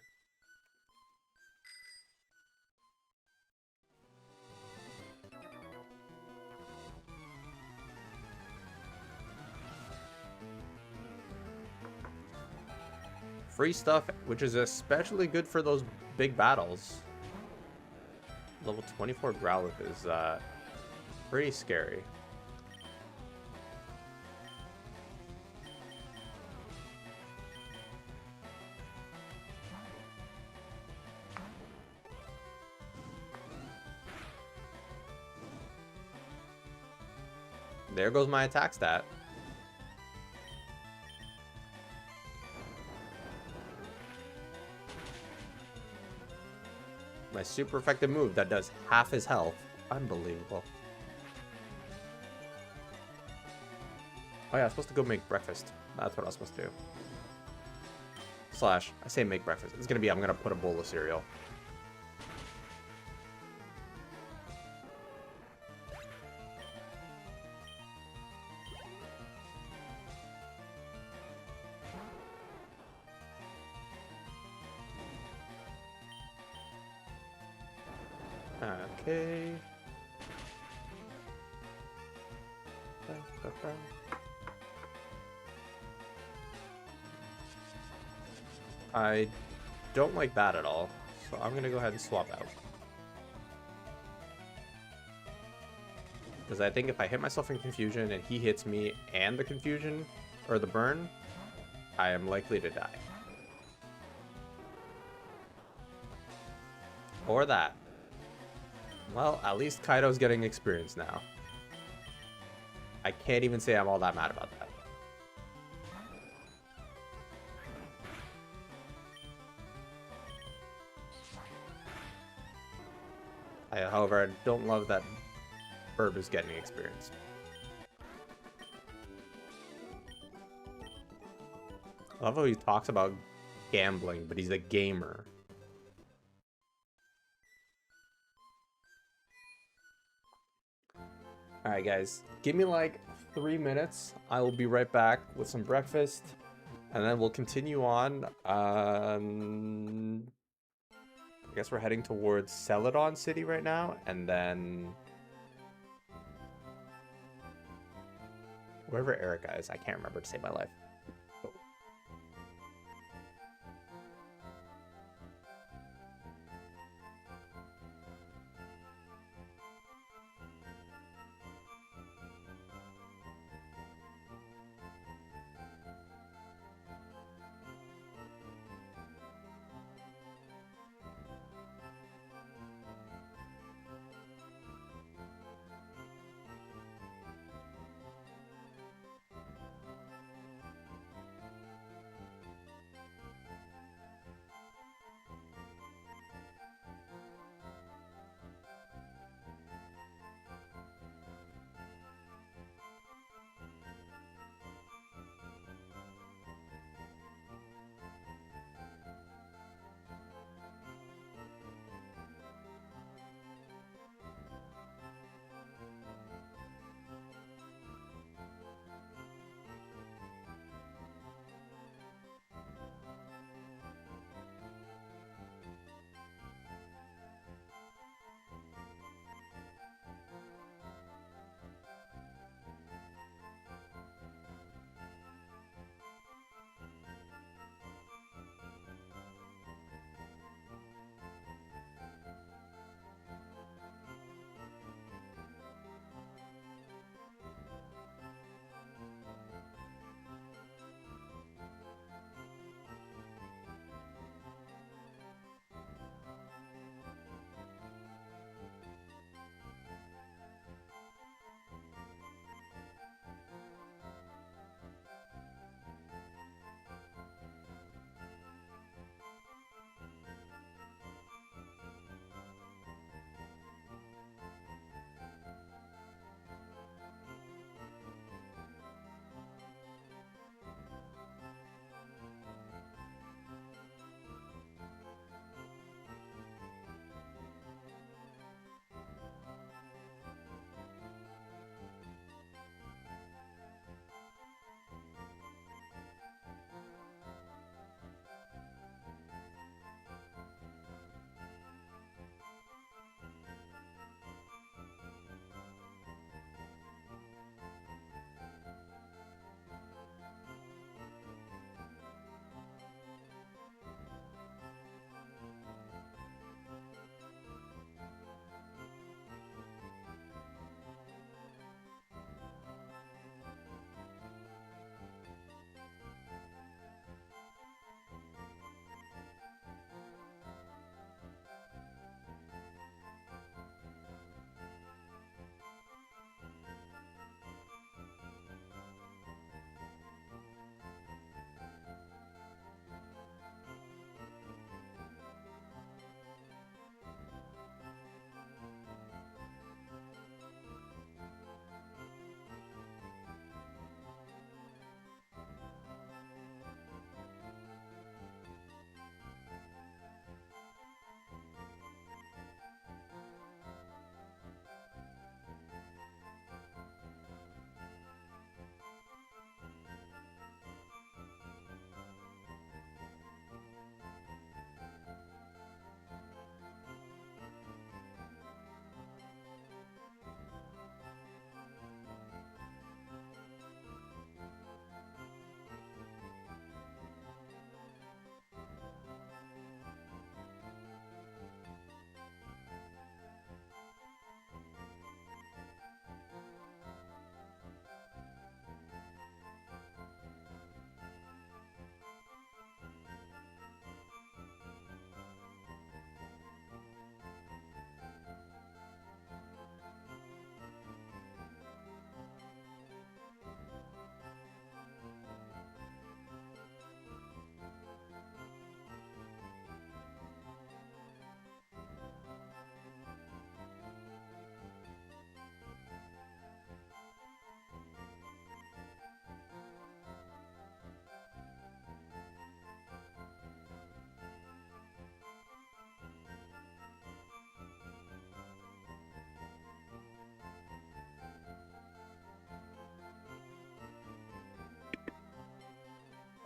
Free stuff, which is especially good for those big battles. Level 24 Growlithe is pretty scary. There goes my attack stat. My super effective move that does half his health. Unbelievable. Oh yeah, I'm supposed to go make breakfast. That's what I was supposed to do. Slash, I say make breakfast. It's gonna be I'm gonna put a bowl of cereal. Okay. I don't like that at all, so I'm gonna go ahead and swap out. Because I think if I hit myself in confusion and he hits me and the confusion, or the burn, I am likely to die. Or that. Well, at least Kaido's getting experience now. I can't even say I'm all that mad about that. However, I don't love that Burb is getting experience. I love how he talks about gambling, but he's a gamer. Alright guys, give me like 3 minutes. I will be right back with some breakfast. And then we'll continue on. I guess we're heading towards Celadon City right now. And then... wherever Erica is, I can't remember to save my life.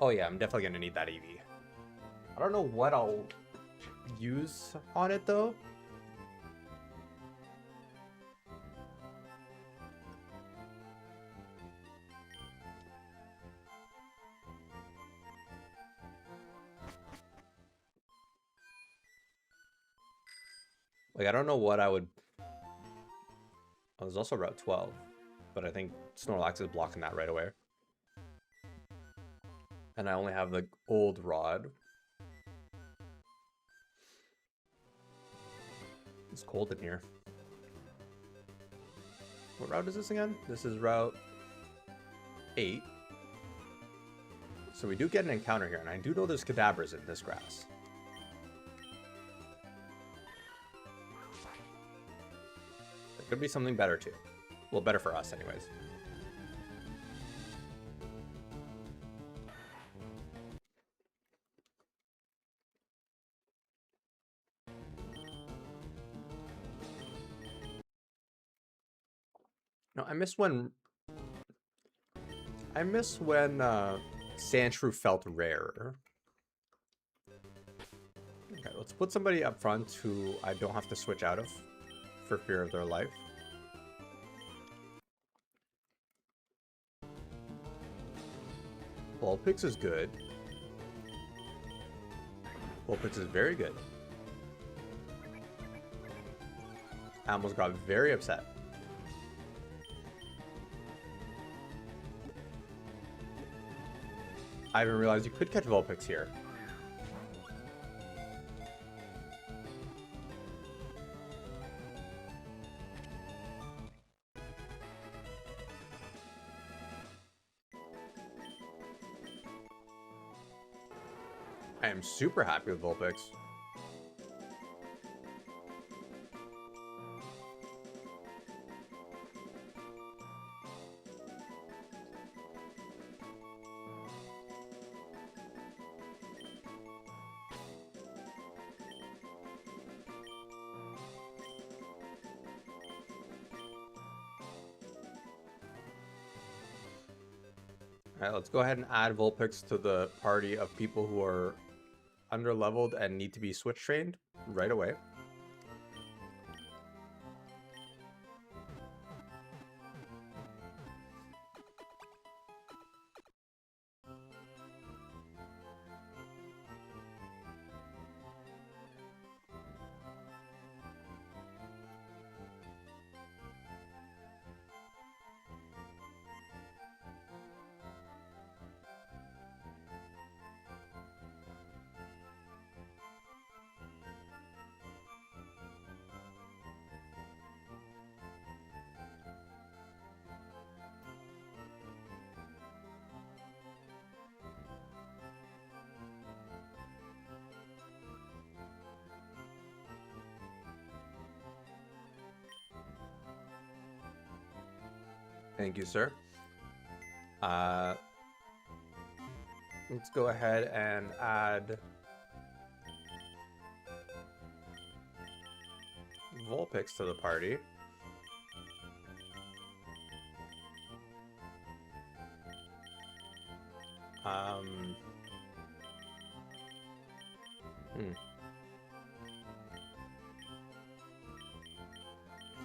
Oh yeah, I'm definitely gonna need that EV. I don't know what I'll use on it though. Like, I don't know what I would... Oh, there's also Route 12, but I think Snorlax is blocking that right away. And I only have the old rod. It's cold in here. What route is this again? This is Route 8. So we do get an encounter here, and I do know there's Kadabras in this grass. There could be something better too. Well, better for us anyways. No, I miss when Sandshrew felt rarer. Okay, let's put somebody up front who I don't have to switch out of for fear of their life. Vulpix is good. Vulpix is very good. I almost got very upset. I didn't realize you could catch Vulpix here. I am super happy with Vulpix. Alright, let's go ahead and add Vulpix to the party of people who are under-leveled and need to be switch trained right away. Thank you, sir. Let's go ahead and add Vulpix to the party.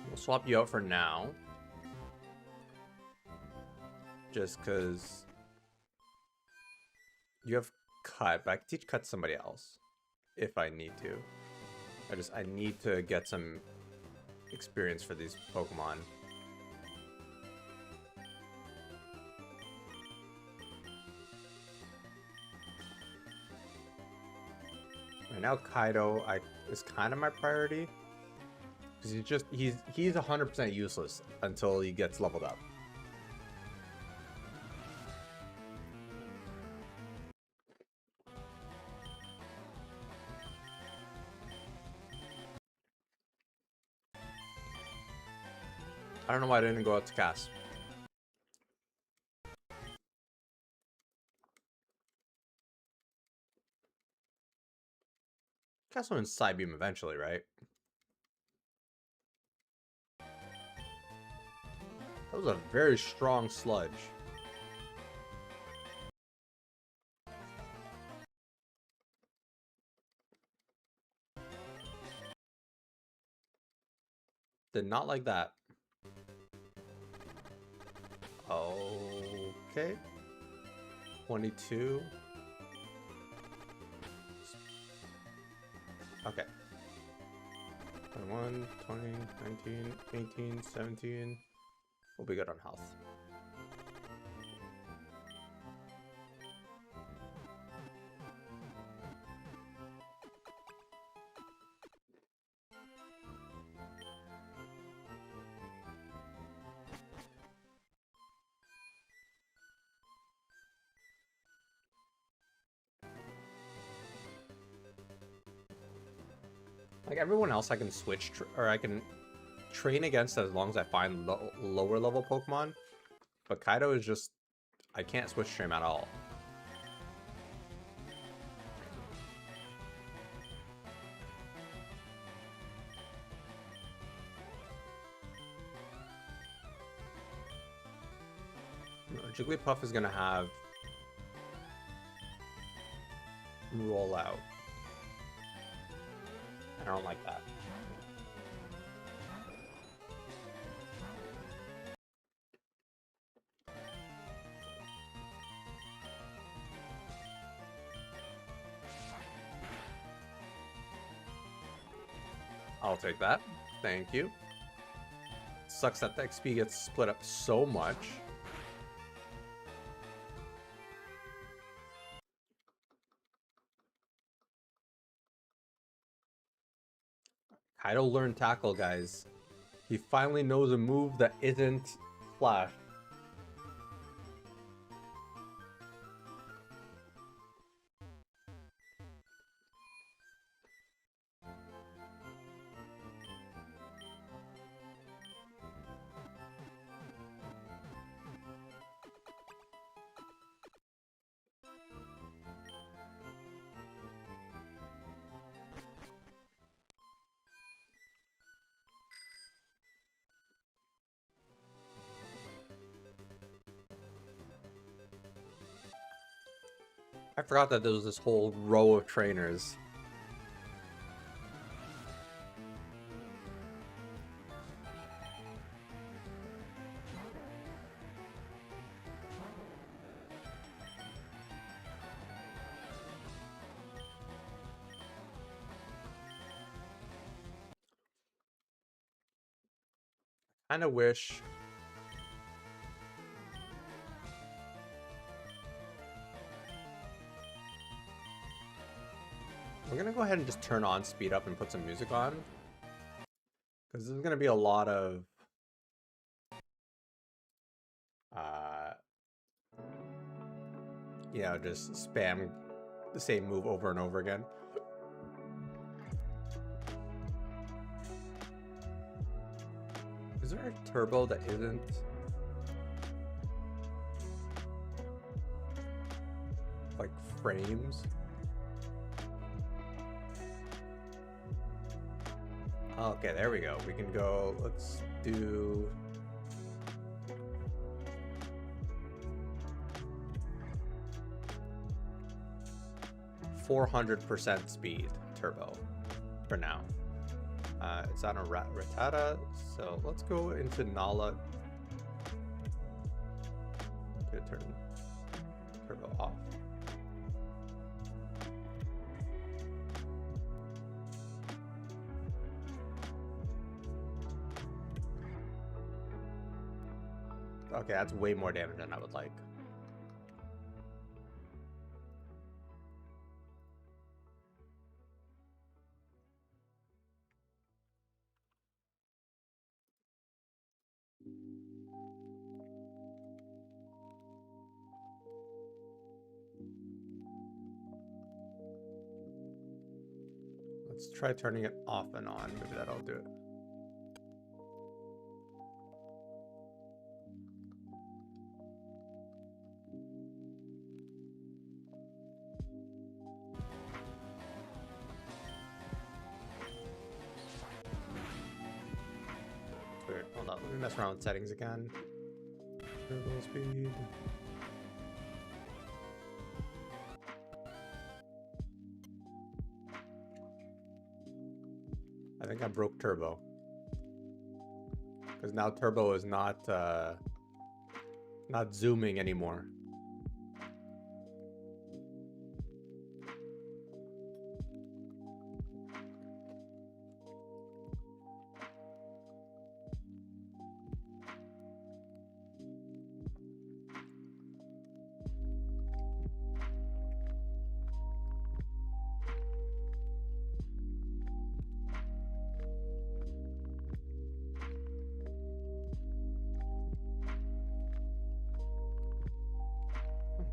We'll swap you out for now. Just because you have Cut, but I can teach Cut to somebody else if I need to. I need to get some experience for these Pokemon. Right now, Kaido is kind of my priority because he's 100% useless until he gets leveled up. I don't know why I didn't go out to cast. Cast one in Psybeam eventually, right? That was a very strong sludge. Did not like that. Okay. 22. Okay. 21, 20, 19, 18, 17. We'll be good on health. Like everyone else, I can switch or I can train against as long as I find lower level Pokemon. But Kaido is just, I can't switch to him at all. Jigglypuff is gonna have roll out. I don't like that. I'll take that. Thank you. Sucks that the XP gets split up so much. Kaido learned Tackle, guys. He finally knows a move that isn't Flash. I forgot that there was this whole row of trainers. I kind of wish we're gonna go ahead and just turn on speed up and put some music on, because there's gonna be a lot of yeah, just spam the same move over and over again. Is there a turbo that isn't like frames? Okay, there we go. We can go, let's do 400% speed turbo for now. It's on a Rattata, so let's go into Nala. Gonna turn turbo off. Okay, that's way more damage than I would like. Let's try turning it off and on. Maybe that'll do it. Weird. Hold on. Let me mess around with settings again. Turbo speed. I think I broke turbo. Because now Turbo is not zooming anymore.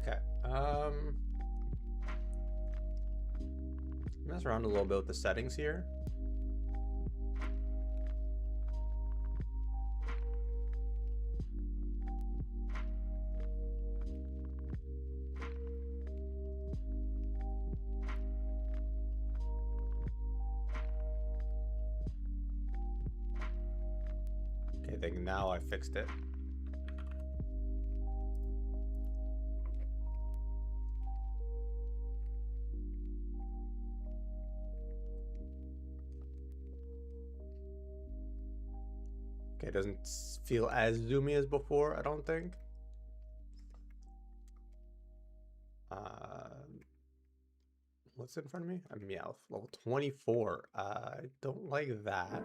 Okay. Mess around a little bit with the settings here. Okay, I think now I fixed it. Okay, it doesn't feel as zoomy as before, I don't think. What's in front of me? A Meowth, level 24. I don't like that.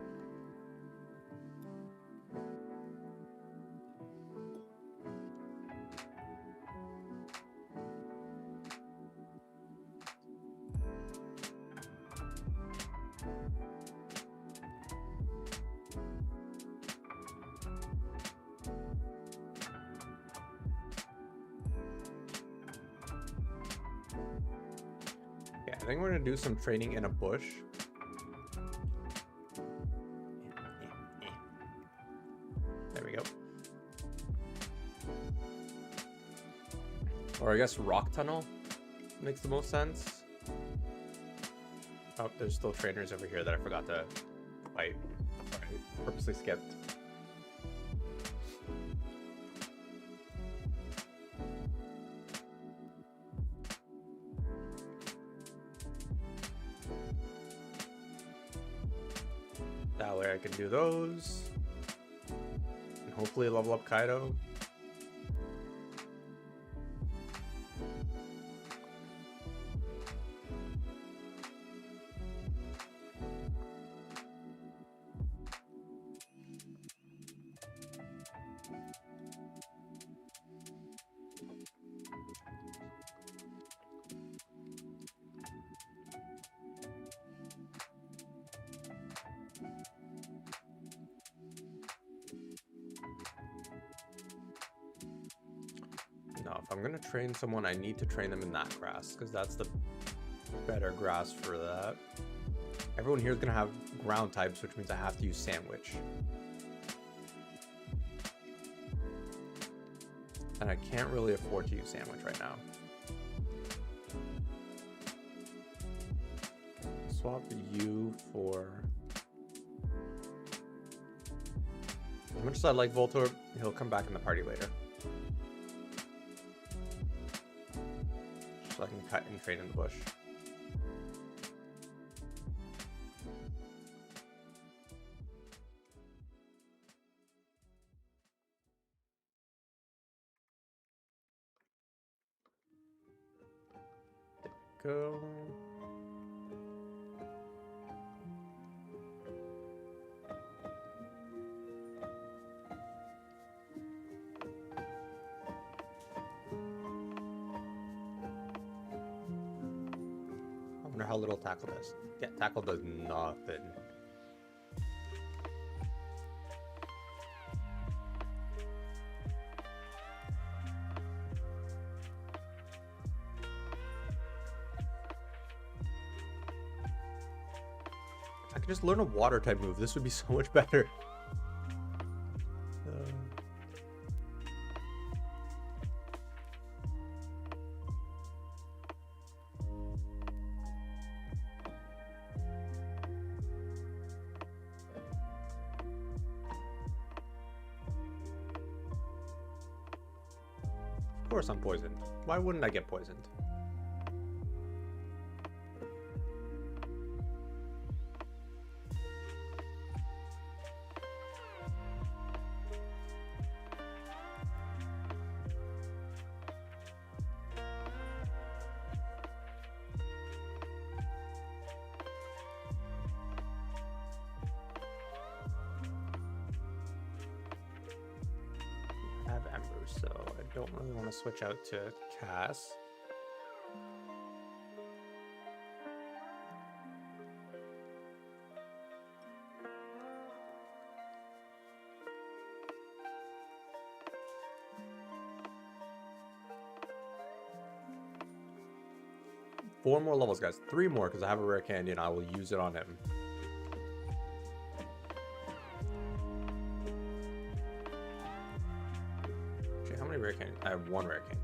I think we're gonna do some training in a bush. There we go. Or I guess rock tunnel makes the most sense. Oh, there's still trainers over here that I forgot to fight. I purposely skipped. That way I can do those. And hopefully level up Kaido. No, if I'm gonna train someone, I need to train them in that grass, because that's the better grass for that. Everyone here is gonna have ground types, which means I have to use Sandwich. And I can't really afford to use Sandwich right now. Swap you for... As much as I like Voltorb, he'll come back in the party later. So I can cut and trade in the bush. There we go. I wonder how little Tackle does. Yeah, Tackle does nothing. I could just learn a water type move. This would be so much better. Of course I'm poisoned. Why wouldn't I get poisoned? don't really want to switch out to Cass. Four more levels, guys. 3 more, because I have a rare candy and I will use it on him. Okay, how many rare candy? I have 1 rare candy.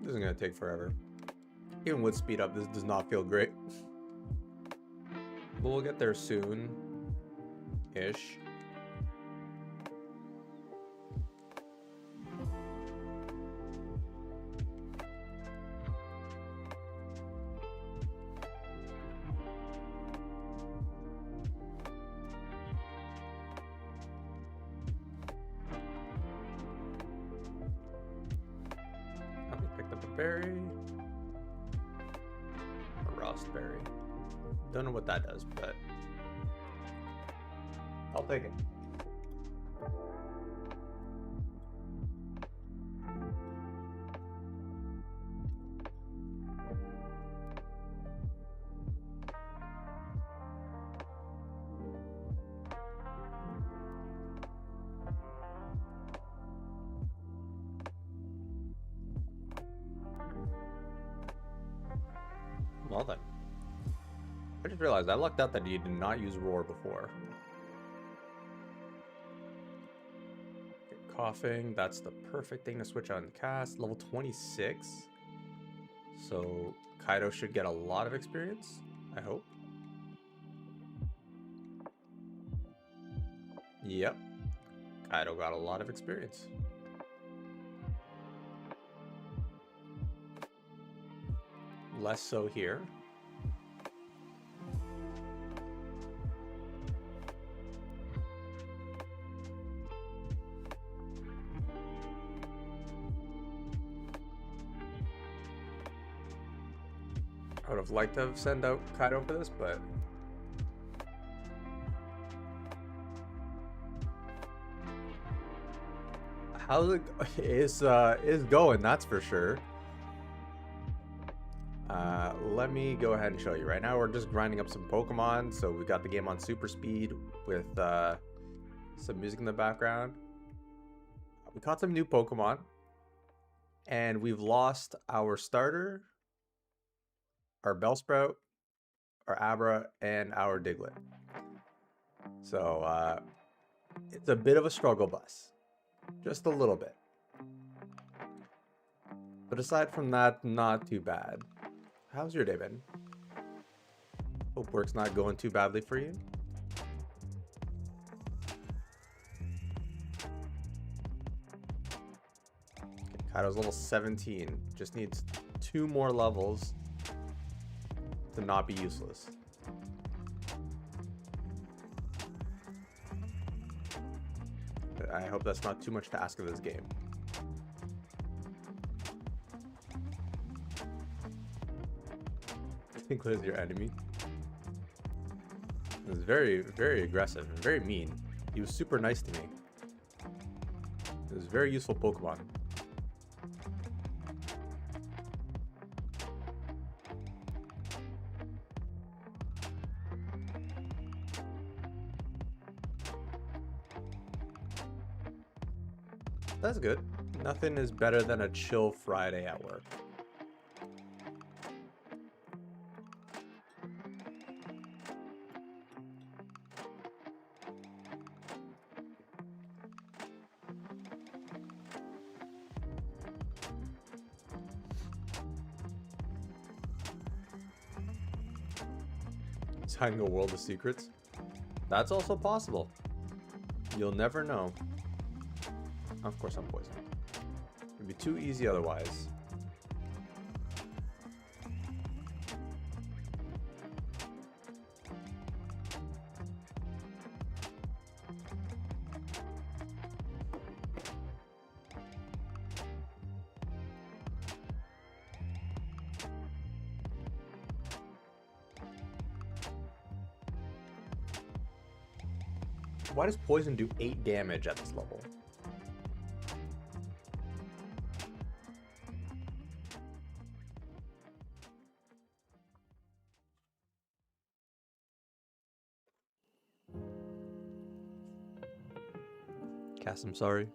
This is gonna take forever. Even with speed up, this does not feel great. But we'll get there soon-ish. Berry, a rust berry. Don't know what that does, but I'll take it. Well then. I just realized I lucked out that you did not use Roar before. Okay, coughing, that's the perfect thing to switch on cast. Level 26. So Kaido should get a lot of experience, I hope. Yep. Kaido got a lot of experience. Less so here. I would have liked to have sent out Kaido for this, but how's it is going, that's for sure. Let me go ahead and show you. Right now we're just grinding up some Pokemon, so we got the game on super speed with some music in the background. We caught some new Pokemon, and we've lost our starter, our Bellsprout, our Abra, and our Diglett. So it's a bit of a struggle bus, just a little bit. But aside from that, not too bad. How's your day been? Hope work's not going too badly for you. Okay, Kaido's level 17. Just needs 2 more levels to not be useless. I hope that's not too much to ask of this game. Tinkler is your enemy. It was very, very aggressive and very mean. He was super nice to me. It was a very useful Pokemon. That's good. Nothing is better than a chill Friday at work. It's hiding a world of secrets. That's also possible. You'll never know. Of course I'm poisoned. It'd be too easy otherwise. Why does poison do 8 damage at this level? Cass, I'm sorry.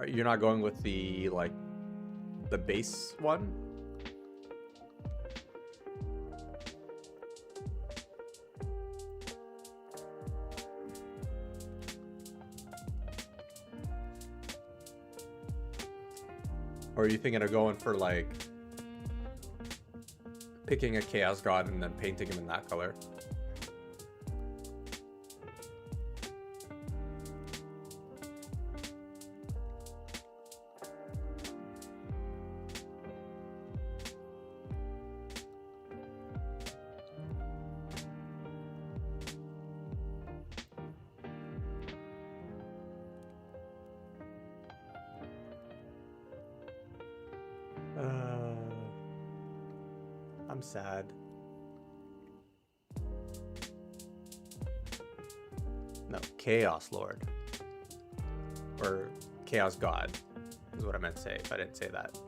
You're not going with the, like, the base one? Or are you thinking of going for, like, picking a Chaos God and then painting him in that color? I'm sad. No, Chaos Lord. Or Chaos God is what I meant to say if I didn't say that.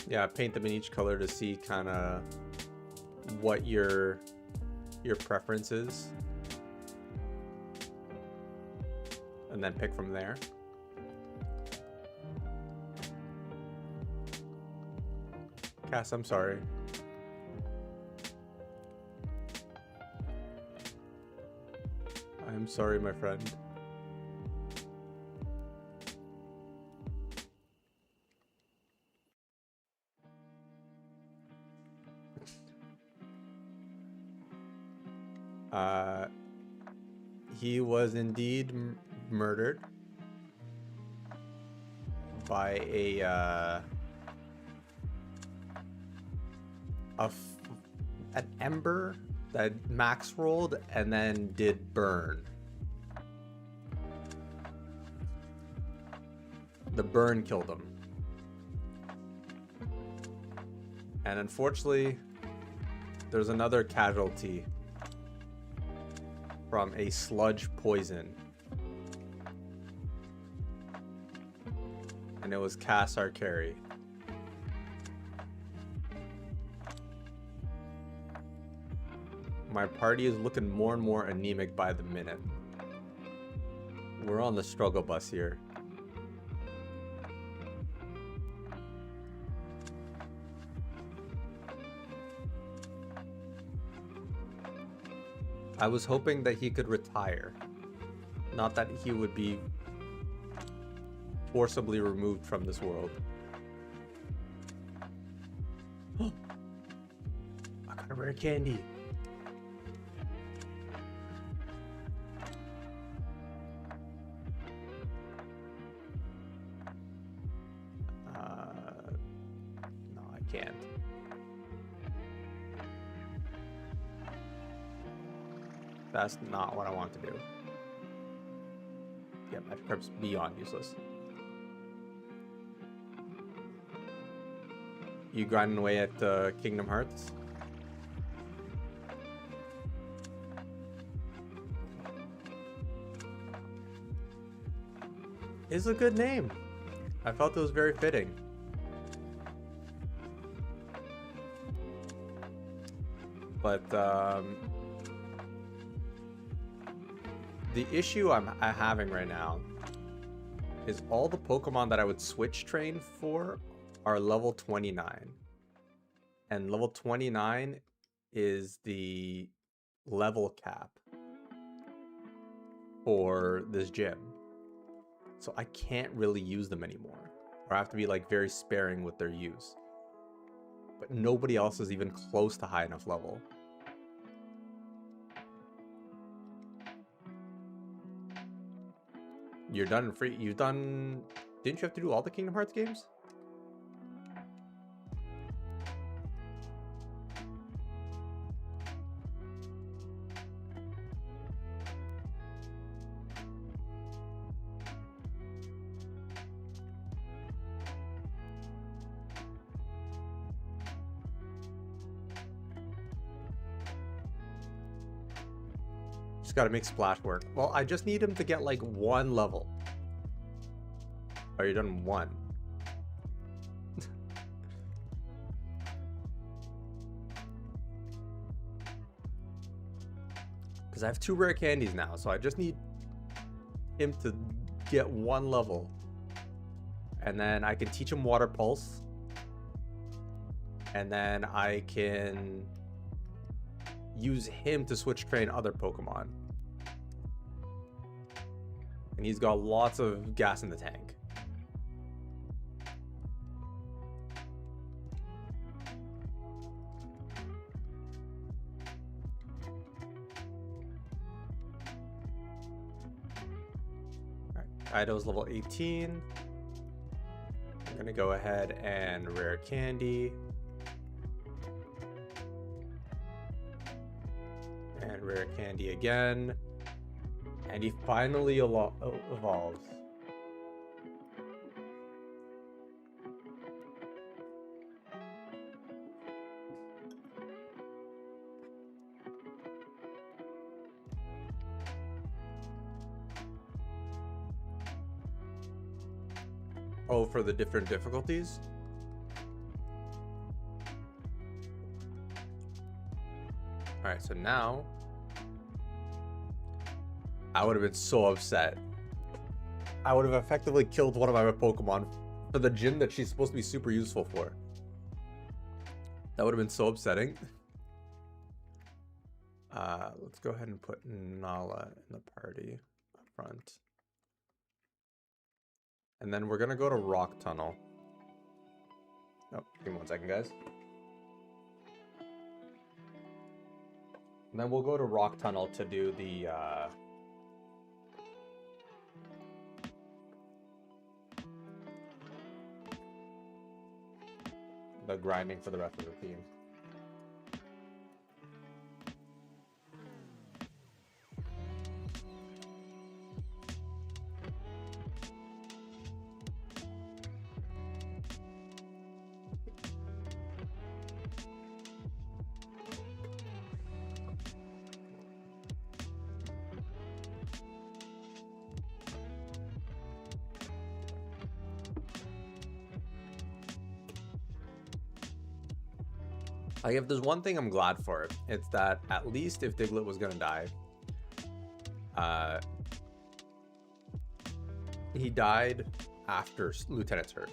Yeah, paint them in each color to see kind of what your preference is, and then pick from there. Cass, I'm sorry. I'm sorry, my friend. He was indeed murdered by an ember that Max rolled and then did burn. The burn killed him. And unfortunately, there's another casualty from a sludge poison. And it was Cass, our carry. My party is looking more and more anemic by the minute. We're on the struggle bus here. I was hoping that he could retire, not that he would be forcibly removed from this world. I got a rare candy. No, I can't. That's not what I want to do. Yeah, Magic Carp's beyond useless. You grinding away at Kingdom Hearts? It's a good name. I felt it was very fitting. But the issue I'm having right now is all the Pokemon that I would switch train for are level 29. And level 29 is the level cap for this gym. So I can't really use them anymore. Or I have to be like very sparing with their use. But nobody else is even close to high enough level. You're done free. You've done... Didn't you have to do all the Kingdom Hearts games? Just gotta make Splash work. Well, I just need him to get like 1 level. Oh, you're done 1. Because I have 2 rare candies now, so I just need him to get 1 level. And then I can teach him Water Pulse. And then I can use him to switch train other Pokemon. And he's got lots of gas in the tank. Ido's level 18. I'm gonna go ahead and rare candy. And rare candy again. And he finally evolves. Oh, for the different difficulties? Alright, so now I would have been so upset. I would have effectively killed one of my Pokemon for the gym that she's supposed to be super useful for. That would have been so upsetting. Let's go ahead and put Nala in the party up front. And then we're gonna go to Rock Tunnel. Oh, give me 1 second, guys. And then we'll go to Rock Tunnel to do the grinding for the rest of the team. Like, if there's one thing I'm glad for, it's that at least if Diglett was gonna die, he died after Lieutenant's hurt.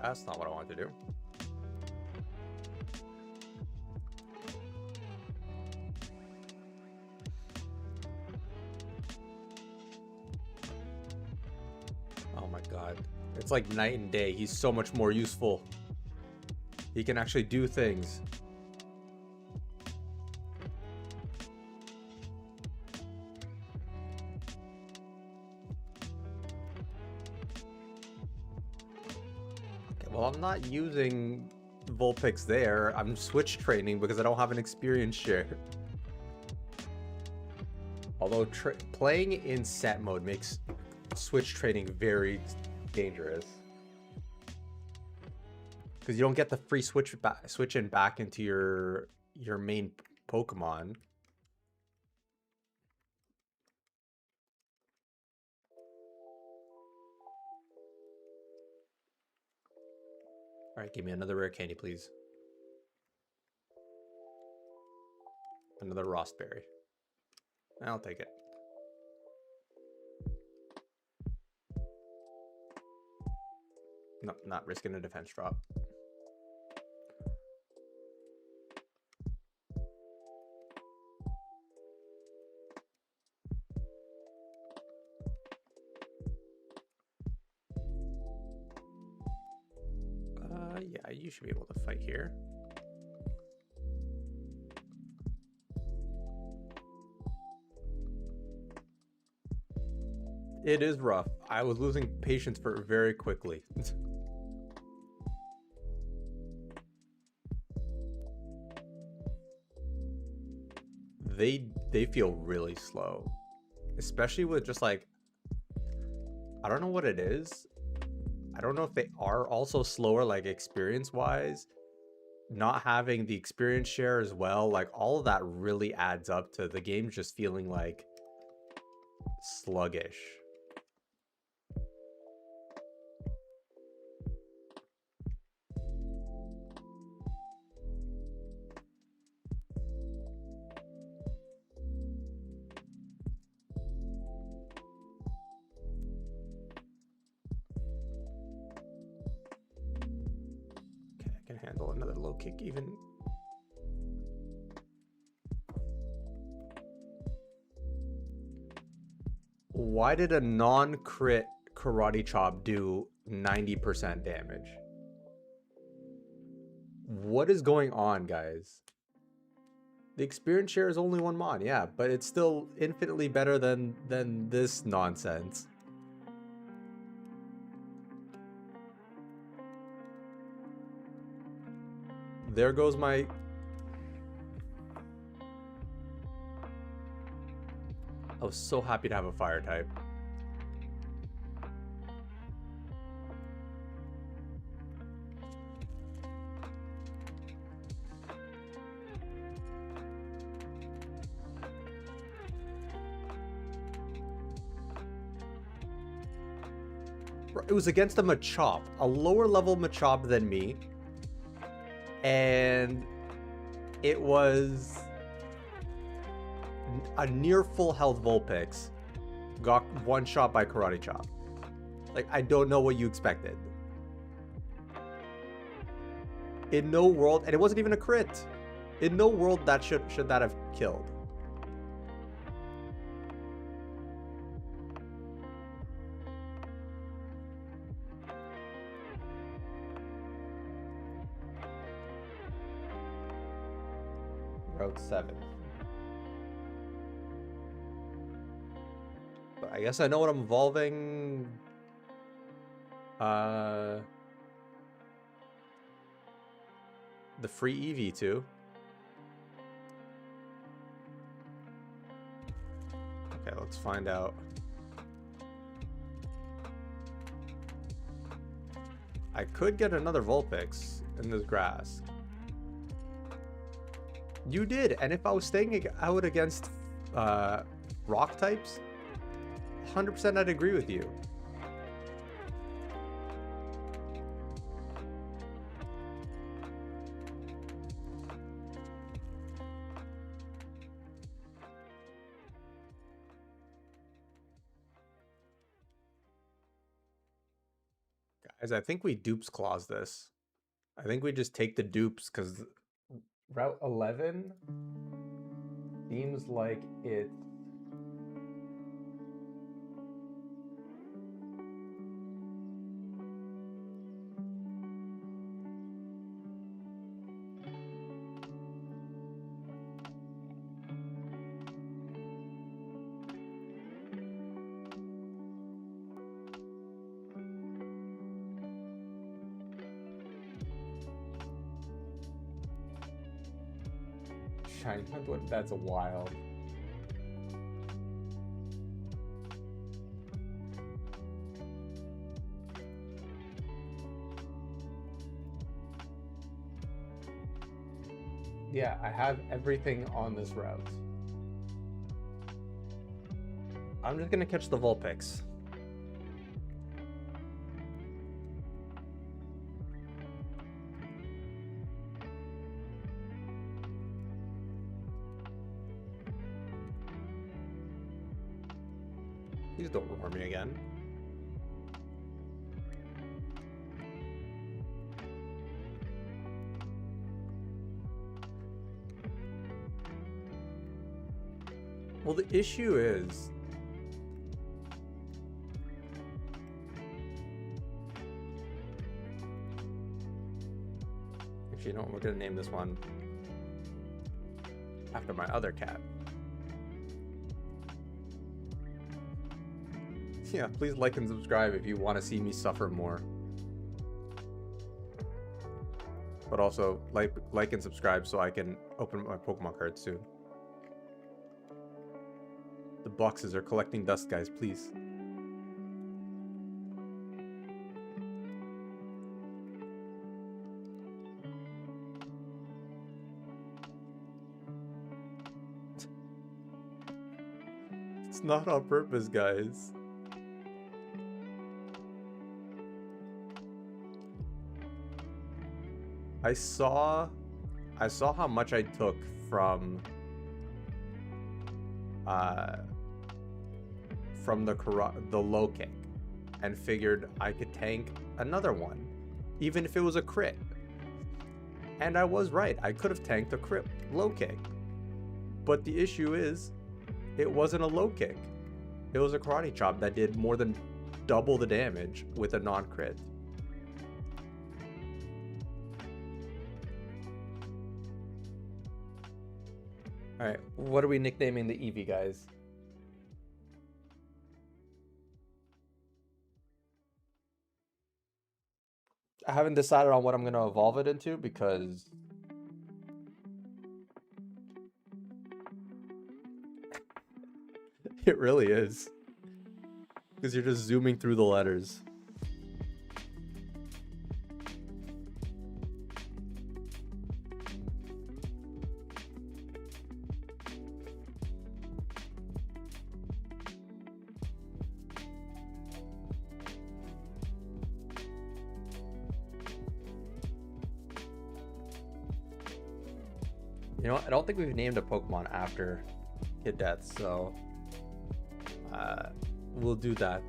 That's not what I wanted to do. Oh my god. It's like night and day. He's so much more useful. He can actually do things. Well, I'm not using Vulpix there. I'm switch training because I don't have an experience share. Although playing in set mode makes switch training very dangerous. Because you don't get the free switch in back into your main Pokemon. Alright, give me another rare candy, please. Another Rossberry. I'll take it. No, not risking a defense drop. Yeah, you should be able to fight here. It is rough. I was losing patience for it very quickly. They feel really slow, especially with just like, I don't know what it is. I don't know if they are also slower, like experience wise, not having the experience share as well. Like all of that really adds up to the game just feeling like sluggish. Can handle another low kick even. Why did a non-crit karate chop do 90% damage? What is going on, guys? The experience share is only one mod, yeah, but it's still infinitely better than this nonsense. There goes my... I was so happy to have a fire type. It was against a Machop, a lower level Machop than me. And it was a near full health Vulpix. Got one shot by Karate Chop. Like, I don't know what you expected. In no world, and it wasn't even a crit. In no world that should that have killed. Route 7. But I guess I know what I'm evolving. The free Eevee too. Okay, let's find out. I could get another Vulpix in this grass. You did, and if I was staying out against rock types, 100% I'd agree with you. Guys, I think we dupes clause this. I think we just take the dupes because Route 11 seems like it's... That's wild. Yeah, I have everything on this route. I'm just gonna catch the Vulpix. Please don't roar me again. Well, the issue is... Actually, you know what? We're going to name this one after my other cat. Yeah, please like and subscribe if you want to see me suffer more. But also, like and subscribe so I can open my Pokemon cards soon. The boxes are collecting dust, guys, please. It's not on purpose, guys. I saw how much I took from the low kick and figured I could tank another one, even if it was a crit. And I was right. I could have tanked a crit low kick. But the issue is, it wasn't a low kick. It was a karate chop that did more than double the damage with a non-crit. Alright, what are we nicknaming the Eevee, guys? I haven't decided on what I'm going to evolve it into because... It really is. Because you're just zooming through the letters. You know what? I don't think we've named a Pokemon after Kid Death, so we'll do that.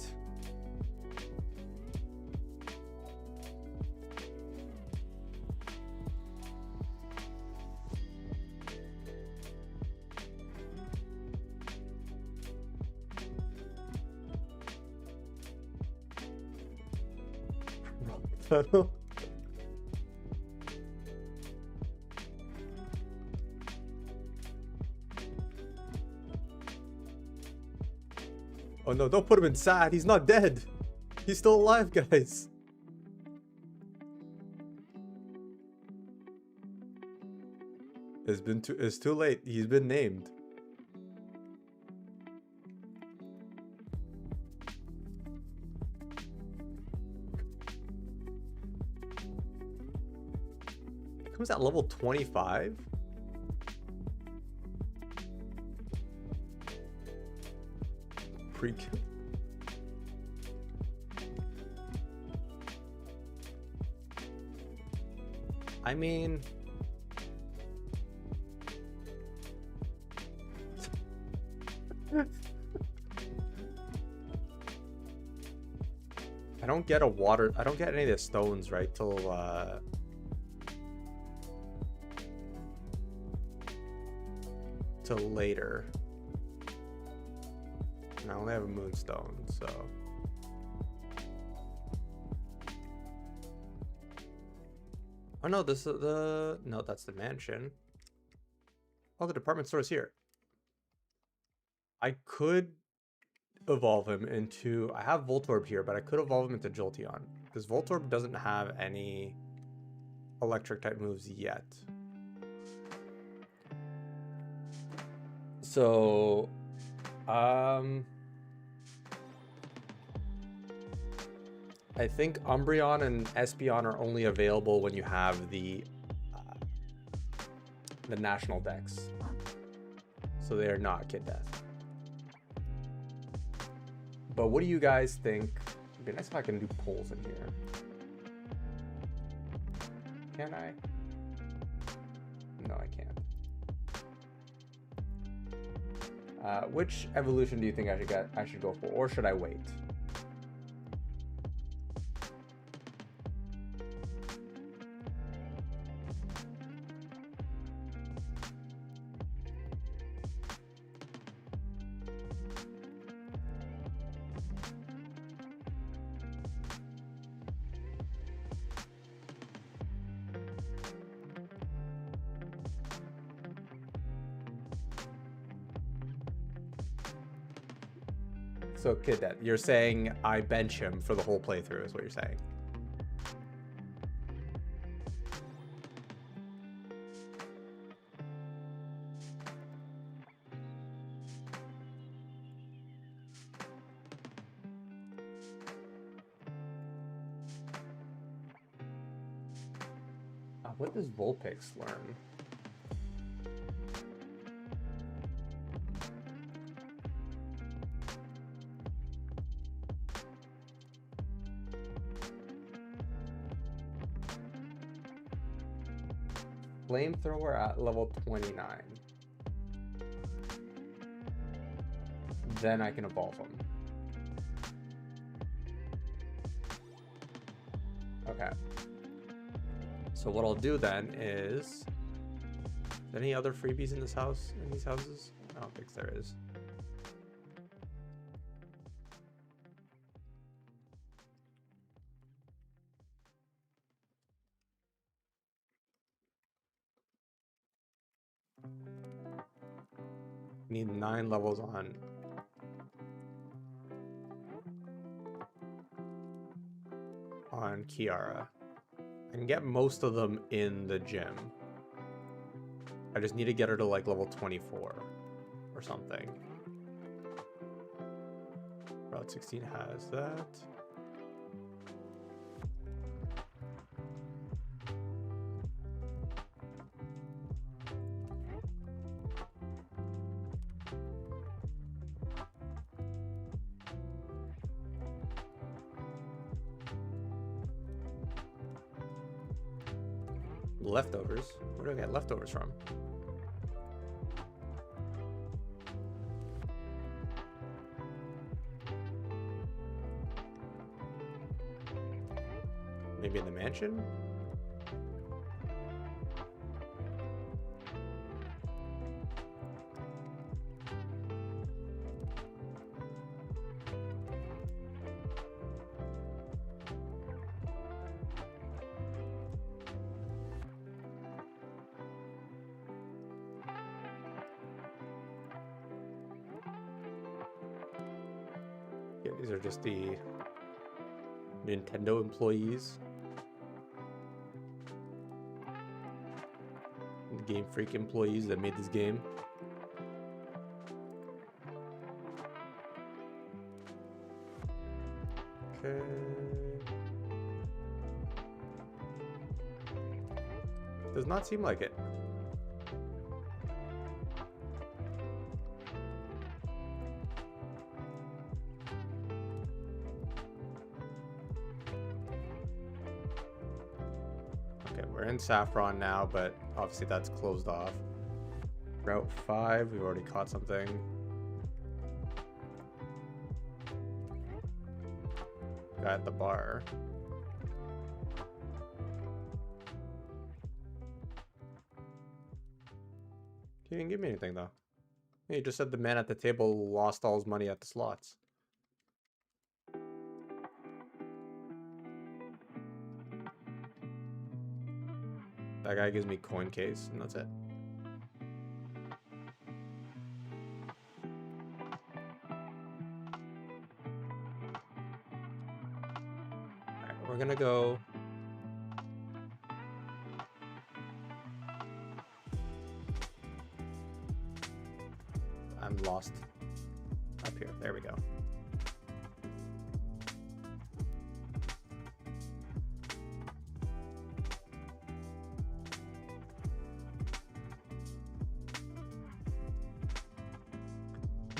Oh no, don't put him in sad. He's not dead. He's still alive, guys. It's too late. He's been named. Comes at level 25? Pre-kill. I mean... I don't get any of the stones right till later. And I only have a moonstone, so oh no, this is no, that's the mansion. Oh, the department store is here. I could evolve him into... I have Voltorb here, but I could evolve him into Jolteon, because Voltorb doesn't have any electric type moves yet. So, I think Umbreon and Espeon are only available when you have the national dex. So they are not Kid Death. But what do you guys think? It'd be nice if I can do polls in here. Can I? No, I can't. Which evolution do you think I should get? I should go for, or should I wait? So, Kid, you're saying I bench him for the whole playthrough, is what you're saying? What does Vulpix learn? Flamethrower at level 29. Then I can evolve him. Okay. So what I'll do then is there any other freebies in this house, in these houses? I don't think there is. Need 9 levels on Kiara. I can get most of them in the gym. I just need to get her to like level 24 or something. Route 16 has that. Leftovers? Where do I get leftovers from? Maybe in the mansion? Yeah, these are just the Nintendo employees. The Game Freak employees that made this game. Okay. Does not seem like it. We're in Saffron now, but obviously that's closed off. Route 5, we've already caught something. Guy at the bar. He didn't give me anything though. He just said the man at the table lost all his money at the slots. That guy gives me coin case, and that's it. Alright, we're gonna go... I'm lost up here. There we go.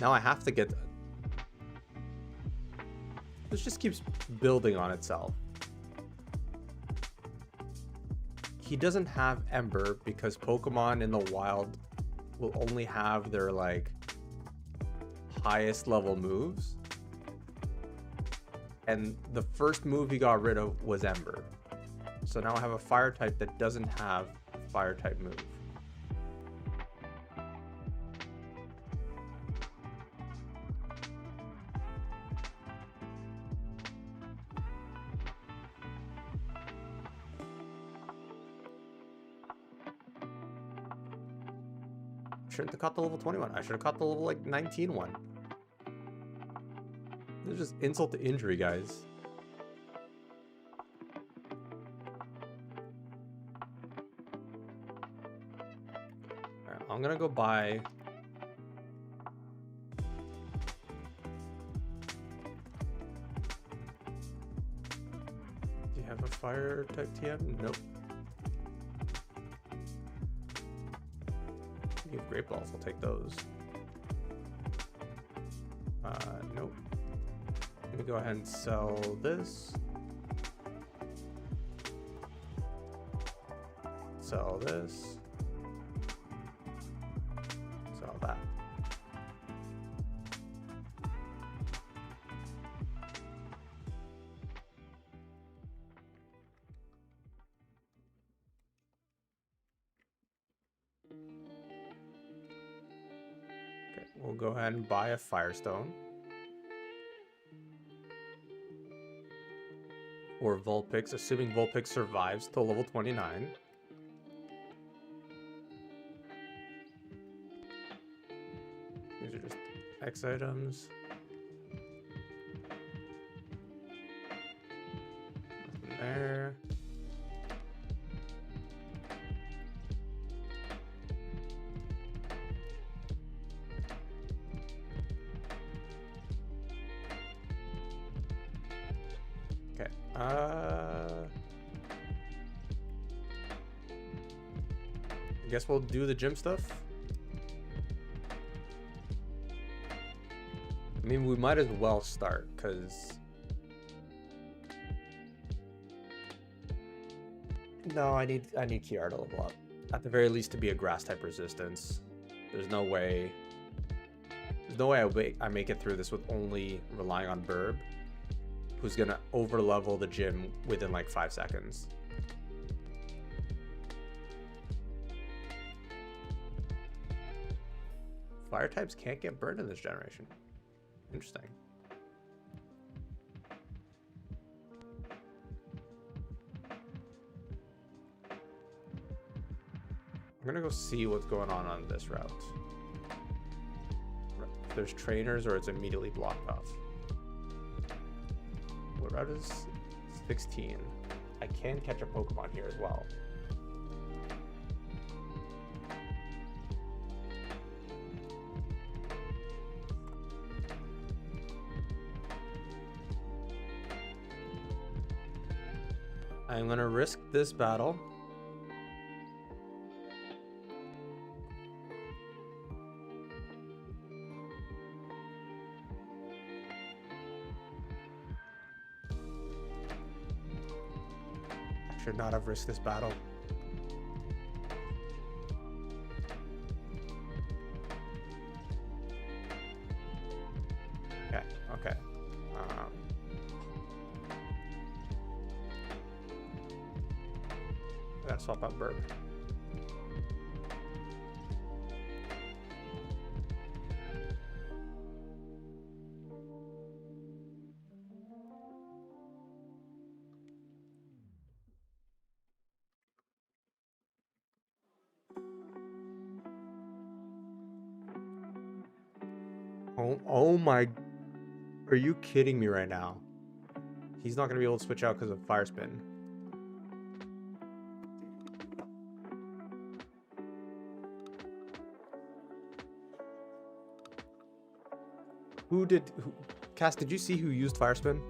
Now I have to get... This just keeps building on itself. He doesn't have Ember because Pokemon in the wild will only have their, like, highest level moves. And the first move he got rid of was Ember. So now I have a fire type that doesn't have a fire type move. Shouldn't have caught the level 21. I should have caught the level like 19 one. This is just insult to injury, guys. Alright, I'm gonna go buy. Do you have a fire type TM? Nope. You have great balls, I'll take those. Nope. Let me go ahead and sell this. Sell this. Sell that. Okay, we'll go ahead and buy a Firestone. Or Vulpix, assuming Vulpix survives till level 29. These are just X items. Nothing there. Okay. I guess we'll do the gym stuff. I mean, we might as well start, because... No, I need Kiara to level up. At the very least to be a grass type resistance. There's no way I make it through this with only relying on Burb, who's gonna over level the gym within like 5 seconds. Fire types can't get burned in this generation. Interesting. I'm gonna go see what's going on this route. If there's trainers or it's immediately blocked off. What route is 16? I can catch a Pokemon here as well. I'm gonna risk this battle. I should not have risked this battle. Okay, okay. I gotta swap out Burb. Oh my, are you kidding me right now? He's not gonna be able to switch out because of Fire Spin. Cass, did you see who used Fire Spin?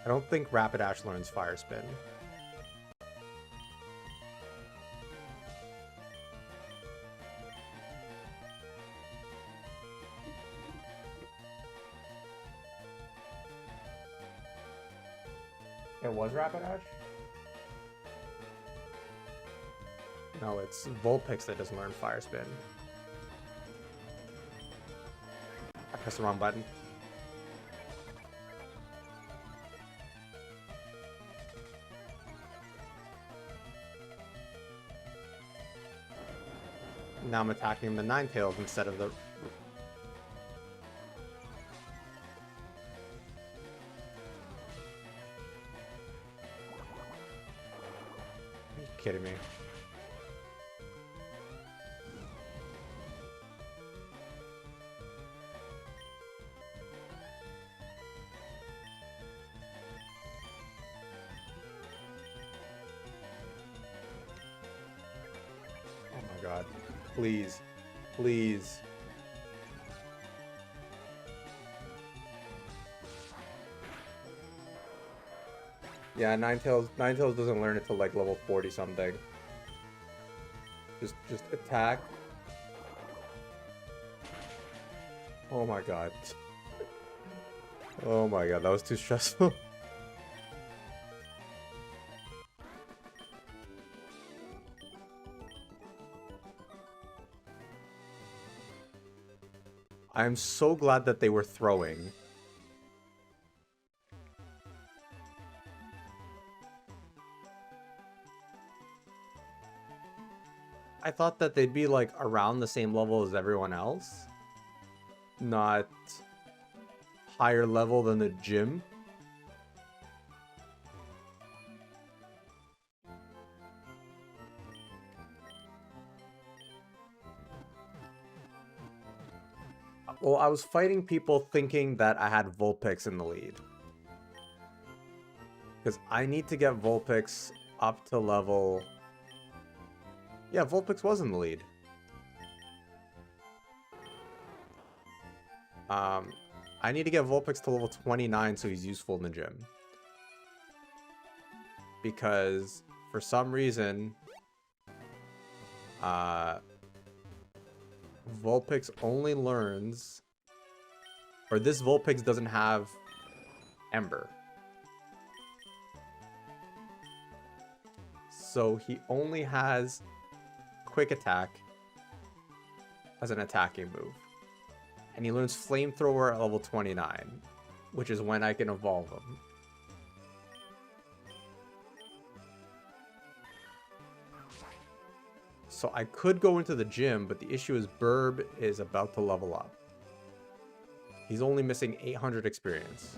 I don't think Rapidash learns Fire Spin. It was Rapidash? No, it's Vulpix that doesn't learn Fire Spin. I pressed the wrong button. Now I'm attacking the Ninetales instead of the... Are you kidding me? Oh my god. Please. Please. Yeah, Ninetales doesn't learn it till like level 40 something. Just attack. Oh my god. Oh my god, that was too stressful. I'm so glad that they were throwing. I thought that they'd be like around the same level as everyone else. Not higher level than the gym. Well, I was fighting people thinking that I had Vulpix in the lead. Because I need to get Vulpix up to level... Yeah, Vulpix was in the lead. I need to get Vulpix to level 29 so he's useful in the gym. Because, for some reason... Vulpix only learns... Or this Vulpix doesn't have Ember. So he only has Quick Attack as an attacking move. And he learns Flamethrower at level 29, which is when I can evolve him. So I could go into the gym, but the issue is Burb is about to level up. He's only missing 800 experience.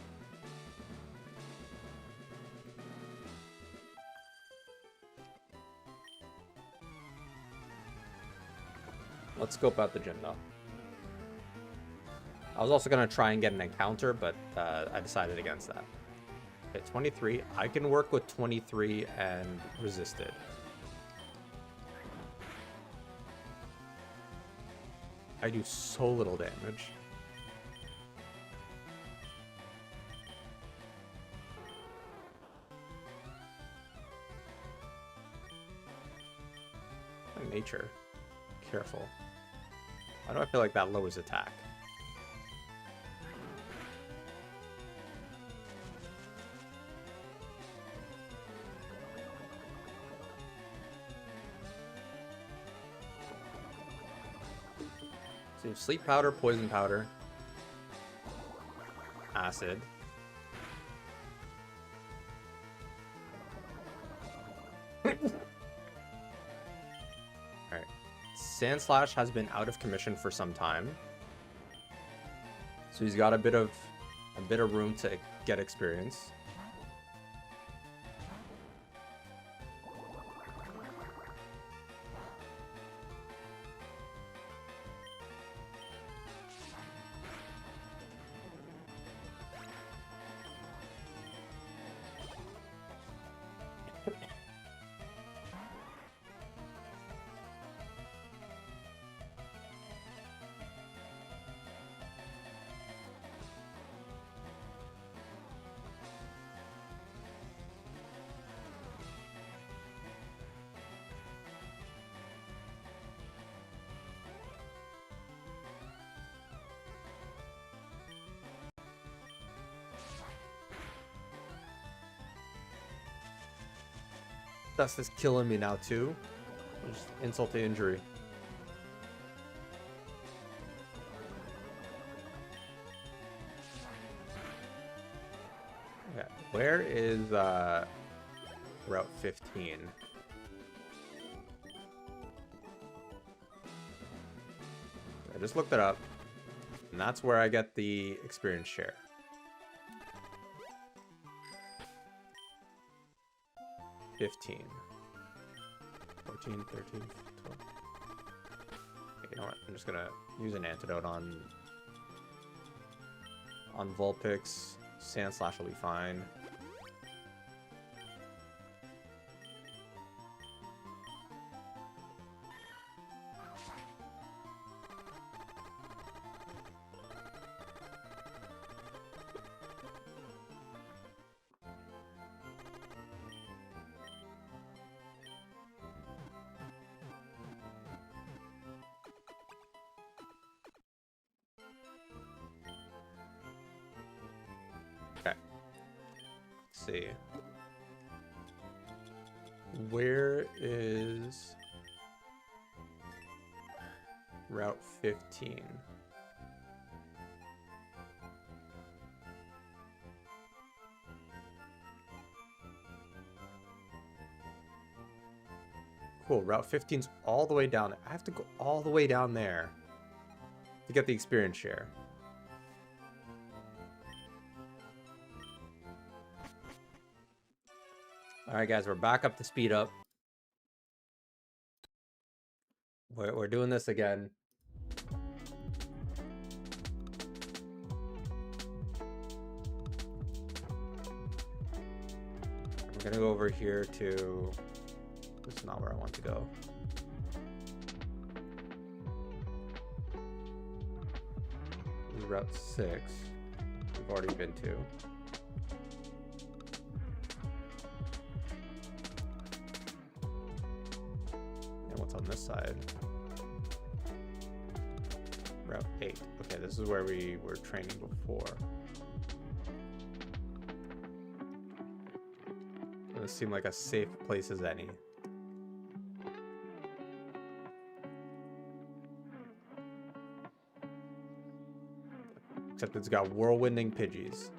Let's scope out the gym, though. I was also going to try and get an encounter, but I decided against that. Okay, 23. I can work with 23 and resisted. I do so little damage. Nature. Careful. Why do I feel like that lowers attack? So you have Sleep Powder, Poison Powder, Acid. Alright. Sand Slash has been out of commission for some time. So he's got a bit of room to get experience. Dust is killing me now too. Just insult to injury. Okay, where is Route 15? I just looked it up, and that's where I get the experience share. 15. 14, 13, 12. Okay, you know what? I'm just gonna use an antidote on Vulpix. Sandslash will be fine. See. Where is Route 15? Cool, Route 15's all the way down there. I have to go all the way down there to get the experience share. Alright guys, we're back up to speed up. We're doing this again. We're gonna go over here to... This is not where I want to go. This is Route 6. We've already been to. What's on this side? Route 8. Okay, this is where we were training before. Doesn't seem like a safe place as any. Except it's got whirlwinding Pidgeys.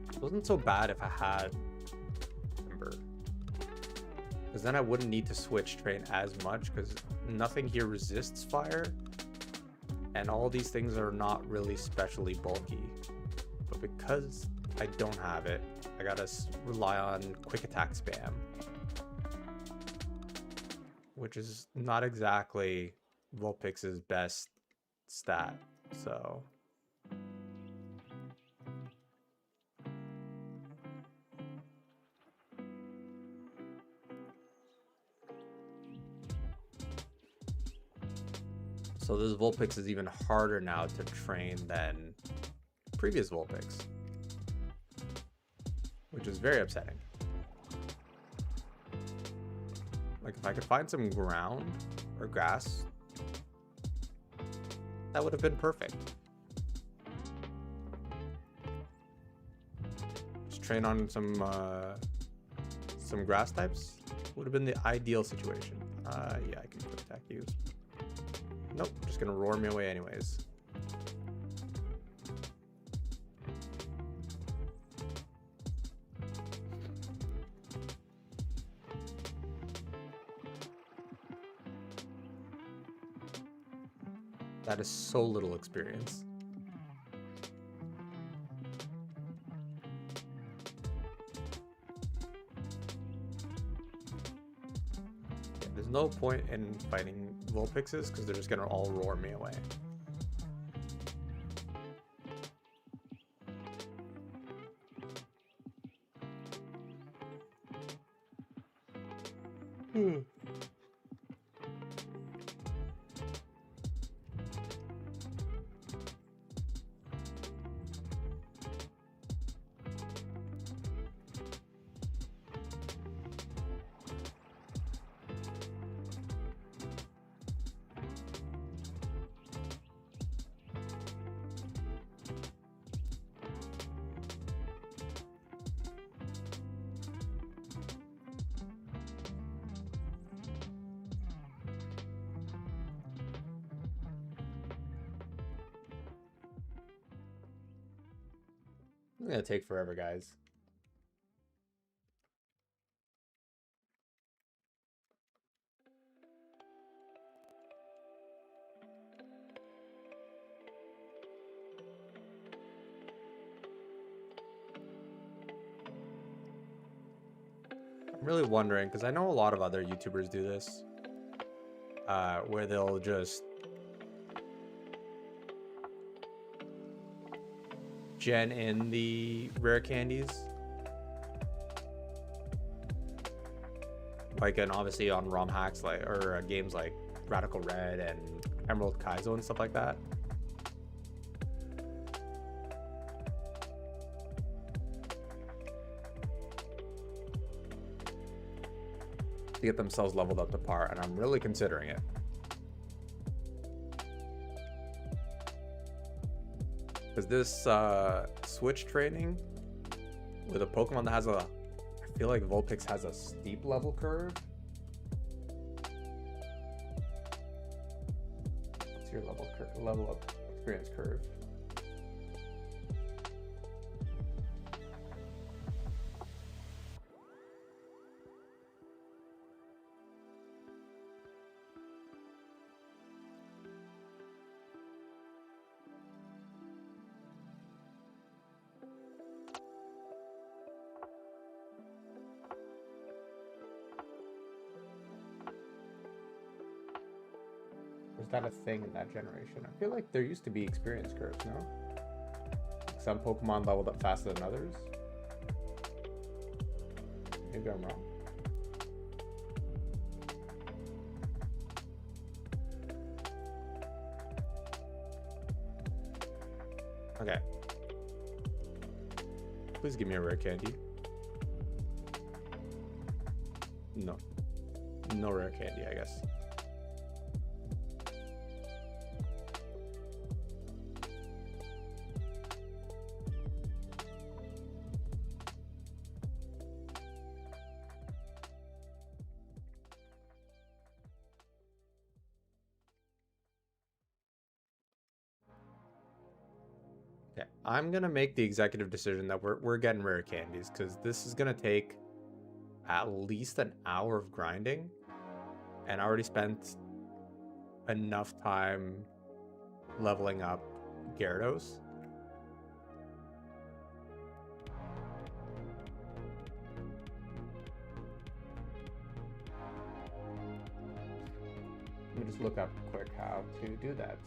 It wasn't so bad if I had Ember, because then I wouldn't need to switch train as much, because nothing here resists fire, and all these things are not really specially bulky. But because I don't have it, I gotta rely on quick attack spam, which is not exactly Vulpix's best stat, so... So this Vulpix is even harder now to train than previous Vulpix, which is very upsetting. Like if I could find some ground or grass, that would have been perfect. Just train on some grass types would have been the ideal situation. Yeah, I can quick attack you. Nope, just gonna roar me away anyways. That is so little experience. Yeah, there's no point in fighting Vulpixes because they're just gonna all roar me away. It's gonna take forever, guys. I'm really wondering, because I know a lot of other YouTubers do this, where they'll just gen in the rare candies. Like, and obviously on ROM hacks or games like Radical Red and Emerald Kaizo and stuff like that. To get themselves leveled up to par, and I'm really considering it. Because this Switch training with a Pokemon that has I feel like Vulpix has a steep level curve. What's your level up experience curve? Is that a thing in that generation? I feel like there used to be experience curves, no? Some Pokemon leveled up faster than others. Maybe I'm wrong. Okay. Please give me a rare candy. No. No rare candy, I guess. Okay, I'm gonna make the executive decision that we're getting rare candies, because this is gonna take at least an hour of grinding, and I already spent enough time leveling up Gyarados. Let me just look up quick how to do that.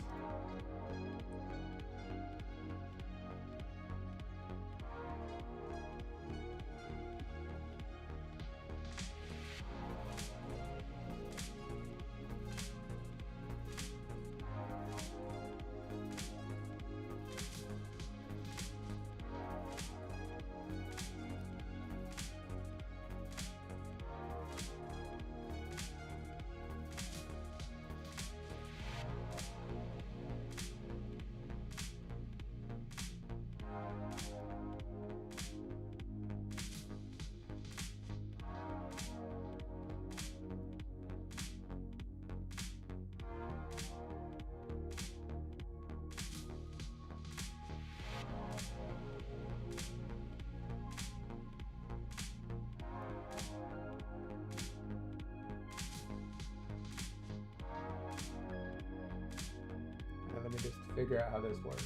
Let me just figure out how this works.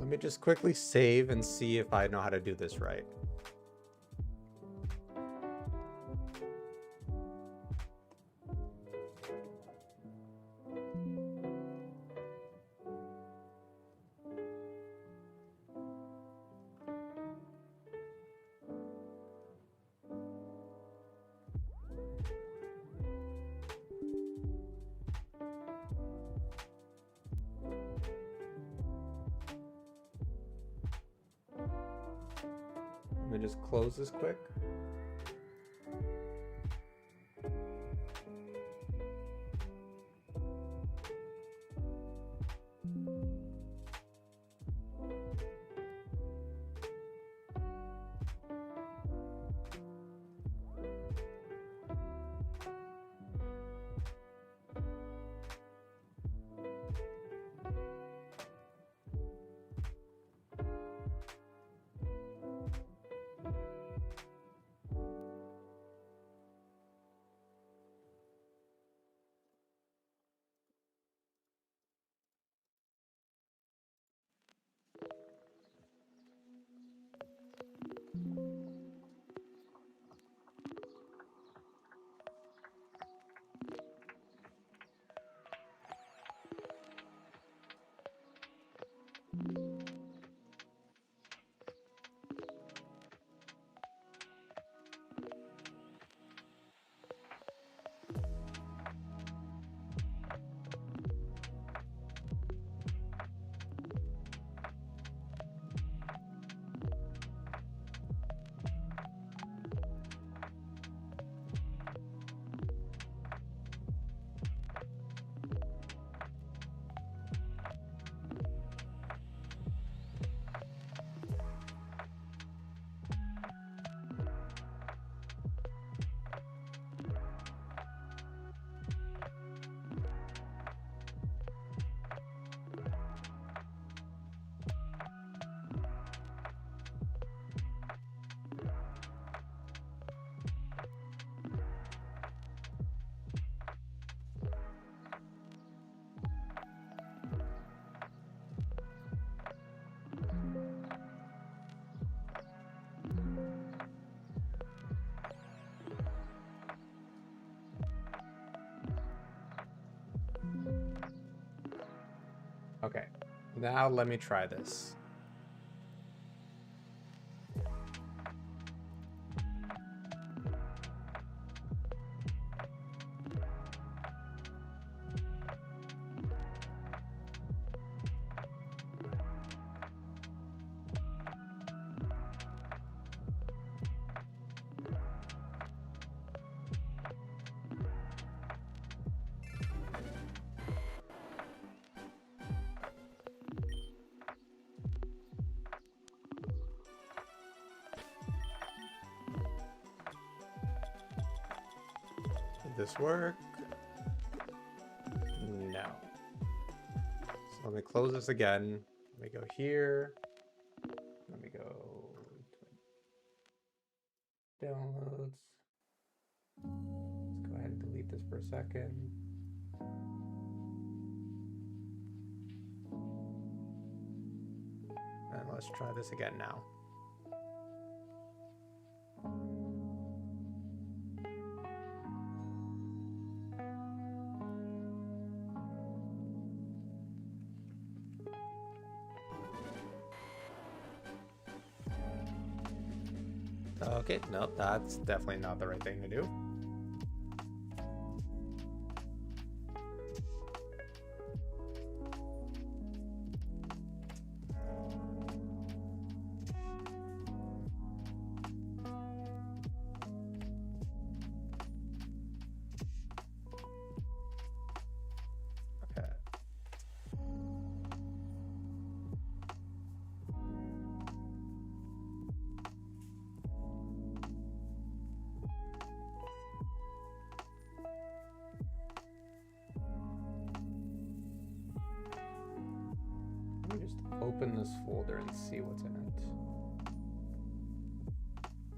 Let me just quickly save and see if I know how to do this right. Let me just close this quick. Okay, now let me try this. Did this work? No. So let me close this again. Let me go here. Let me go downloads. Let's go ahead and delete this for a second. And let's try this again now. Okay, nope, that's definitely not the right thing to do. Okay. Let me just open this folder and see what's in it.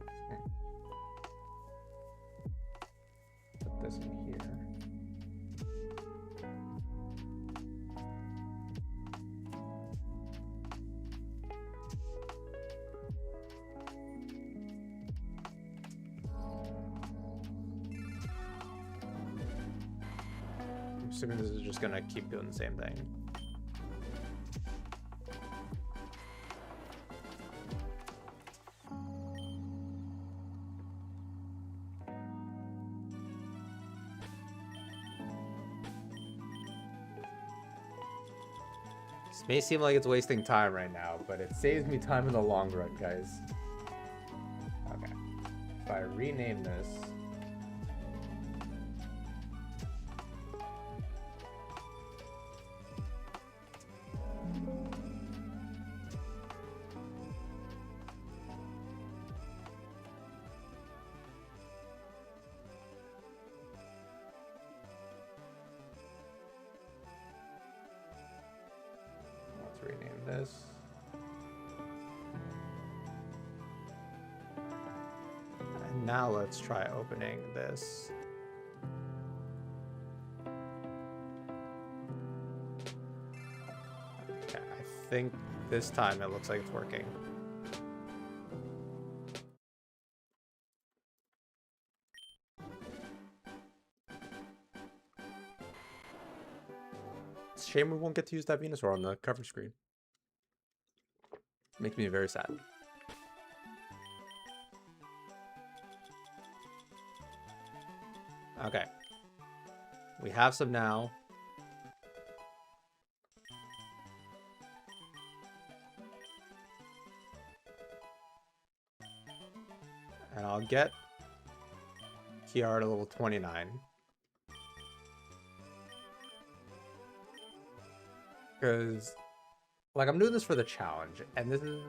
Okay. Put this in here. assuming this is just gonna keep doing the same thing. This may seem like it's wasting time right now, but it saves me time in the long run, guys. Okay. If I rename this... rename this. And now let's try opening this. Okay, I think this time it looks like it's working. It's a shame we won't get to use that Venusaur on the cover screen. Makes me very sad. Okay. We have some now. And I'll get Kiara to level 29. Because, like, I'm doing this for the challenge, and this is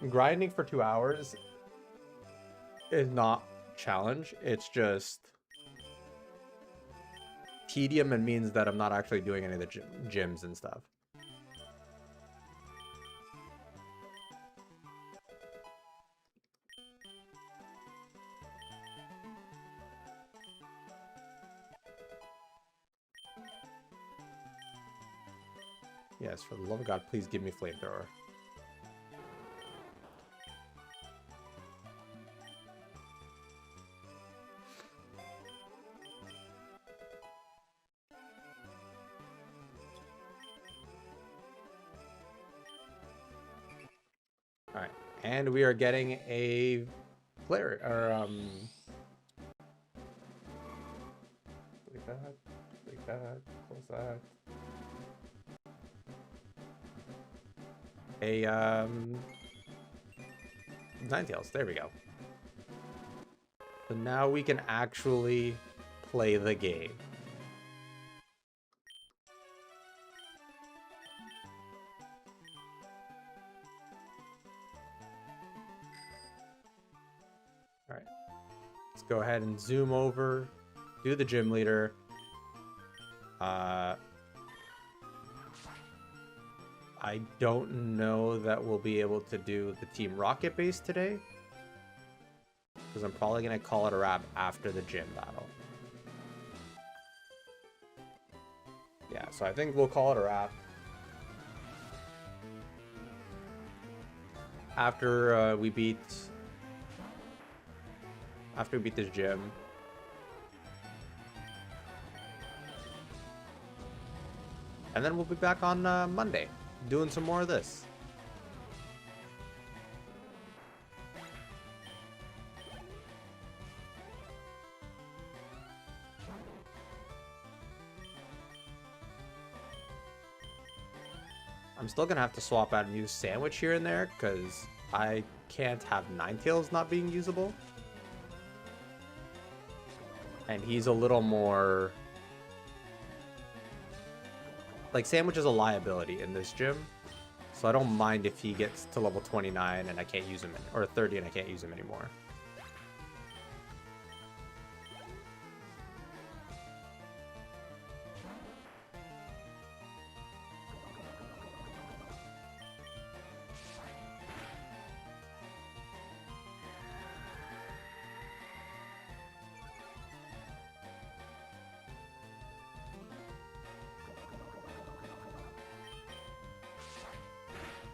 grinding for 2 hours is not challenge. It's just tedium and means that I'm not actually doing any of the gyms and stuff. Yes, for the love of God, please give me flamethrower. All right, and we are getting a player, or like that, close that. A Ninetales, there we go. So now we can actually play the game. All right, let's go ahead and zoom over, do the gym leader. I don't know that we'll be able to do the Team Rocket base today, because I'm probably going to call it a wrap after the gym battle. Yeah, so I think we'll call it a wrap after we beat this gym. And then we'll be back on Monday, doing some more of this. I'm still gonna have to swap out and use Sandwich here and there, because I can't have Ninetales not being usable. And he's a little more... like, Sandwich is a liability in this gym, so I don't mind if he gets to level 29 and I can't use him, or 30 and I can't use him anymore.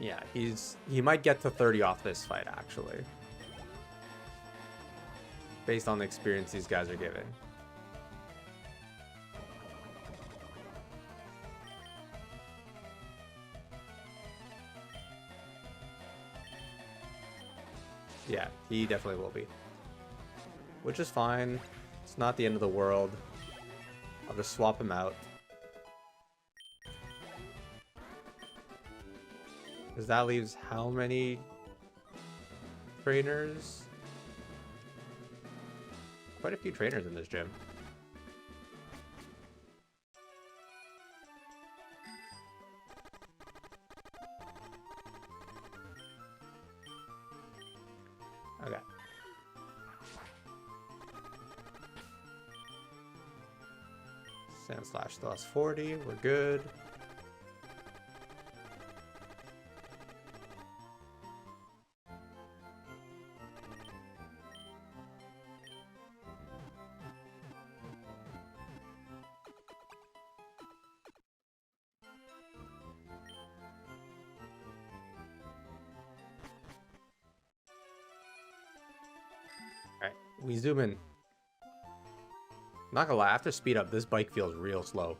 Yeah, he might get to 30 off this fight, actually, based on the experience these guys are giving. Yeah, he definitely will be. Which is fine. It's not the end of the world. I'll just swap him out. Because that leaves how many trainers? Quite a few trainers in this gym. Okay. Sand Slash still has 40. We're good. Alright, we zoom in. Not gonna lie, after speed up, this bike feels real slow.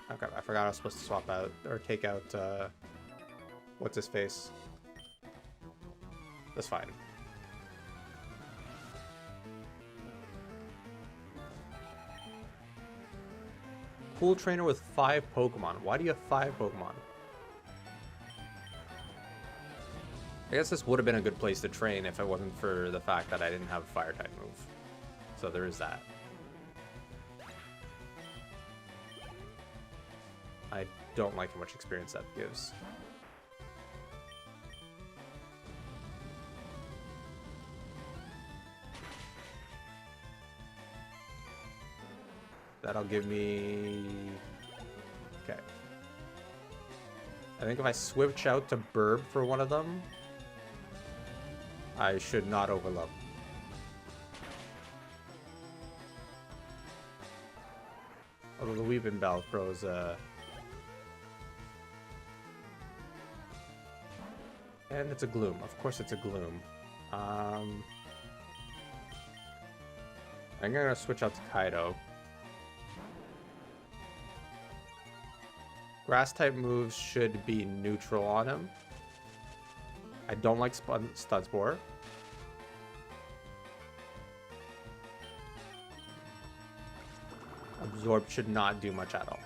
Okay, I forgot I was supposed to swap out or take out what's his face. That's fine. Cool trainer with 5 Pokemon. Why do you have 5 Pokemon? I guess this would have been a good place to train if it wasn't for the fact that I didn't have a fire type move. So there is that. I don't like how much experience that gives. That'll give me... Okay. I think if I switch out to Burb for one of them, I should not overload. Although the Weeping Bell throws and it's a Gloom. Of course it's a Gloom. I'm gonna switch out to Kaido. Grass type moves should be neutral on him. I don't like Stun Spore. Absorb should not do much at all.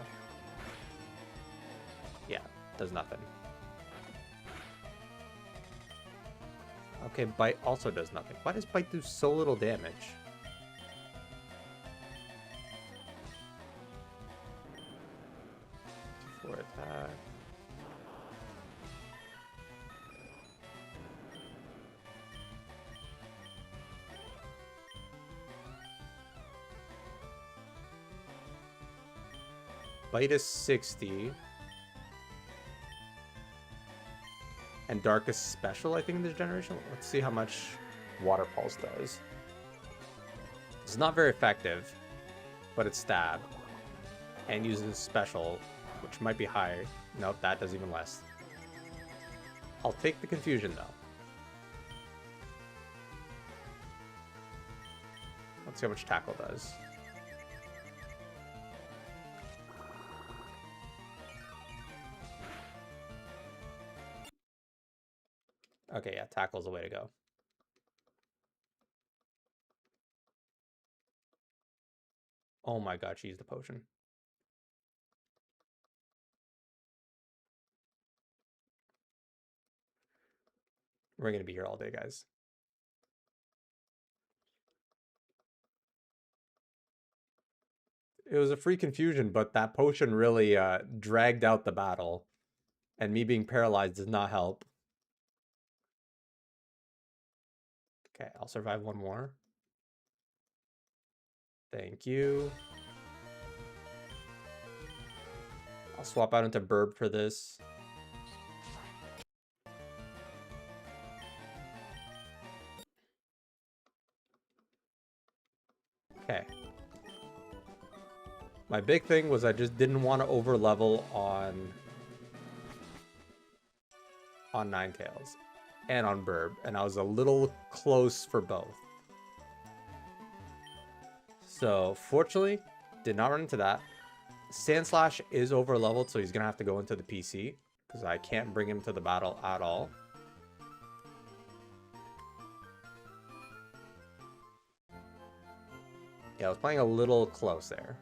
Yeah, does nothing. Okay, Bite also does nothing. Why does Bite do so little damage? For attack. Bite is 60. And Dark is special, I think, in this generation. Let's see how much Water Pulse does. It's not very effective, but it's stab. And uses special, which might be higher. Nope, that does even less. I'll take the confusion, though. Let's see how much Tackle does. Okay, yeah, Tackle's the way to go. Oh my god, she used the potion. We're gonna be here all day, guys. It was a free confusion, but that potion really dragged out the battle. And me being paralyzed does not help. Okay, I'll survive one more. Thank you. I'll swap out into Burb for this. Okay. My big thing was I just didn't want to over level on Ninetales. and on Burb, and I was a little close for both. So fortunately, did not run into that. Sandslash is over leveled, so he's gonna have to go into the PC because I can't bring him to the battle at all. Yeah, I was playing a little close there.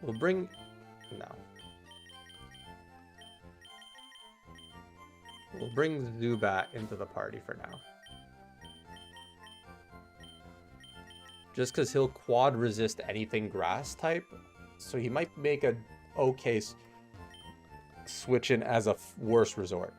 We'll bring... No. We'll bring Zubat into the party for now. Just because he'll quad resist anything grass type, so he might make a okay switch in as a worse resort.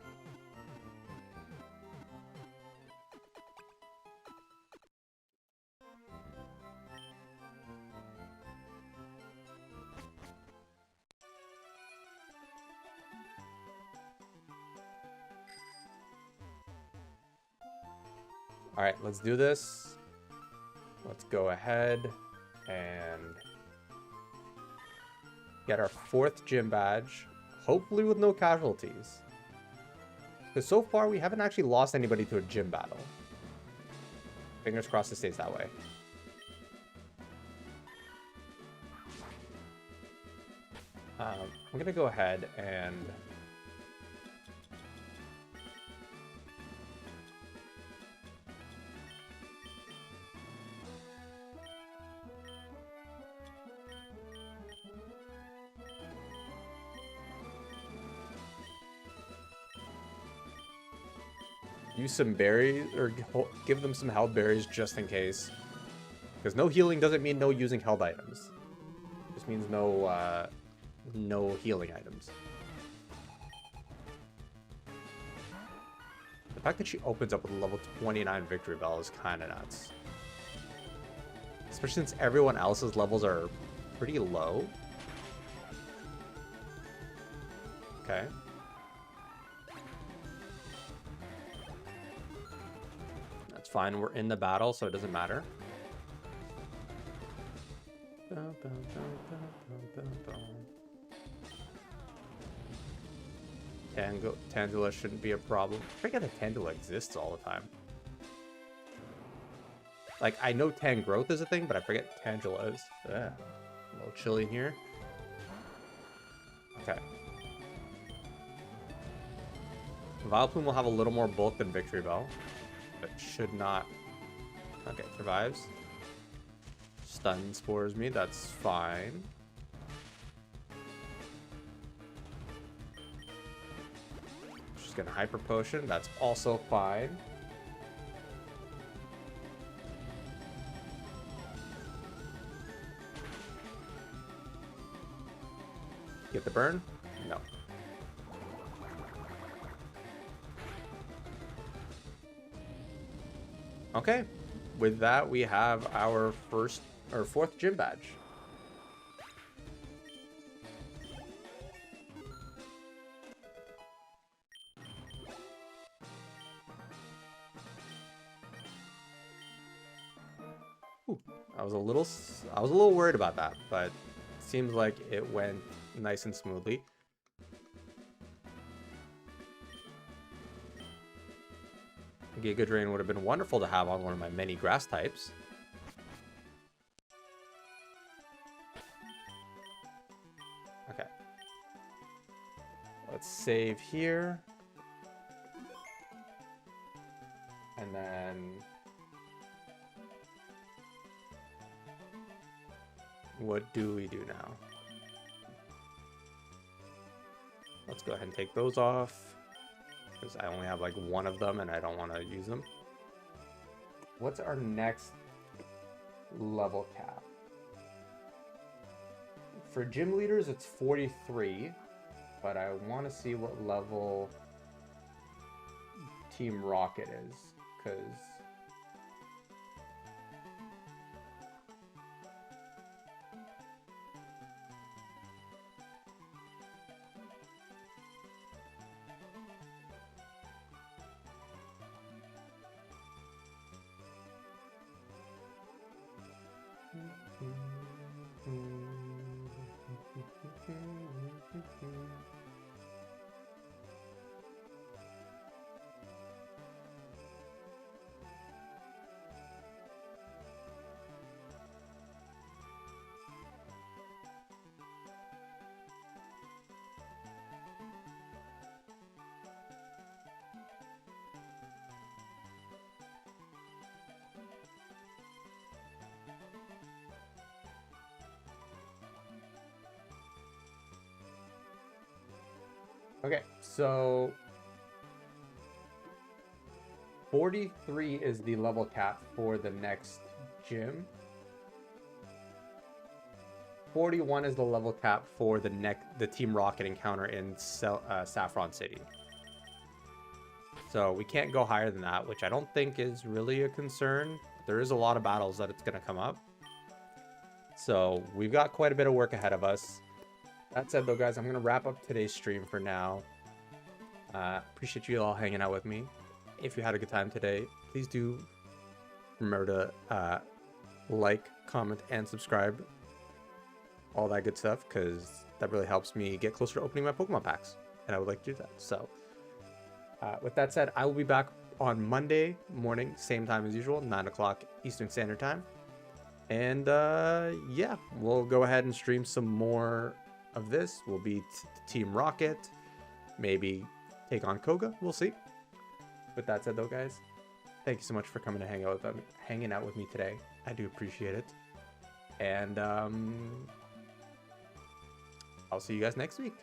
All right, let's do this. Let's go ahead and get our 4th gym badge, hopefully with no casualties. Because so far, we haven't actually lost anybody to a gym battle. Fingers crossed it stays that way. I'm going to go ahead and... use some berries, or give them some health berries just in case. Because no healing doesn't mean no using health items. It just means no, no healing items. The fact that she opens up with a level 29 Victory Bell is kind of nuts. Especially since everyone else's levels are pretty low. Okay. Fine, we're in the battle, so it doesn't matter. Tangela shouldn't be a problem. I forget that Tangela exists all the time. Like, I know Tangrowth is a thing, but I forget Tangela is. A little chilly in here. Okay. Vileplume will have a little more bulk than Victory Bell. But should not... Okay, survives. Stun spores me, that's fine. She's gonna Hyper Potion, that's also fine. Get the burn? No. Okay, with that we have our 4th gym badge. Ooh, I was a little worried about that, but it seems like it went nice and smoothly. Giga Drain would have been wonderful to have on one of my many grass types. Okay. Let's save here. And then... what do we do now? Let's go ahead and take those off. Because I only have like one of them and I don't want to use them. What's our next level cap? For gym leaders, it's 43. But I want to see what level Team Rocket is. Because... Okay, so 43 is the level cap for the next gym. 41 is the level cap for the Team Rocket encounter in Saffron City. So we can't go higher than that, which I don't think is really a concern. There is a lot of battles that it's going to come up. So we've got quite a bit of work ahead of us. That said, though, guys, I'm going to wrap up today's stream for now. Appreciate you all hanging out with me. If you had a good time today, please do remember to like, comment, and subscribe. All that good stuff, because that really helps me get closer to opening my Pokemon packs. And I would like to do that. So with that said, I will be back on Monday morning, same time as usual, 9 o'clock Eastern Standard Time. And yeah, we'll go ahead and stream some more of this. We'll be Team Rocket, maybe take on Koga. We'll see. With that said, though, guys, thank you so much for coming to hanging out with me today. I do appreciate it. And I'll see you guys next week.